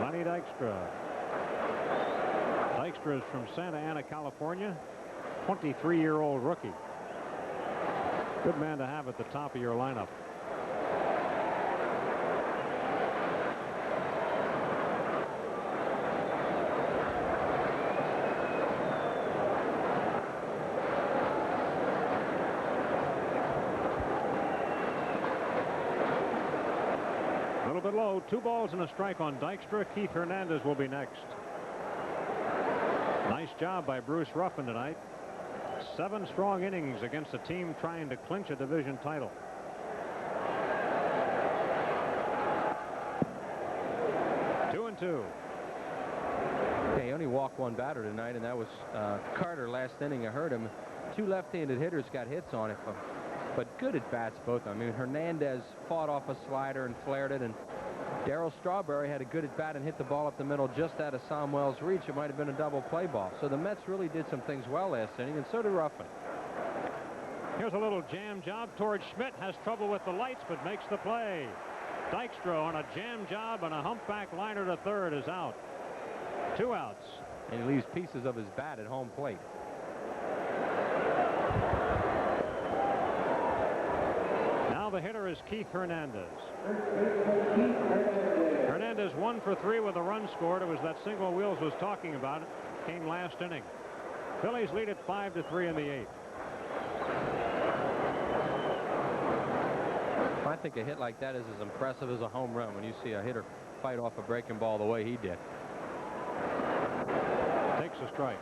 Lenny Dykstra. Dykstra is from Santa Ana, California. 23-year-old rookie. Good man to have at the top of your lineup. Low. 2 balls and a strike on Dykstra. Keith Hernandez will be next. Nice job by Bruce Ruffin tonight. 7 strong innings against a team trying to clinch a division title. 2-2. Yeah, he only walked one batter tonight, and that was Carter last inning. I heard him. 2 left-handed hitters got hits on it, but good at-bats, both. I mean, Hernandez fought off a slider and flared it, and Darryl Strawberry had a good at-bat and hit the ball up the middle just out of Somwell's reach. It might have been a double play ball. So the Mets really did some things well last inning, and so did Ruffin. Here's a little jam job towards Schmidt. Has trouble with the lights, but makes the play. Dykstra on a jam job, and a humpback liner to third is out. 2 outs. And he leaves pieces of his bat at home plate. Now the hitter is Keith Hernandez. Hernandez 1 for 3 with a run scored. It was that single Wheels was talking about. It came last inning. Phillies lead it 5-3 in the 8th. I think a hit like that is as impressive as a home run when you see a hitter fight off a breaking ball the way he did. Takes a strike.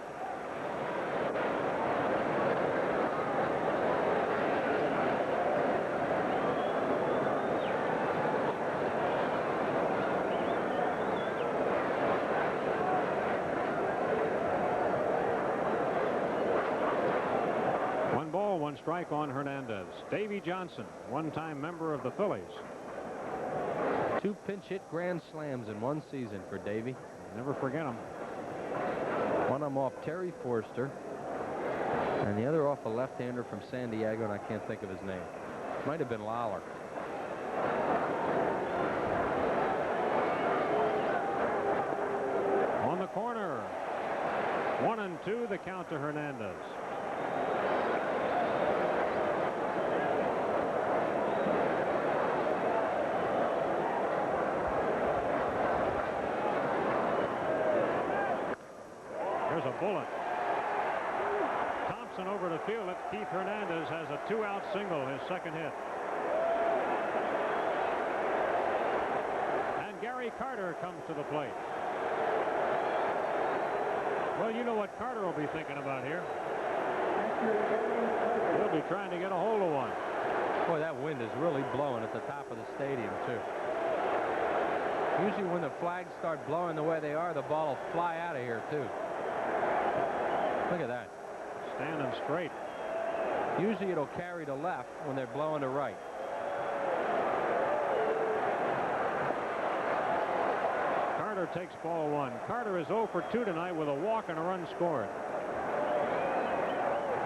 One ball, one strike on Hernandez. Davy Johnson, one-time member of the Phillies. 2 pinch hit grand slams in one season for Davy. Never forget them. One of them off Terry Forster, and the other off a left-hander from San Diego, and I can't think of his name. Might have been Lawler. On the corner. 1-2, the count to Hernandez. There's a bullet. Thompson over to field it. Keith Hernandez has a 2-out single, his second hit. And Gary Carter comes to the plate. Well, you know what Carter will be thinking about here. He'll be trying to get a hold of one. Boy, that wind is really blowing at the top of the stadium, too. Usually when the flags start blowing the way they are, the ball will fly out of here, too. Look at that. Standing straight. Usually it'll carry to left when they're blowing to right. Carter takes ball 1. Carter is 0 for 2 tonight with a walk and a run scored.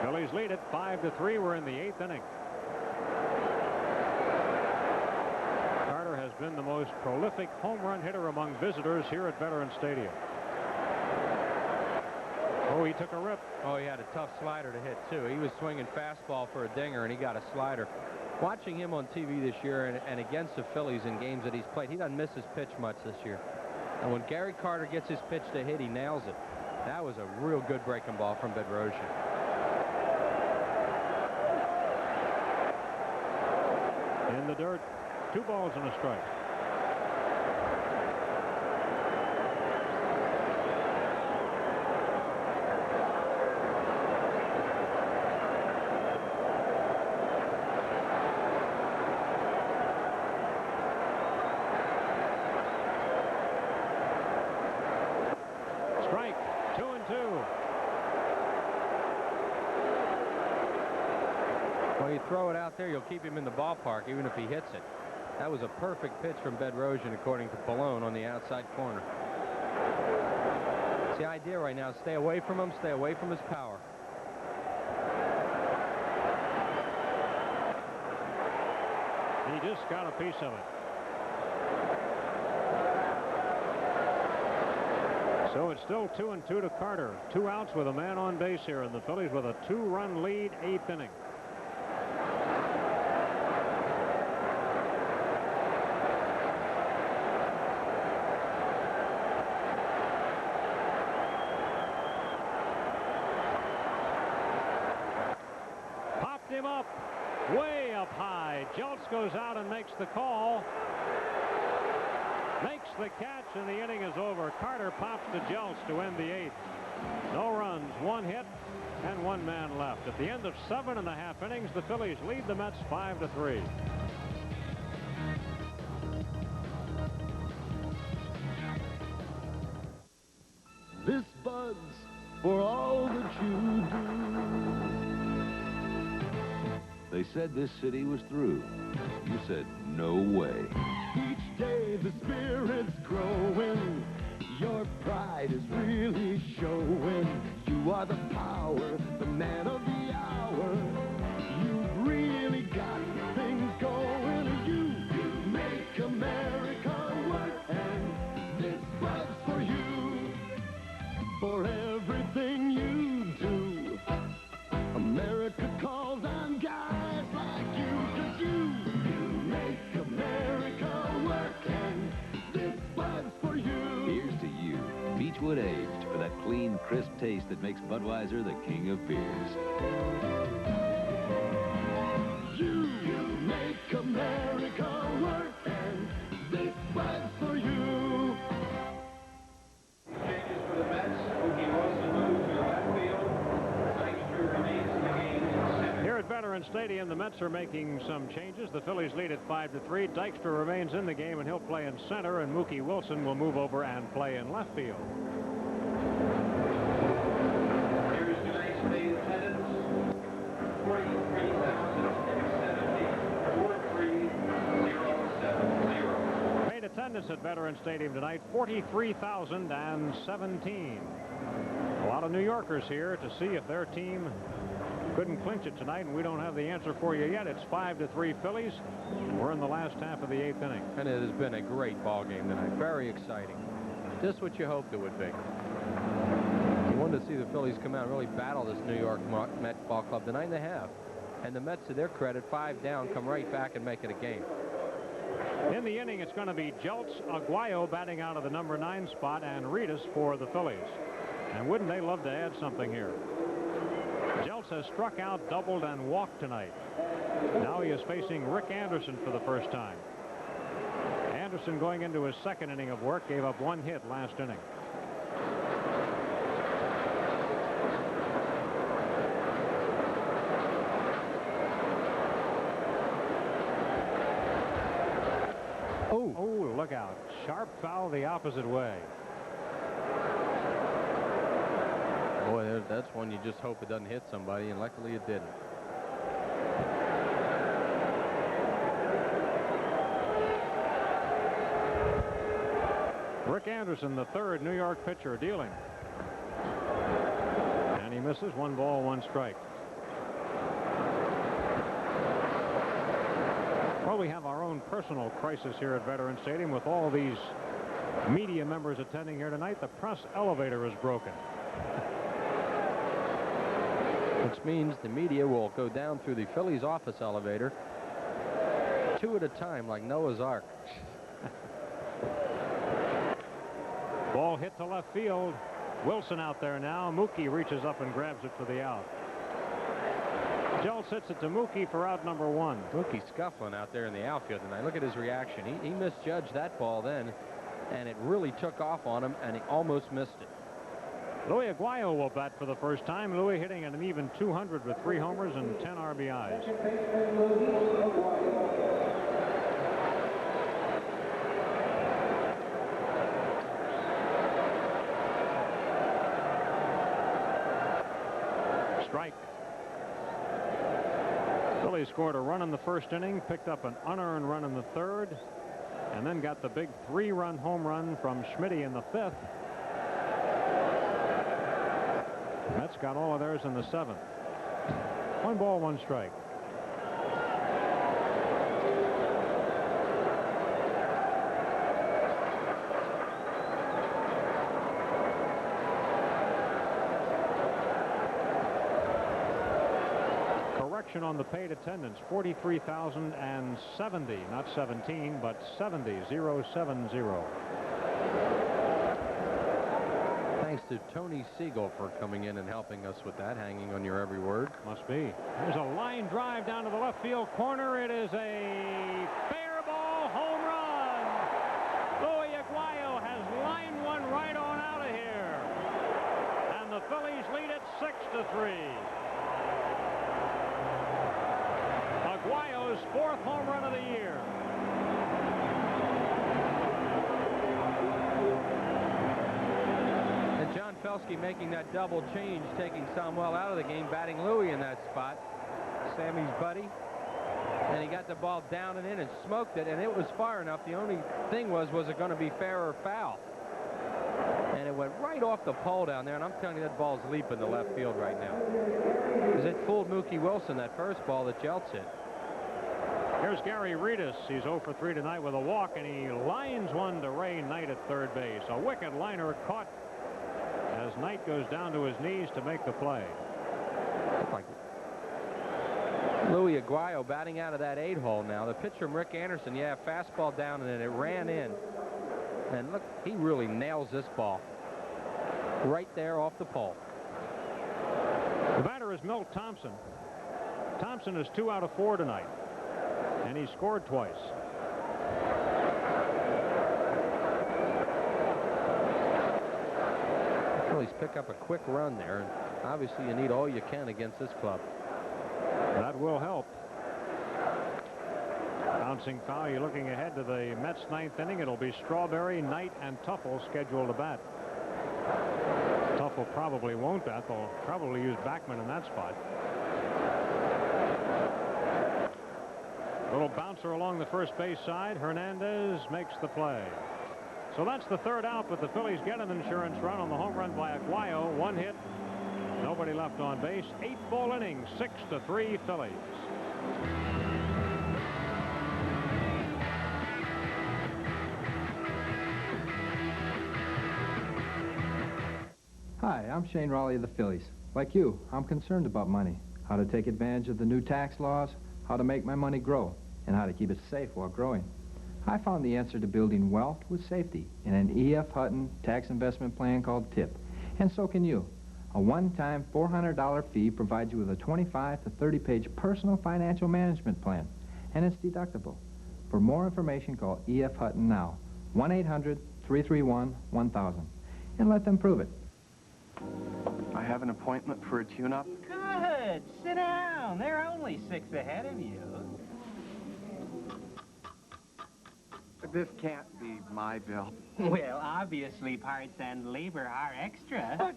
Phillies lead it 5-3. We're in the 8th inning. Carter has been the most prolific home run hitter among visitors here at Veterans Stadium. Oh, he took a rip. Oh, he had a tough slider to hit, too. He was swinging fastball for a dinger, and he got a slider. Watching him on TV this year and against the Phillies in games that he's played, he doesn't miss his pitch much this year. And when Gary Carter gets his pitch to hit, he nails it. That was a real good breaking ball from Bedrosian. In the dirt, 2 balls and a strike. Strike, 2-2. Well, you throw it out there, you'll keep him in the ballpark, even if he hits it. That was a perfect pitch from Bedrosian, according to Pallone, on the outside corner. It's the idea right now. Stay away from him, stay away from his power. He just got a piece of it. So it's still 2-2 to Carter. 2 outs with a man on base here, and the Phillies with a 2-run lead, 8th inning. Popped him up, way up high. Jeltz goes out and makes the call. Makes the catch, and the inning is over. Carter pops to Jeltz to end the 8th. No runs, 1 hit, and 1 man left. At the end of 7.5 innings, the Phillies lead the Mets 5-3. this Bud's for all that you do. They said this city was through. You said, no way. Each day the spirit's growing. Your pride is really showing. You are the power, the man of the hour. You've really got things going. You make America work, and this Bud's for you. For everything you do, America calls on guys like you. 'Cause you make America work, and this Bud's for you. Here's to you, Beechwood aged, for that clean, crisp taste that makes Budweiser the king of beers. You make America work, and this Bud's for you. Changes for the Mets. Mookie Wilson moves to left field. Dykstra remains in the game in center. Here at Veterans Stadium, the Mets are making some changes. The Phillies lead at 5-3. Dykstra remains in the game, and he'll play in center, and Mookie Wilson will move over and play in left field. Here's tonight's paid attendance. 43,670. 43070. Paid attendance at Veterans Stadium tonight, 43,017. A lot of New Yorkers here to see if their team couldn't clinch it tonight, and we don't have the answer for you yet. It's 5-3 Phillies. We're in the last half of the 8th inning. And it has been a great ball game tonight. Very exciting. Just what you hoped it would be. You wanted to see the Phillies come out and really battle this New York Met ball club tonight, and they have. And the Mets, to their credit, 5 down, come right back and make it a game. In the inning, it's going to be Jeltz Aguayo batting out of the number 9 spot, and Reedus for the Phillies. And wouldn't they love to add something here? Jeltz has struck out, doubled, and walked tonight. Now he is facing Rick Anderson for the first time. Anderson, going into his 2nd inning of work, gave up 1 hit last inning. Oh, look out. Sharp foul the opposite way. Boy, that's one you just hope it doesn't hit somebody, and luckily it didn't. Rick Anderson, the 3rd New York pitcher, dealing. And he misses. 1 ball, 1 strike. Well, we have our own personal crisis here at Veterans Stadium with all these media members attending here tonight. The press elevator is broken. Which means the media will go down through the Phillies office elevator 2 at a time, like Noah's Ark. Ball hit to left field. Wilson out there now. Mookie reaches up and grabs it for the out. Jeltz hits it to Mookie for out number 1. Mookie scuffling out there in the outfield tonight. Look at his reaction. He misjudged that ball then, and it really took off on him, and he almost missed it. Louis Aguayo will bat for the first time. Louis hitting at an even 200 with 3 homers and 10 RBIs. Strike. Phillies scored a run in the 1st inning, picked up an unearned run in the 3rd, and then got the big 3-run home run from Schmitty in the 5th. Mets got all of theirs in the 7th. 1 ball, 1 strike. Correction on the paid attendance, 43,070, not 17, but 70,070. Thanks to Tony Siegel for coming in and helping us with that, hanging on your every word. Must be. There's a line drive down to the left field corner. It is a fair ball home run. Louis Aguayo has lined one right on out of here. And the Phillies lead it 6-3. Aguayo's 4th home run of the year. And John Yastrzemski making that double change, taking Samuel out of the game, batting Louis in that spot. Sammy's buddy. And he got the ball down and in and smoked it, and it was far enough. The only thing was it going to be fair or foul? And it went right off the pole down there, and I'm telling you, that ball's leaping to left field right now. Because it fooled Mookie Wilson, that first ball that Jeltz hit. Here's Gary Reedus. He's 0 for 3 tonight with a walk, and he lines one to Ray Knight at third base. A wicked liner caught as Knight goes down to his knees to make the play. Louis Aguayo batting out of that 8-hole now. The pitcher, Rick Anderson, yeah, fastball down, and it ran in. And look, he really nails this ball. Right there off the pole. The batter is Milt Thompson. Thompson is 2 out of 4 tonight, and he scored twice. The Phillies pick up a quick run there, and obviously you need all you can against this club. That will help. Bouncing foul. You're looking ahead to the Mets' 9th inning. It'll be Strawberry, Knight, and Tuffle scheduled to bat. Tuffle probably won't bat. They'll probably use Backman in that spot. Little bouncer along the first base side. Hernandez makes the play. So that's the third out, but the Phillies get an insurance run on the home run by Aguayo. 1 hit. Nobody left on base. 8 full innings, 6-3 Phillies. Hi, I'm Shane Raleigh of the Phillies. Like you, I'm concerned about money, how to take advantage of the new tax laws, how to make my money grow, and how to keep it safe while growing. I found the answer to building wealth with safety in an E.F. Hutton tax investment plan called TIP. And so can you. A one-time $400 fee provides you with a 25 to 30-page personal financial management plan, and it's deductible. For more information, call E.F. Hutton now, 1-800-331-1000, and let them prove it. I have an appointment for a tune-up. Good. Sit down. They're only 6 ahead of you. This can't be my bill. Well, obviously, parts and labor are extra.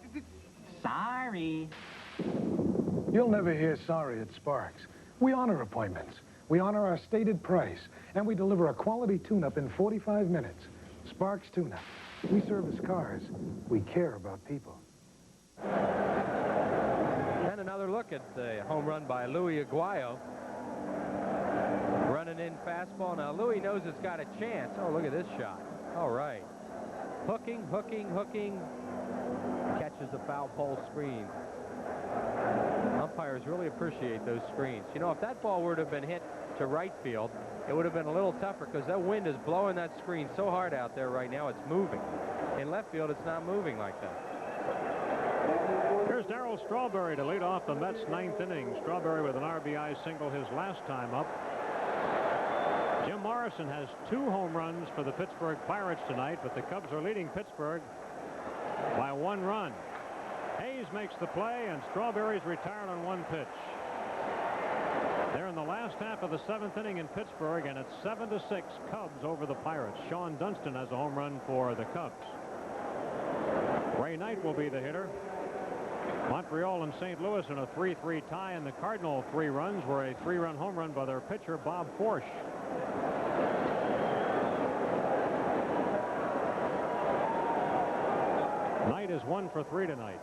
Sorry. You'll never hear sorry at Sparks. We honor appointments. We honor our stated price. And we deliver a quality tune-up in 45 minutes. Sparks Tune-Up. We service cars. We care about people. And another look at the home run by Louis Aguayo. Running in fastball. Now, Louis knows it's got a chance. Oh, look at this shot. All right. Hooking, hooking, hooking. Catches the foul pole screen. Umpires really appreciate those screens. You know, if that ball were to have been hit to right field, it would have been a little tougher because that wind is blowing that screen so hard out there right now, it's moving. In left field, it's not moving like that. Here's Darryl Strawberry to lead off the Mets' 9th inning. Strawberry with an RBI single his last time up. Jim Morrison has 2 home runs for the Pittsburgh Pirates tonight, but the Cubs are leading Pittsburgh by 1 run. Hayes makes the play, and Strawberry's retired on 1 pitch. They're in the last half of the 7th inning in Pittsburgh, and it's 7-6 Cubs over the Pirates. Sean Dunston has a home run for the Cubs. Ray Knight will be the hitter. Montreal and St. Louis in a 3-3 tie, and the Cardinal 3 runs were a 3-run home run by their pitcher, Bob Forsch. Knight is 1 for 3 tonight.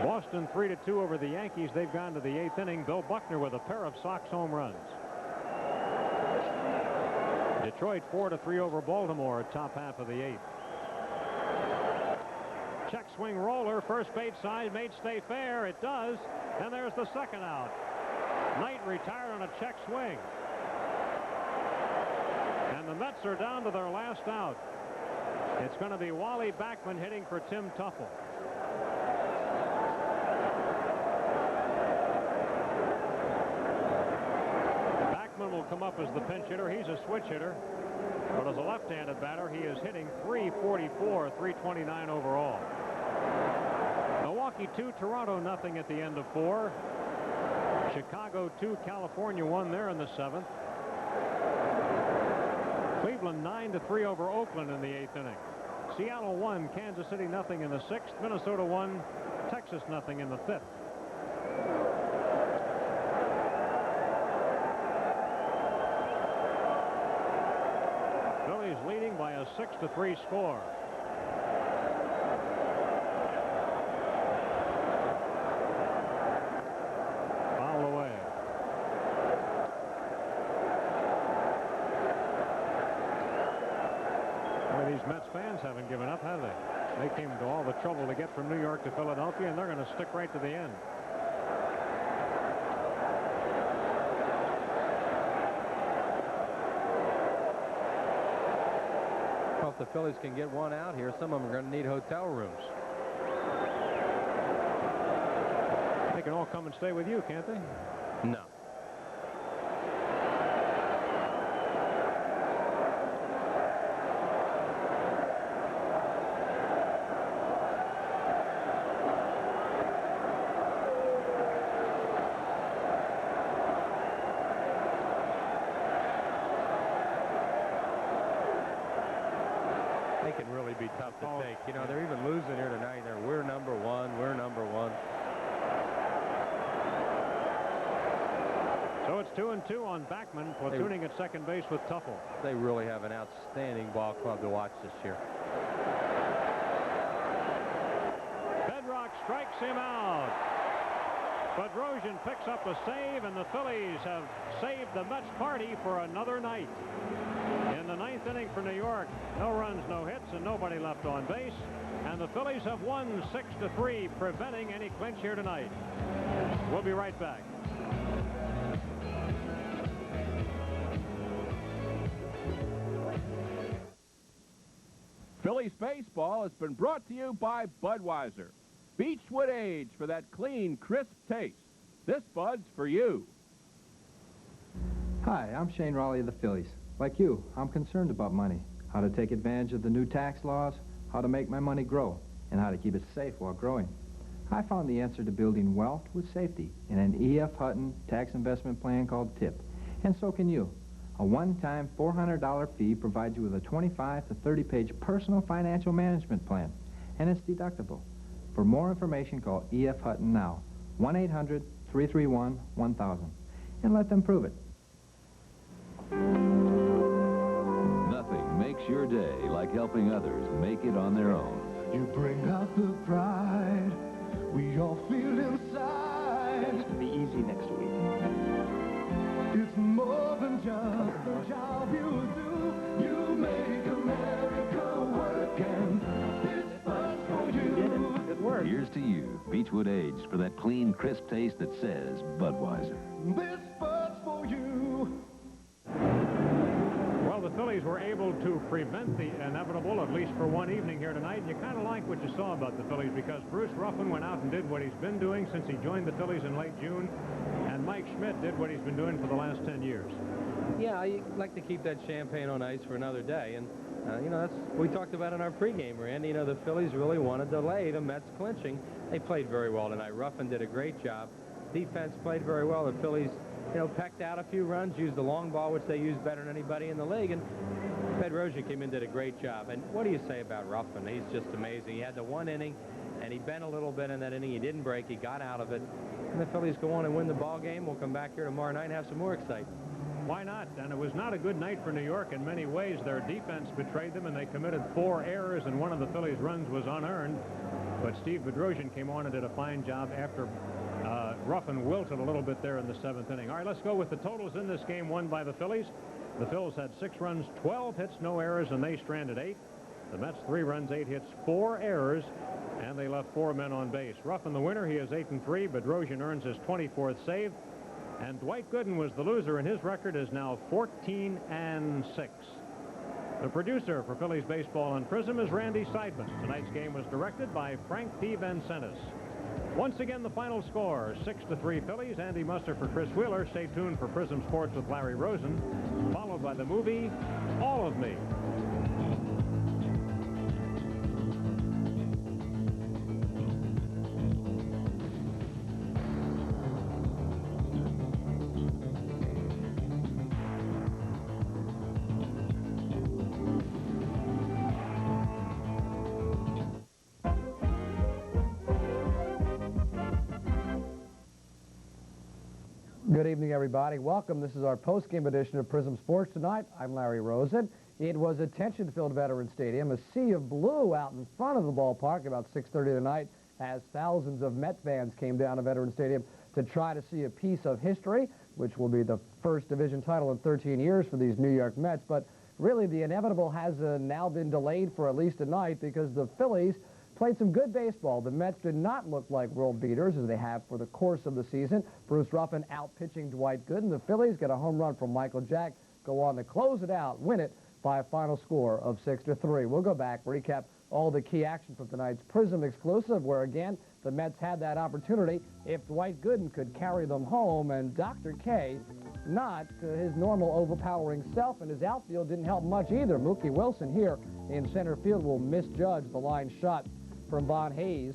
Boston 3-2 over the Yankees. They've gone to the 8th inning. Bill Buckner with a pair of Sox home runs. Detroit 4-3 over Baltimore, top half of the 8th. Check swing roller, first base side, may stay fair. It does. And there's the second out. Knight retired on a check swing. And the Mets are down to their last out. It's going to be Wally Backman hitting for Tim Tuffle. Backman will come up as the pinch hitter. He's a switch hitter. But as a left-handed batter, he is hitting .344, .329 overall. Milwaukee 2, Toronto nothing at the end of 4. Chicago 2, California 1 there in the 7th. Cleveland 9-3 over Oakland in the 8th inning. Seattle 1, Kansas City nothing in the 6th. Minnesota 1, Texas nothing in the 5th. Phillies leading by a 6-3 score. Foul away. Boy, these Mets fans haven't given up, have they? They came to all the trouble to get from New York to Philadelphia, and they're going to stick right to the end. Well, if the Phillies can get one out here, some of them are going to need hotel rooms. They can all come and stay with you, can't they? No. They can really be tough to take. You know, they're even losing here tonight. We're number one. We're number one. So it's 2-2 on Backman, platooning at second base with Tuffle. They really have an outstanding ball club to watch this year. Bedrock strikes him out. But Bedrosian picks up a save, and the Phillies have saved the Mets party for another night. In the 9th inning for New York, no runs, no hits, and nobody left on base. And the Phillies have won 6-3, preventing any clinch here tonight. We'll be right back. Phillies baseball has been brought to you by Budweiser. Beechwood Age for that clean, crisp taste. This Bud's for you. Hi, I'm Shane Raleigh of the Phillies. Like you, I'm concerned about money, how to take advantage of the new tax laws, how to make my money grow, and how to keep it safe while growing. I found the answer to building wealth with safety in an E.F. Hutton tax investment plan called TIP. And so can you. A one-time $400 fee provides you with a 25 to 30-page personal financial management plan, and it's deductible. For more information, call E.F. Hutton now, 1-800-331-1000, and let them prove it. Nothing makes your day like helping others make it on their own. You bring out the pride we all feel inside. It's going to be easy next week. It's more than just the job you do. You make America work, and this bus for you. Good work. Here's to you, Beechwood Age, for that clean, crisp taste that says Budweiser. This bus for you. Well, the Phillies were able to prevent the inevitable, at least for one evening here tonight. And you kind of like what you saw about the Phillies because Bruce Ruffin went out and did what he's been doing since he joined the Phillies in late June. And Mike Schmidt did what he's been doing for the last 10 years. Yeah, I like to keep that champagne on ice for another day. And, you know, that's what we talked about in our pregame, Randy. You know, the Phillies really want to delay the Mets clinching. They played very well tonight. Ruffin did a great job. Defense played very well. The Phillies, you know, pecked out a few runs, used the long ball, which they use better than anybody in the league. And Bedrosian came in and did a great job. And what do you say about Ruffin? He's just amazing. He had the one inning, and he bent a little bit in that inning. He didn't break. He got out of it. And the Phillies go on and win the ball game. We'll come back here tomorrow night and have some more excitement. Why not? And it was not a good night for New York in many ways. Their defense betrayed them, and they committed 4 errors, and one of the Phillies' runs was unearned. But Steve Bedrosian came on and did a fine job after Ruffin wilted a little bit there in the 7th inning. All right, let's go with the totals in this game won by the Phillies. The Phils had 6 runs, 12 hits, no errors, and they stranded 8. The Mets 3 runs, 8 hits, 4 errors, and they left 4 men on base. Ruffin the winner. He is 8-3. Bedrosian earns his 24th save. And Dwight Gooden was the loser, and his record is now 14-6. The producer for Phillies baseball on Prism is Randy Seidman. Tonight's game was directed by Frank P. Vancentis. Once again, the final score, 6-3 Phillies. Andy Muster for Chris Wheeler. Stay tuned for Prism Sports with Larry Rosen, followed by the movie All of Me. Good evening, everybody. Welcome. This is our post-game edition of Prism Sports Tonight. I'm Larry Rosen. It was a tension-filled Veterans Stadium, a sea of blue out in front of the ballpark about 6:30 tonight as thousands of Met fans came down to Veterans Stadium to try to see a piece of history, which will be the first division title in 13 years for these New York Mets. But really, the inevitable has now been delayed for at least a night because the Phillies played some good baseball. The Mets did not look like world beaters as they have for the course of the season. Bruce Ruffin out-pitching Dwight Gooden. The Phillies get a home run from Michael Jack, go on to close it out, win it by a final score of 6-3. We'll go back, recap all the key action from tonight's Prism exclusive, where again, the Mets had that opportunity if Dwight Gooden could carry them home, and Dr. K, not his normal overpowering self, and his outfield didn't help much either. Mookie Wilson here in center field will misjudge the line shot from Von Hayes.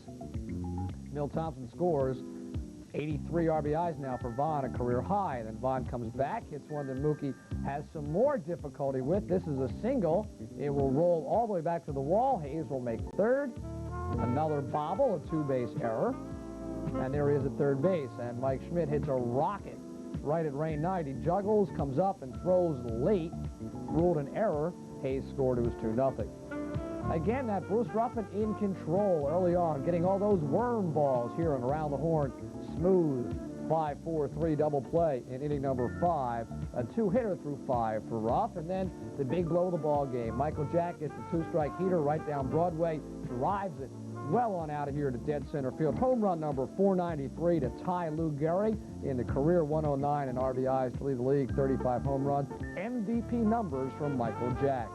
Mill Thompson scores 83 RBIs now for Vaughn, a career high. Then Vaughn comes back, hits one that Mookie has some more difficulty with. This is a single. It will roll all the way back to the wall. Hayes will make third. Another bobble, a two-base error. And there he is at third base. And Mike Schmidt hits a rocket right at Ray Knight. He juggles, comes up, and throws late. Ruled an error. Hayes scored. It was 2-0. Again, that Bruce Ruffin in control early on, getting all those worm balls here and around the horn. Smooth 5-4-3 double play in inning number 5. A two-hitter through 5 for Ruff, and then the big blow of the ball game. Michael Jack gets a two-strike heater right down Broadway, drives it well on out of here to dead center field. Home run number 493 to tie Lou Gehrig in the career 109 in RBIs to lead the league, 35 home runs. MVP numbers from Michael Jack.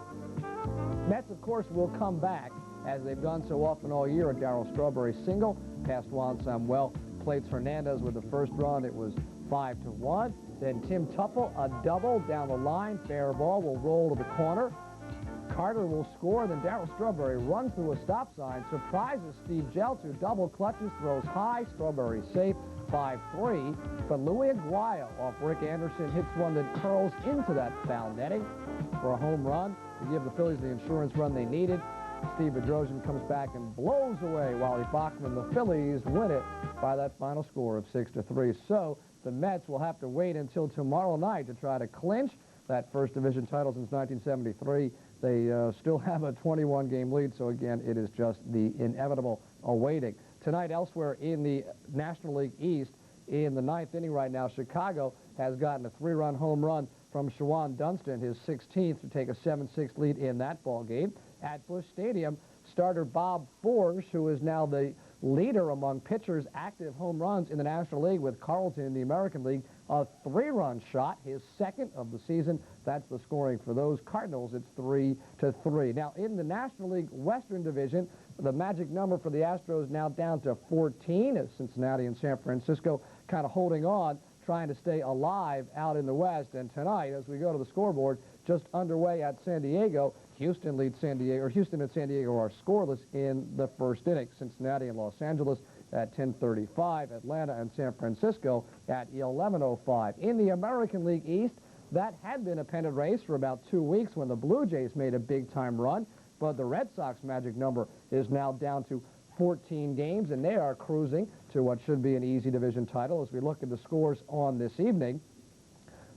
Mets, of course, will come back, as they've done so often all year. A Darryl Strawberry single past Juan Samuel. Plates Hernandez with the first run. It was 5-1. Then Tim Tuffle, a double down the line. Fair ball will roll to the corner. Carter will score. Then Darryl Strawberry runs through a stop sign, surprises Steve Jeltz, who double clutches, throws high. Strawberry safe, 5-3. But Louis Aguayo off Rick Anderson hits one that curls into that foul netting for a home run to give the Phillies the insurance run they needed. Steve Bedrosian comes back and blows away Wally Bachman. The Phillies win it by that final score of 6-3. So the Mets will have to wait until tomorrow night to try to clinch that first division title since 1973. They still have a 21-game lead, so again, it is just the inevitable awaiting. Tonight, elsewhere in the National League East, in the 9th inning right now, Chicago has gotten a 3-run home run from Shawan Dunston, his 16th, to take a 7-6 lead in that ball game. At Busch Stadium, starter Bob Forge, who is now the leader among pitchers' active home runs in the National League with Carlton in the American League, a 3-run shot, his second of the season. That's the scoring for those Cardinals. It's 3-3. Now, in the National League Western Division, the magic number for the Astros now down to 14, as Cincinnati and San Francisco kind of holding on, trying to stay alive out in the West. And tonight, as we go to the scoreboard, just underway at San Diego, Houston and San Diego are scoreless in the first inning. Cincinnati and Los Angeles at 10:35, Atlanta and San Francisco at 11:05. In the American League East, that had been a pennant race for about 2 weeks when the Blue Jays made a big-time run, but the Red Sox magic number is now down to 14 games, and they are cruising to what should be an easy division title. As we look at the scores on this evening,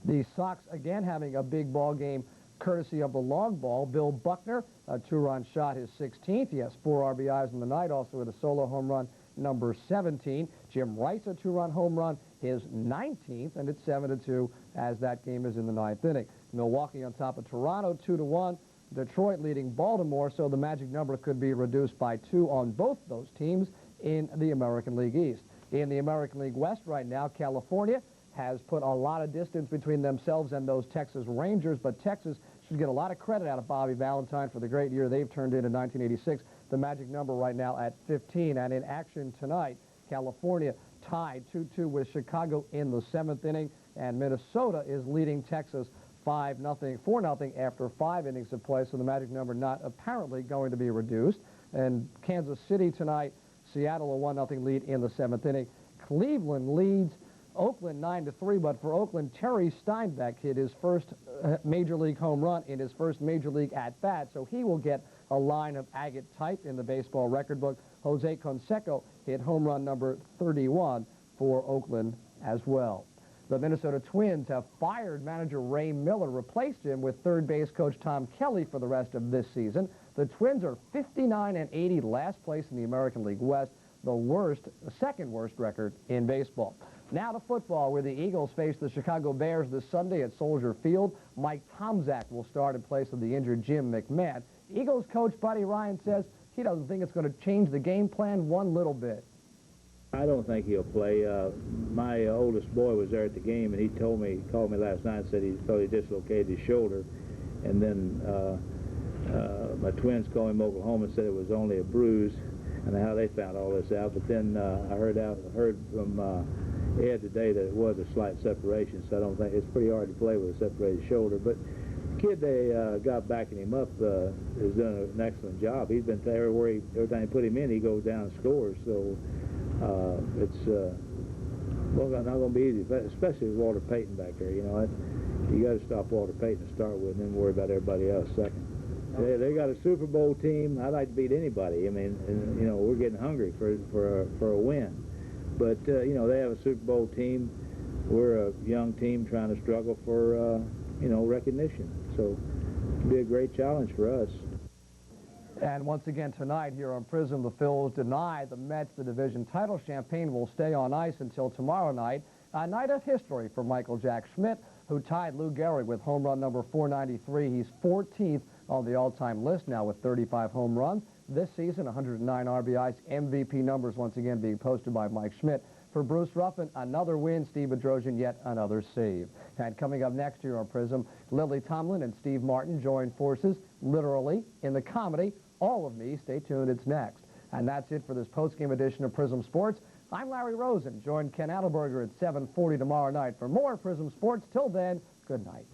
the Sox again having a big ball game courtesy of the long ball. Bill Buckner, a 2-run shot, his 16th. He has 4 RBIs in the night, also with a solo home run, number 17. Jim Rice, a 2-run home run, his 19th, and it's 7-2 as that game is in the 9th inning. Milwaukee on top of Toronto, 2-1. Detroit leading Baltimore, so the magic number could be reduced by 2 on both those teams in the American League East. In the American League West right now, California has put a lot of distance between themselves and those Texas Rangers, but Texas should get a lot of credit out of Bobby Valentine for the great year they've turned in 1986. The magic number right now at 15, and in action tonight, California tied 2-2 with Chicago in the 7th inning, and Minnesota is leading Texas 4-0 after 5 innings of play, so the magic number not apparently going to be reduced. And Kansas City tonight, Seattle a 1-0 lead in the 7th inning. Cleveland leads Oakland 9-3, but for Oakland, Terry Steinbeck hit his first Major League home run in his first Major League at-bat, so he will get a line of agate type in the baseball record book. Jose Canseco hit home run number 31 for Oakland as well. The Minnesota Twins have fired manager Ray Miller, replaced him with third base coach Tom Kelly for the rest of this season. The Twins are 59-80, last place in the American League West, the second worst record in baseball. Now to football, where the Eagles face the Chicago Bears this Sunday at Soldier Field. Mike Tomczak will start in place of the injured Jim McMahon. Eagles coach Buddy Ryan says he doesn't think it's going to change the game plan one little bit. I don't think he'll play. My oldest boy was there at the game, and he called me last night and said he thought he dislocated his shoulder. And then my twins called him over home and said it was only a bruise, and how they found all this out. But then I heard from Ed today that it was a slight separation, so I don't think it's pretty hard to play with a separated shoulder. But the kid they got backing him up has done an excellent job. He's been every time they put him in, he goes down and scores. So it's not going to be easy, especially with Walter Payton back there. You know, you got to stop Walter Payton to start with, and then worry about everybody else second. They got a Super Bowl team. I'd like to beat anybody. I mean, and, you know, we're getting hungry for a win. But you know, they have a Super Bowl team. We're a young team trying to struggle for you know, recognition. So it'll be a great challenge for us. And once again tonight here on Prism, the Phils deny the Mets the division title. Champaign will stay on ice until tomorrow night. A night of history for Michael Jack Schmidt, who tied Lou Gehrig with home run number 493. He's 14th on the all-time list now with 35 home runs. This season, 109 RBIs, MVP numbers once again being posted by Mike Schmidt. For Bruce Ruffin, another win. Steve Bedrosian, yet another save. And coming up next year on Prism, Lily Tomlin and Steve Martin join forces, literally, in the comedy All of Me. Stay tuned, it's next. And that's it for this post-game edition of Prism Sports. I'm Larry Rosen. Join Ken Adelberger at 7:40 tomorrow night for more Prism Sports. Till then, good night.